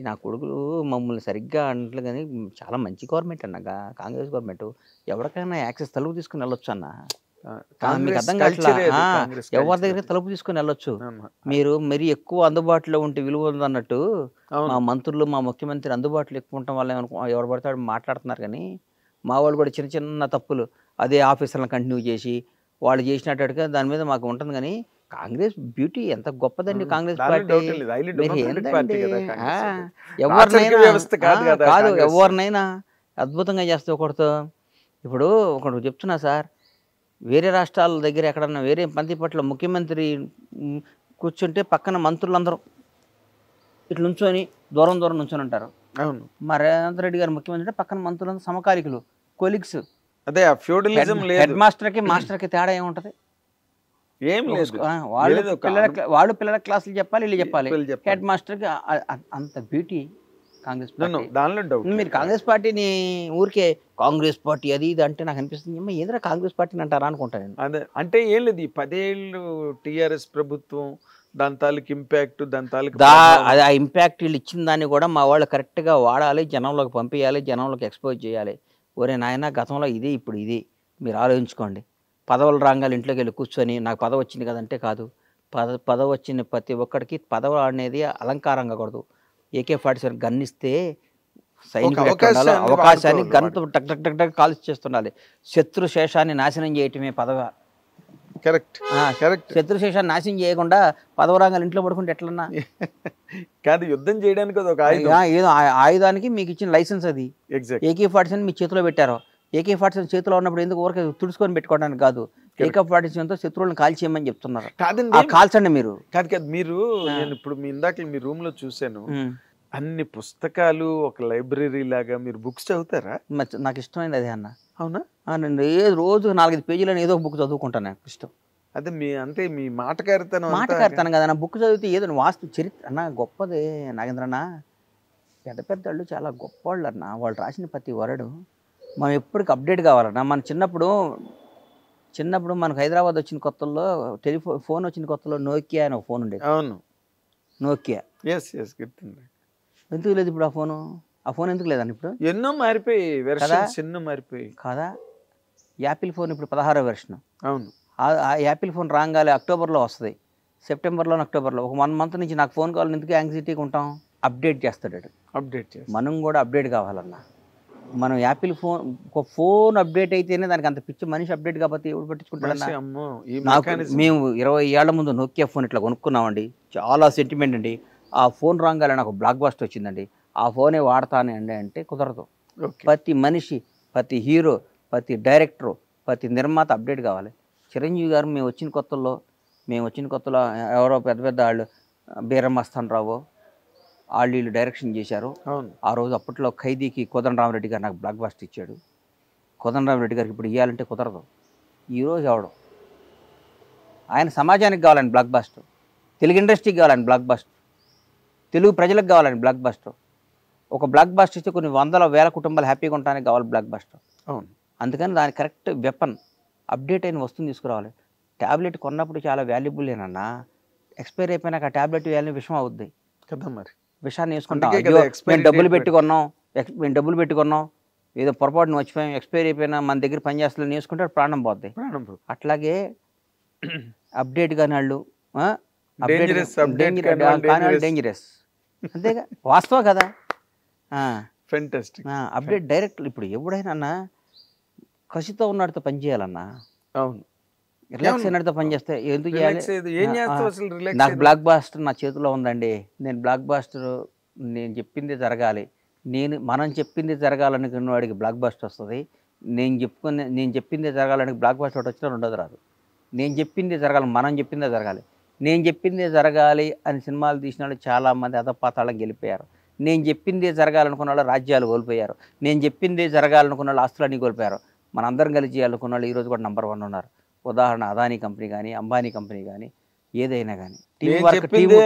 నా కొడుకులు మమ్మల్ని సరిగ్గా అంటలు, కానీ చాలా మంచి గవర్నమెంట్ అన్న, కాంగ్రెస్ గవర్నమెంట్. ఎవరికైనా యాక్సెస్ తలుపు తీసుకుని వెళ్ళొచ్చు అన్న. మీకు అర్థం కావట్లా, ఎవరి దగ్గర తలుపు తీసుకుని వెళ్ళొచ్చు. మీరు మరీ ఎక్కువ అందుబాటులో ఉంటే విలువ ఉంది అన్నట్టు, మా మంత్రులు, మా ముఖ్యమంత్రి అందుబాటులో ఎక్కువ ఉండటం వల్ల ఎవరు పడతాడు మాట్లాడుతున్నారు. కానీ మా వాళ్ళు కూడా చిన్న చిన్న తప్పులు అదే ఆఫీసర్లను కంటిన్యూ చేసి వాళ్ళు చేసినట్టుగా దాని మీద మాకు ఉంటుంది. కానీ కాంగ్రెస్ బ్యూటీ ఎంత గొప్పదండి, కాంగ్రెస్ పార్టీ. ఎవరినైనా అద్భుతంగా చేస్తే ఒకటితో. ఇప్పుడు ఒకటి చెప్తున్నా సార్, వేరే రాష్ట్రాల దగ్గర ఎక్కడన్నా వేరే పంతిపట్ల ముఖ్యమంత్రి కూర్చుంటే పక్కన మంత్రులందరూ ఇట్లా నుంచొని దూరం నుంచొని ఉంటారు. అవును, మా రేవంత్ రెడ్డి గారు ముఖ్యమంత్రి అంటే పక్కన మంత్రులందరూ సమకాలికులు, కొలీగ్స్. అదే ఫ్యూడలిజం లేదు. హెడ్ మాస్టర్కి మాస్టర్కి తేడా ఏముంటుంది? ఏం లేదు. వాళ్ళు పిల్లల క్లాసులు చెప్పాలి, వీళ్ళు చెప్పాలి. హెడ్ మాస్టర్కి అంత బ్యూటీ కాంగ్రెస్ పార్టీ. మీరు కాంగ్రెస్ పార్టీని ఊరికే కాంగ్రెస్ పార్టీ అది ఇది అంటే నాకు అనిపిస్తుంది, ఏదైనా కాంగ్రెస్ పార్టీని అంటారా అనుకుంటాను నేను. అదే అంటే ఏం లేదు, ఈ 10 ఏళ్ళు టీఆర్ఎస్ ప్రభుత్వం, దాని తాలూకు ఇంపాక్ట్, దాని తాలూకు ఆ ఇంపాక్ట్ వీళ్ళు ఇచ్చిన దాన్ని కూడా మా వాళ్ళు కరెక్ట్గా వాడాలి, జనంలోకి పంపించాలి, జనంలోకి ఎక్స్పోజ్ చేయాలి. ఒరే నాయన, గతంలో ఇది, ఇప్పుడు ఇది, మీరు ఆలోచించుకోండి. పదవుల రంగాలు ఇంట్లోకి వెళ్ళి కూర్చొని నాకు పదవి వచ్చింది కదంటే కాదు. పదవి వచ్చిన ప్రతి ఒక్కడికి పదవి అనేది అలంకారంగా కూడదు. AK-47 గన్ ఇస్తే అవకాశాన్ని గన్తో టక్ టక్ టక్ టక్ కాల్చి చేస్తుండాలి. శత్రు శేషాన్ని నాశనం చేయటమే పదవి. Correct correct. శత్రుశేషాన్ని నాశనం చేయకుండా పదవరాంగాలు ఇంట్లో పడుకుంటే ఎట్లన్నా కాదు, యుద్ధం చేయడానికి అది ఒక ఆయుధం. ఏదో ఆయుధానికి మీకు ఇచ్చిన లైసెన్స్ అది. ఎగ్జాక్ట్. AK-47 మీ చేతిలో పెట్టారు. AK-47 చేతిలో ఉన్నప్పుడు ఎందుకు ఊరికే తుడుచుకొని పెట్టుకోవడానికి కాదు, AK-47తో శత్రువులను కాల్చేయమని చెప్తున్నారు. కాదండి, కాల్చండి మీరు. కాదు కాదు, మీరు నేను ఇప్పుడు మీ ఇందాక మీ రూమ్ లో చూశాను, అన్ని పుస్తకాలు ఒక లైబ్రరీ లాగా మీరు బుక్స్ చదువుతారా? నాకు ఇష్టమైంది అదే అన్న. అవునా? నేను రోజు 4-5 పేజీలను ఏదో బుక్ చదువుకుంటాను, నాకు ఇష్టం. అదే మీ అంటే మీ మాటకారితనం కదా నా బుక్ చదివితే ఏదో వాస్తు చరిత్ర అన్న గొప్పదే నాగేంద్రన్న. పెద్ద పెద్ద వాళ్ళు చాలా గొప్పవాళ్ళు అన్న, వాళ్ళు రాసిన ప్రతి వరడు మనం ఎప్పటికి అప్డేట్ కావాలన్నా. మన చిన్నప్పుడు మనకు హైదరాబాద్ వచ్చిన కొత్తల్లో ఫోన్ వచ్చిన కొత్తలో నోకియా అని ఒక ఫోన్ ఉండేది. అవును, నోకియా. ఎందుకు లేదు ఇప్పుడు ఆ ఫోన్ ఎందుకు లేదని? ఇప్పుడు ఎన్నో మారిపోయి వెర్షన్స్ ఎన్నో మారిపోయి కదా. యాపిల్ ఫోన్ ఇప్పుడు 16వ వెర్షన్. అవును. ఆ యాపిల్ ఫోన్ రాగాలి అక్టోబర్లో వస్తుంది, సెప్టెంబర్లో అక్టోబర్లో. ఒక 1 మంత్ నుంచి నాకు ఫోన్ కావాలి, ఎందుకు యాంగ్జైటీగా ఉంటాం? అప్డేట్ చేస్తాడు. మనం కూడా అప్డేట్ కావాలన్నా. మనం యాపిల్ ఫోన్ అప్డేట్ అయితేనే దానికి అంత పిచ్చి. మనిషి అప్డేట్ కాకపోతే ఎవరు పట్టించుకుంటాడన్నా? మేము 20 ఏళ్ల ముందు నోకియా ఫోన్ ఇట్లా కొనుక్కున్నామండి, చాలా సెంటిమెంట్ అండి. ఆ ఫోన్ రాగానే నాకు బ్లాక్ బస్టర్ వచ్చిందండి, ఆ ఫోనే వాడతానే అండి అంటే కుదరదు. ప్రతి మనిషి, ప్రతి హీరో, ప్రతి డైరెక్టరు, ప్రతి నిర్మాత అప్డేట్ కావాలి. చిరంజీవి గారు మేము వచ్చిన కొత్తలో ఎవరో పెద్ద పెద్ద వాళ్ళు బీరమస్తాన్ రావు వాళ్ళు డైరెక్షన్ చేశారు. ఆ రోజు అప్పట్లో ఖైదీకి కోదండరామరెడ్డి గారు నాకు బ్లాక్ బస్టర్ ఇచ్చాడు. కోదండరామరెడ్డి గారికి ఇప్పుడు ఇవ్వాలంటే కుదరదు. ఈరోజు ఎవడు ఆయన సమాజానికి కావాలని బ్లాక్ బస్టర్, తెలుగు ఇండస్ట్రీకి కావాలని బ్లాక్ బస్టర్, తెలుగు ప్రజలకు కావాలని బ్లాక్ బస్టర్. ఒక బ్లాక్ బస్టర్ ఇస్తే కొన్ని 100,000 కుటుంబాలు హ్యాపీగా ఉండడానికి కావాలి బ్లాక్ బస్టర్. అవును. అందుకని దాని కరెక్ట్ వెపన్ అప్డేట్ అయిన వస్తువుని తీసుకురావాలి. ట్యాబ్లెట్ కొన్నప్పుడు చాలా వాల్యుబుల్లేనన్నా, ఎక్స్పైర్ అయిపోయినాక ఆ ట్యాబ్లెట్ వాల్యూ విషం అవుద్ది కదా. మరి విషాన్ని వేసుకుంటాం. మేము డబ్బులు పెట్టుకున్నాం, ఏదో పొరపాటును వచ్చిపోయాం, ఎక్స్పైర్ అయిపోయినా మన దగ్గర పనిచేస్తున్నా వేసుకుంటే ప్రాణం పోద్ది. అట్లాగే అప్డేట్ కాని వాళ్ళు డేంజరస్, అంతేగా వాస్తవం కదా. అప్డేట్ డైరెక్ట్ ఇప్పుడు ఎవడైనా కసితో ఉన్నడితో పని చేయాలన్నా. అవును. రిలాక్స్ అయినడితో పని చేస్తే ఎందుకు చేయాలి? నాకు బ్లాక్ బాస్టర్ నా చేతిలో ఉందండి, నేను బ్లాక్ బాస్టర్ నేను చెప్పింది జరగాలి, మనం చెప్పింది జరగాలనుకున్న వాడికి బ్లాక్ బాస్టర్ వస్తుంది. నేను చెప్పింది జరగాలని బ్లాక్ బాస్టర్ వచ్చినా ఉండదు రాదు. నేను చెప్పింది జరగాలి, మనం చెప్పిందే జరగాలి. నేను చెప్పిందే జరగాలి అని సినిమాలు తీసిన వాళ్ళు చాలామంది అధపాతాళం గెలిపోయారు. నేను చెప్పిందే జరగాలనుకున్న వాళ్ళు రాజ్యాలు కోల్పోయారు. నేను చెప్పిందే జరగాలనుకున్న వాళ్ళు ఆస్తులన్నీ కోల్పోయారు. మనందరం కలిసి చేయాలనుకున్న వాళ్ళు ఈరోజు కూడా నెంబర్ 1 ఉన్నారు. ఉదాహరణ అదానీ కంపెనీ కానీ, అంబానీ కంపెనీ కానీ, ఏదైనా కానీ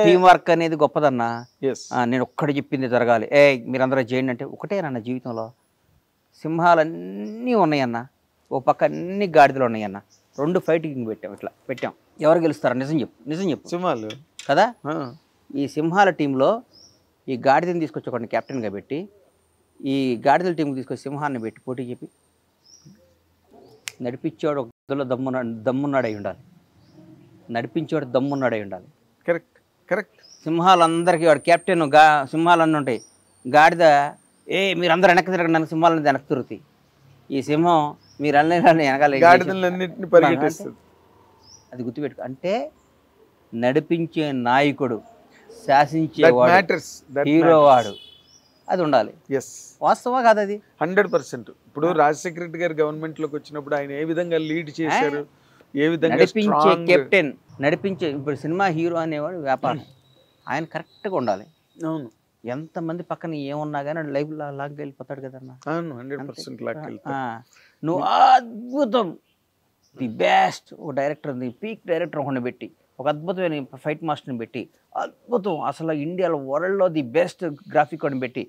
టీం వర్క్ అనేది గొప్పదన్నా. నేను ఒక్కటి చెప్పింది జరగాలి, మీరందరూ చేయండి అంటే ఒకటేనన్న జీవితంలో. సింహాలన్నీ ఉన్నాయన్న, ఓ పక్క అన్ని గాడిదలు ఉన్నాయన్న, 2 ఫైటింగ్ పెట్టాం. ఎవరు గెలుస్తారా? నిజం చెప్పు సింహాలు కదా. ఈ సింహాల టీంలో ఈ గాడిదని తీసుకొచ్చి ఒకటి కెప్టెన్గా పెట్టి, ఈ గాడిదల టీంకి తీసుకొచ్చి సింహాన్ని పెట్టి పోటీ చెప్పి నడిపించేవాడు ఒక దమ్మున్నాడై ఉండాలి. కరెక్ట్. సింహాలందరికీ వాడు కెప్టెన్, సింహాలన్నీ ఉంటాయి. గాడిద మీరందరూ వెనక్కి తిరగండి, నన్ను సింహాలన్నీ వెనక్కి తిరుగుతాయి. ఈ సింహం మీరన్నీ వెనకాల అది గుర్తుపెట్టుకో. అంటే నడిపించే నాయకుడు, శాసించేవాడు, హీరో వాడు, అది ఉండాలి. వాస్తవా కాదు? అది 100%. ఇప్పుడు రాజశేఖర రెడ్డి గారు గవర్నమెంట్ లోకి వచ్చినప్పుడు ఆయన ఏ విధంగా లీడ్ చేశారు, ఏ విధంగా నడిపించే కెప్టెన్, ఇప్పుడు సినిమా హీరో అనేవాడు వ్యాపారం, ఆయన కరెక్ట్గా ఉండాలి. అవును. ఎంతమంది పక్కన ఏమున్నా కానీ లైఫ్ లాగ్ వెళ్ళిపోతాడు కదన్నా. అవును, 100% లాగ్ వెళ్తాడు. నువ్వు అద్భుతం, ది బెస్ట్ ఒక డైరెక్టర్, పీక్ డైరెక్టర్ ఒకరిని పెట్టి, ఒక అద్భుతమైన ఫైట్ మాస్టర్ని పెట్టి, అద్భుతం అసలు ఇండియాలో వరల్డ్లో ది బెస్ట్ గ్రాఫిక్ అని పెట్టి,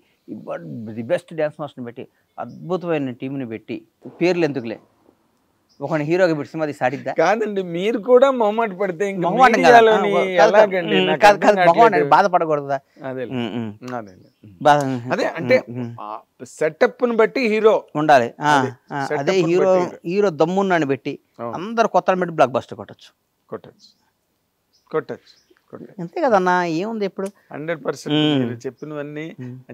ది బెస్ట్ డ్యాన్స్ మాస్టర్ని పెట్టి, అద్భుతమైన టీంని పెట్టి, పేర్లు ఎందుకులే, ఒక హీరోగా పెట్టి సినిమా సాడిద్దా? కాదండి, మీరు కూడా మొహమాట పడితే బాధపడకూడదా? అదే అంటే సెటప్ ని బట్టి హీరో ఉండాలి. అదే హీరో దమ్మున్నాని పెట్టి అందరు కొత్త పెట్టి బ్లాక్ బస్టర్ కొట్టచ్చు. చేసుకోండి. అంతే కదన్నా, ఏముంది ఇప్పుడు 100% మీరు చెప్పినవన్నీ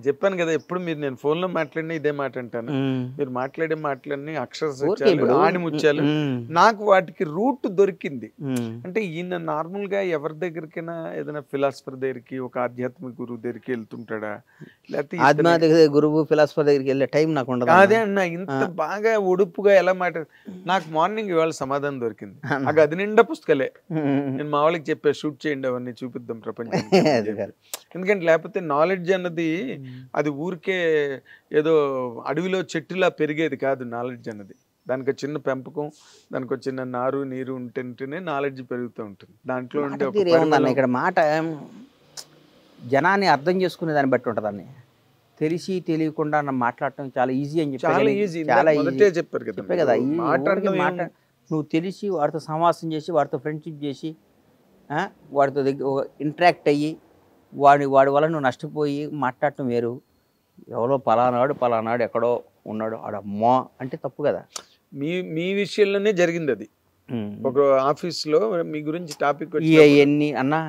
చెప్పాను కదా. ఎప్పుడు మీరు నేను ఫోన్లో మాట్లాడినా ఇదే మాట అంటాను. మీరు మాట్లాడే మాటలన్నీ అక్షర సత్యాలు, ఆణిముత్యాలు. నాకు వాటికి రూట్ దొరికింది. అంటే ఈయన నార్మల్గా ఎవరి దగ్గరికైనా ఏదైనా ఫిలాసఫర్ దగ్గరికి, ఒక ఆధ్యాత్మిక గురువు దగ్గరికి వెళ్తుంటాడా, లేకపోతే ఆధ్యాత్మిక గురువు ఫిలాసఫర్ దగ్గరికి వెళ్ళే టైం నాకు ఉండదు. అదే అన్న, ఇంత బాగా ఒడుపుగా ఎలా నాకు మార్నింగ్ ఇవాళ సమాధానం దొరికింది. ఆ గది నిండా పుస్తకాలే. నేను మా వాళ్ళకి చెప్పా, షూట్ చేయండి, అవన్నీ చూపిద్దాం ప్రపంచం. ఎందుకంటే లేకపోతే నాలెడ్జ్ అన్నది అది ఊరికే ఏదో అడవిలో చెట్టులా పెరిగేది కాదు. నాలెడ్జ్ అన్నది దానికి చిన్న పెంపకం, దానికి చిన్న నారు నీరు ఉంటేనే నాలెడ్జ్ పెరుగుతూ ఉంటుంది. దాంట్లో ఉండే ఇక్కడ మాట జనాన్ని అర్థం చేసుకునే దాన్ని బట్టి ఉంటుందండి. తెలిసి తెలియకుండా మాట్లాడటం చాలా ఈజీ అని చెప్పి చాలా ఈజీ. చాలా ఈజీ చెప్పారు కదా. నువ్వు తెలిసి వాడితో సమావేశం చేసి, వాడితో ఫ్రెండ్షిప్ చేసి, వాడితో ఇంటరాక్ట్ అయ్యి, వాడి వల్ల నువ్వు నష్టపోయి మాట్లాడటం వేరు. ఎవరో పలానాడు ఎక్కడో ఉన్నాడు ఆడమ్మా అంటే తప్పు కదా. మీ విషయంలోనే జరిగింది అది. ఒక ఆఫీస్లో మీ గురించి టాపిక్ ఎన్ని అన్నా,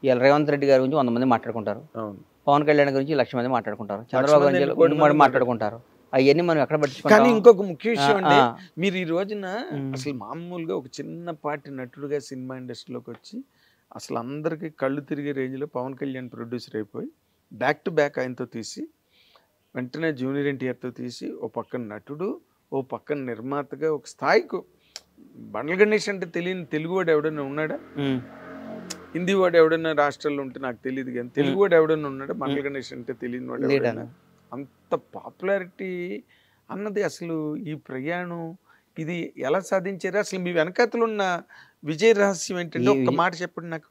ఇవాళ రేవంత్ రెడ్డి గారి గురించి 100 మంది మాట్లాడుకుంటారు, పవన్ కళ్యాణ్ గురించి 1,00,000 మంది మాట్లాడుకుంటారు, చంద్రబాబు గురించి మాట్లాడుకుంటారు. అవన్నీ మనం ఎక్కడ పట్టించుకుంటాం. కానీ ఇంకొక ముఖ్య విషయం అండి, మీరు ఈ రోజున అసలు మామూలుగా ఒక చిన్నపాటి నటుడుగా సినిమా ఇండస్ట్రీలోకి వచ్చి అసలు అందరికీ కళ్ళు తిరిగే రేంజ్లో పవన్ కళ్యాణ్ ప్రొడ్యూసర్ అయిపోయి బ్యాక్ టు బ్యాక్ ఆయనతో తీసి, వెంటనే జూనియర్ ఎన్టీఆర్తో తీసి, ఓ పక్కన నటుడు, ఓ పక్కన నిర్మాతగా ఒక స్థాయికి. బండ్ల గణేష్ అంటే తెలియని తెలుగువాడు ఎవడైనా ఉన్నాడా? హిందీ వాడు ఎవడైనా రాష్ట్రాల్లో ఉంటే నాకు తెలియదు, కానీ తెలుగువాడు ఎవడైనా ఉన్నాడా? బండ్ల గణేష్ అంటే తెలియని వాడు ఎవడైనా? అంత పాపులారిటీ అన్నది అసలు ఈ ప్రయాణం ఇది ఎలా సాధించారు? అసలు మీ వెనకాతలు ఉన్న విజయ రహస్యం ఏంటంటే ఒక్క మాట చెప్పండి నాకు.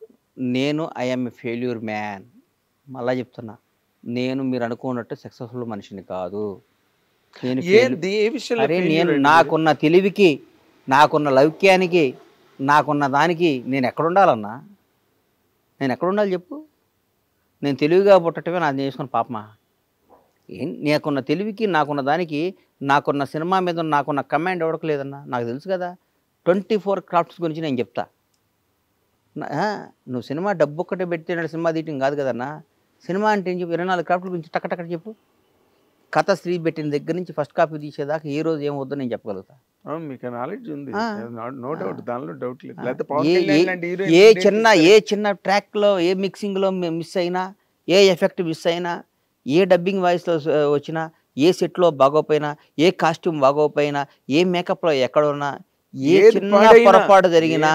నేను ఐఎమ్ ఏ ఫెయిల్యూర్ మ్యాన్. మళ్ళా చెప్తున్నా, నేను మీరు అనుకున్నట్టు సక్సెస్ఫుల్ మనిషిని కాదు. నేను నాకున్న తెలివికి, నాకున్న లౌక్యానికి, నాకున్న దానికి నేను ఎక్కడుండాలన్నా? నేను ఎక్కడుండాలి చెప్పు? నేను తెలివిగా పుట్టటమే నాకు చేసుకున్న పాపమా? నాకున్న తెలివికి, నాకున్న దానికి, నాకున్న సినిమా మీద నాకున్న కమాండ్ ఎవరికి లేదన్నా. నాకు తెలుసు కదా. 24 క్రాఫ్ట్స్ గురించి నేను చెప్తా. నువ్వు సినిమా డబ్బు ఒక్కటే పెడితే సినిమా తీయటం కాదు కదన్నా. సినిమా అంటే ఏం చెప్పు? 24 క్రాఫ్ట్ల గురించి టక్కటక్కడ చెప్పు. కథ స్త్రీ పెట్టిన దగ్గర నుంచి ఫస్ట్ కాపీ తీసేదాకా ఏ రోజు ఏమవుద్దో నేను చెప్పగలుగుతా. మీకు నాలెడ్జ్ ఉంది, నో డౌట్, దానిలో డౌట్ లేదు. ఏ చిన్న ట్రాక్లో, ఏ మిక్సింగ్లో మిస్ అయినా, ఏ ఎఫెక్ట్ మిస్ అయినా, ఏ డబ్బింగ్ వాయిస్లో వచ్చినా, ఏ సెట్లో బాగోపోయినా, ఏ కాస్ట్యూమ్ బాగోపోయినా, ఏ మేకప్లో ఎక్కడున్నా, ఏ చిన్న పొరపాటు జరిగినా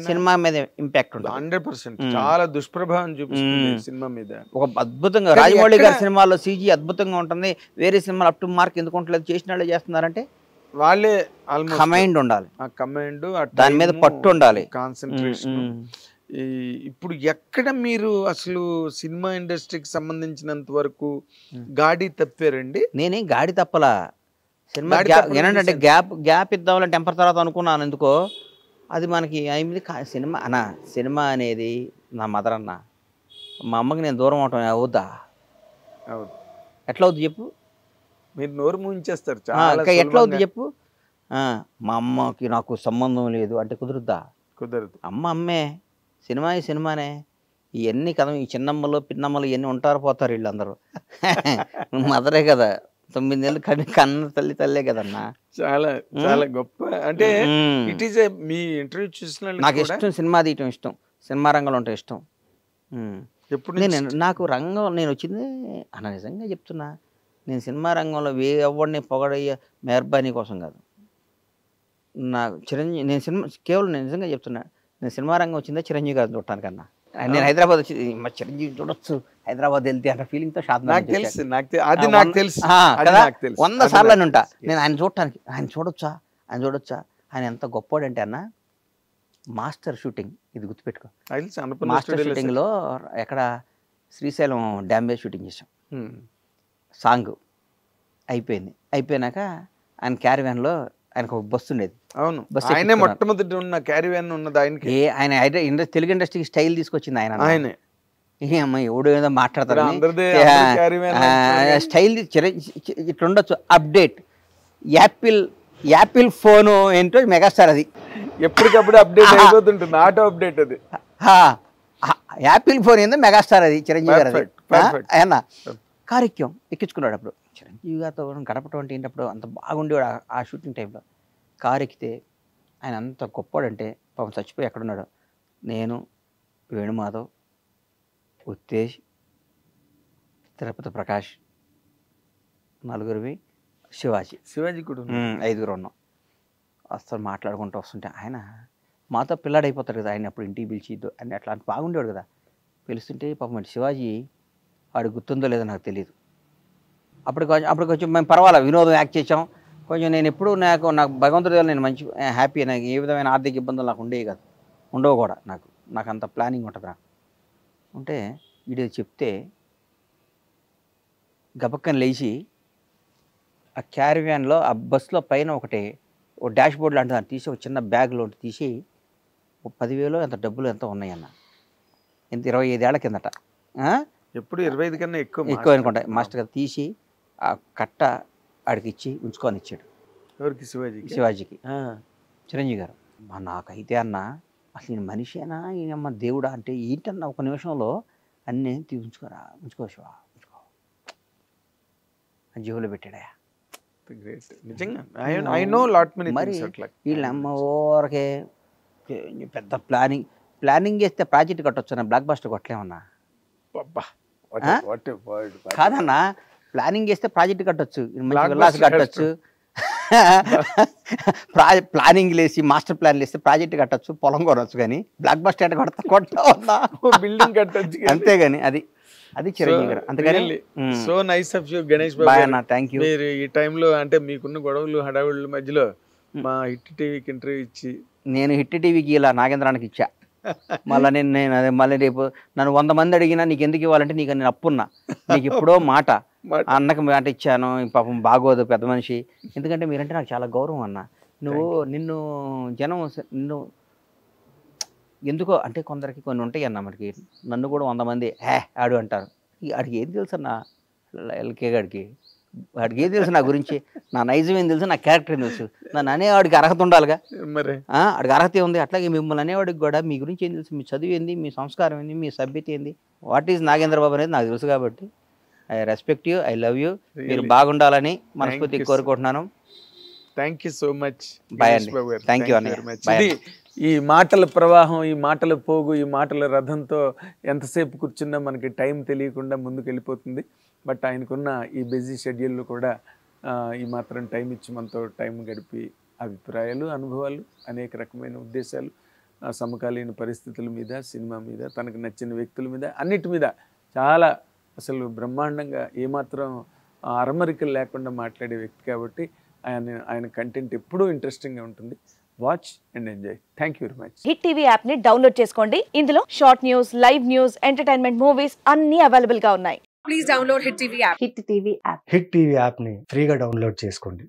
సినిమా మీద ఇంపాక్ట్ ఉంటుంది. 100% చాలా దుష్ప్రభావం చూపిస్తుంది సినిమా మీద. ఒక అద్భుతంగా రాజమౌళి గారి సినిమాలో CG అద్భుతంగా ఉంటుంది. వేరే సినిమాలు అప్ టు మార్క్ ఎందుకు ఉండలేదు? చేసిన వాళ్ళే చేస్తున్నారంటే వాళ్ళే కమాండ్ ఉండాలి, కమాండ్, దాని మీద పట్టు ఉండాలి, కాన్సన్ట్రేషన్. ఇప్పుడు ఎక్కడ మీరు అసలు సినిమా ఇండస్ట్రీకి సంబంధించినంత వరకు గాడి తప్పారండి? నేనేం గాడి తప్పలా. సినిమా ఏంటంటే గ్యాప్ ఇద్దామని టెంపర్ తర్వాత అనుకున్నాను. ఎందుకో అది మనకి అయింది. సినిమా అనేది నా మదర్ అన్న. మా అమ్మకి నేను దూరం అవటం అవుద్దా? ఎట్లా అవుద్ది చెప్పు? మీరు నోరు మూయించేస్తారు. ఎట్లా అవుద్ది చెప్పు? మా అమ్మకి నాకు సంబంధం లేదు అంటే కుదురుద్దా? కుదరదు. అమ్మే, సినిమానే. ఇవన్నీ కదా, ఈ చిన్నమ్మలు పిన్నమ్మలు ఇవన్నీ ఉంటారు పోతారు వీళ్ళందరూ. మదరే కదా, 9 నెలలు కన్న తల్లే కదన్నా. చాలా చాలా గొప్ప. అంటే ఇట్ ఈస్ మీ ఇంటర్వ్యూ చూసిన నాకు ఇష్టం, సినిమా తీయటం ఇష్టం, సినిమా రంగంలో ఉంటే ఇష్టం. ఎప్పుడు నాకు రంగం నేను వచ్చింది అన్న, నిజంగా చెప్తున్నా, నేను సినిమా రంగంలో ఎవరిని పొగడయ్యే మెహర్బానీ కోసం కాదు. నాకు చిరంజీవి, నేను నిజంగా చెప్తున్నా, నేను సినిమా రంగం వచ్చిందే చిరంజీవి గారిని చూడటానికన్నా. నేను హైదరాబాద్ వచ్చి చిరంజీవి చూడొచ్చు, హైదరాబాద్ వెళ్తే అన్న ఫీలింగ్తో నాకు తెలుసు 100 సార్లు అని ఉంటా నేను ఆయన చూడటానికి. ఆయన చూడొచ్చా ఆయన ఎంత గొప్పోడంటే అన్న, మాస్టర్ షూటింగ్, ఇది గుర్తుపెట్టుకో, మాస్టర్ షూటింగ్లో ఎక్కడ శ్రీశైలం డ్యామ్ మీద షూటింగ్ చేసాం. సాంగ్ అయిపోయినాక ఆయన క్యారివ్యాన్లో ఆయనకు ఒక బస్సు ఉండేది. అవును, ఆయనే మొట్టమొదటి ఉన్న క్యారివ్యాన్ ఉన్నది ఆయనకి. ఆయన తెలుగు ఇండస్ట్రీకి స్టైల్ తీసుకొచ్చింది ఆయనే. ఎవడు ఏదో మాట్లాడతారు స్టైల్ ఇట్లా ఉండొచ్చు. అప్డేట్ యాపిల్ ఫోను ఏంటో మెగాస్టార్, అది ఎప్పటికప్పుడు అప్డేట్ అయిపోతుంటుంది, ఆటో అప్డేట్. అది యాపిల్ ఫోన్ ఏందో మెగాస్టార్ అది చిరంజీవి గారు అది Perfect. ఆయన కారు ఎక్కించుకున్నాడు అప్పుడు చిరంజీవి గారితో గడపటం అంటే ఏంటప్పుడు అంత బాగుండేవాడు ఆ షూటింగ్ టైంలో. కారు ఎక్కితే ఆయన అంత గొప్పవాడంటే పాపం చచ్చిపోయి ఎక్కడున్నాడు, నేను వేణుమాధవ్, ఉత్తేజ్, తిరుపతి ప్రకాష్, నలుగురివి, శివాజీ కూడా 5 ఉన్నాం. అసలు మాట్లాడుకుంటూ వస్తుంటే ఆయన మాతో పిల్లాడైపోతాడు కదా, ఆయన అప్పుడు ఇంటికి పిలిచి అని అట్లా బాగుండేవాడు కదా. పిలుస్తుంటే పాపం శివాజీ వాడు గుర్తుందో లేదో నాకు తెలియదు. అప్పుడు కొంచెం మేము పర్వాలేదు వినోదం యాక్ట్ చేసాం. కొంచెం నేను ఎప్పుడు నాకు భగవంతుడి వల్ల నేను మంచి హ్యాపీ, నాకు ఏ విధమైన ఆర్థిక ఇబ్బందులు నాకు ఉండేవి కాదు, ఉండవు కూడా. నాకు అంత ప్లానింగ్ ఉంటుంది. నాకు ఉంటే వీడియో చెప్తే గబక్కని లేచి ఆ క్యారివ్యాన్లో ఆ బస్సులో పైన ఓ డాష్ బోర్డ్ లాంటి దాన్ని తీసి ఒక చిన్న బ్యాగ్లో తీసి 10,000 ఎంత డబ్బులు ఎంత ఉన్నాయన్న, ఎంత 25 ఏళ్ల కిందట, ఎప్పుడు 25 కన్నా ఎక్కువ అనుకుంటా. మాస్టర్ గారు తీసి ఆ కట్ట ఆడికి ఇచ్చి ఉంచుకొని ఇచ్చాడు. ఎవరికి? శివాజీకి. చిరంజీవి గారు. నాకైతే అన్న అసలు నేను మనిషేనా ఈయనమ్మ దేవుడా అంటే ఏంటన్నా ఒక నిమిషంలో అన్నీ ఉంచుకో శివ ఉంచుకో జీవులో పెట్టాడా. మరి వీళ్ళమ్మ ఊరకే పెద్ద ప్లానింగ్ చేస్తే ప్రాజెక్ట్ కట్టొచ్చు నా బ్లాక్ బస్టర్ కొట్టలేమన్నా. కాదన్నా ప్లానింగ్ చేస్తే ప్రాజెక్ట్ కట్టొచ్చు, విల్లాస్ కట్టొచ్చు, ప్లానింగ్ లేసి మాస్టర్ ప్లాన్ లేస్తే ప్రాజెక్ట్ కట్టొచ్చు, పొలం కొనొచ్చు. కానీ బ్లాక్ బస్టర్ కొట్టా బిల్డింగ్ కట్టొచ్చు అంతేగాని అది చిరంజీవి గారు. అంతేగాని so nice of you Ganesh Babu అన్న, థ్యాంక్ యూ. మీరు ఈ టైంలో అంటే మీకున్న గొడవలు హడావుళ్ళ మధ్యలో మా హిట్ టీవీకి ఇంటర్వ్యూ ఇచ్చి, నేను హిట్ టీవీకి ఇలా నాగేంద్రానికి ఇచ్చా. నేను అదే మళ్ళీ రేపు నన్ను 100 మంది అడిగినా నీకు ఎందుకు ఇవ్వాలంటే నీకు నేను అప్పున్నా, నీకు ఎప్పుడో మాట అన్నకు మాట ఇచ్చాను, పాపం బాగోదు పెద్ద మనిషి, ఎందుకంటే మీరంటే నాకు చాలా గౌరవం అన్న. నిన్ను జనం నిన్ను ఎందుకో అంటే కొందరికి కొన్ని ఉంటాయి అన్న, మనకి నన్ను కూడా 100 మంది ఆడు అంటారు. ఆడికి ఏం తెలుసు అన్న, ఎల్కే గాడికి వాడికి ఏం తెలుసు నా గురించి, నా నైజం ఏం తెలుసు, నా క్యారెక్టర్ ఏం తెలుసు. నన్ను అనేవాడికి అర్హత ఉండాలిగా, మరి వాడికి అర్హత ఉంది. అట్లాగే మిమ్మల్ని అనేవాడికి కూడా మీ గురించి ఏం తెలుసు, మీ చదువు ఏంది, మీ సంస్కారం ఏంది, మీ సభ్యత ఏంది, వాట్ ఈజ్ నాగేంద్ర బాబు అనేది నాకు తెలుసు. కాబట్టి I respect you, I love you. మీరు బాగుండాలని మనస్ఫూర్తిగా కోరుకుంటున్నాను. Thank you so much. Bye అండి. థ్యాంక్ యూ అన్నయ్య. ఈ మాటల ప్రవాహం, ఈ మాటల పోగు, ఈ మాటల రథంతో ఎంతసేపు కూర్చున్నా మనకి టైం తెలియకుండా ముందుకు వెళ్ళిపోతుంది. బట్ ఆయనకున్న ఈ బిజీ షెడ్యూల్లో కూడా ఈ మాత్రం టైం ఇచ్చి మనతో టైం గడిపి అభిప్రాయాలు, అనుభవాలు, అనేక రకమైన ఉద్దేశాలు, సమకాలీన పరిస్థితుల మీద, సినిమా మీద, తనకు నచ్చిన వ్యక్తుల మీద, అన్నిటి మీద చాలా అసలు బ్రహ్మాండంగా ఏమాత్రం అరమరికలు లేకుండా మాట్లాడే వ్యక్తి. కాబట్టి ఆయన కంటెంట్ ఎప్పుడూ ఇంట్రెస్టింగ్గా ఉంటుంది. Watch and enjoy. Thank you very much. Hit TV app ని డౌన్లోడ్ చేసుకోండి. ఇందులో short news, live news, entertainment movies అన్ని అవైలబుల్ గా ఉన్నాయి. Please download hit TV app. Hit TV app ని ఫ్రీగా డౌన్లోడ్ చేసుకోండి.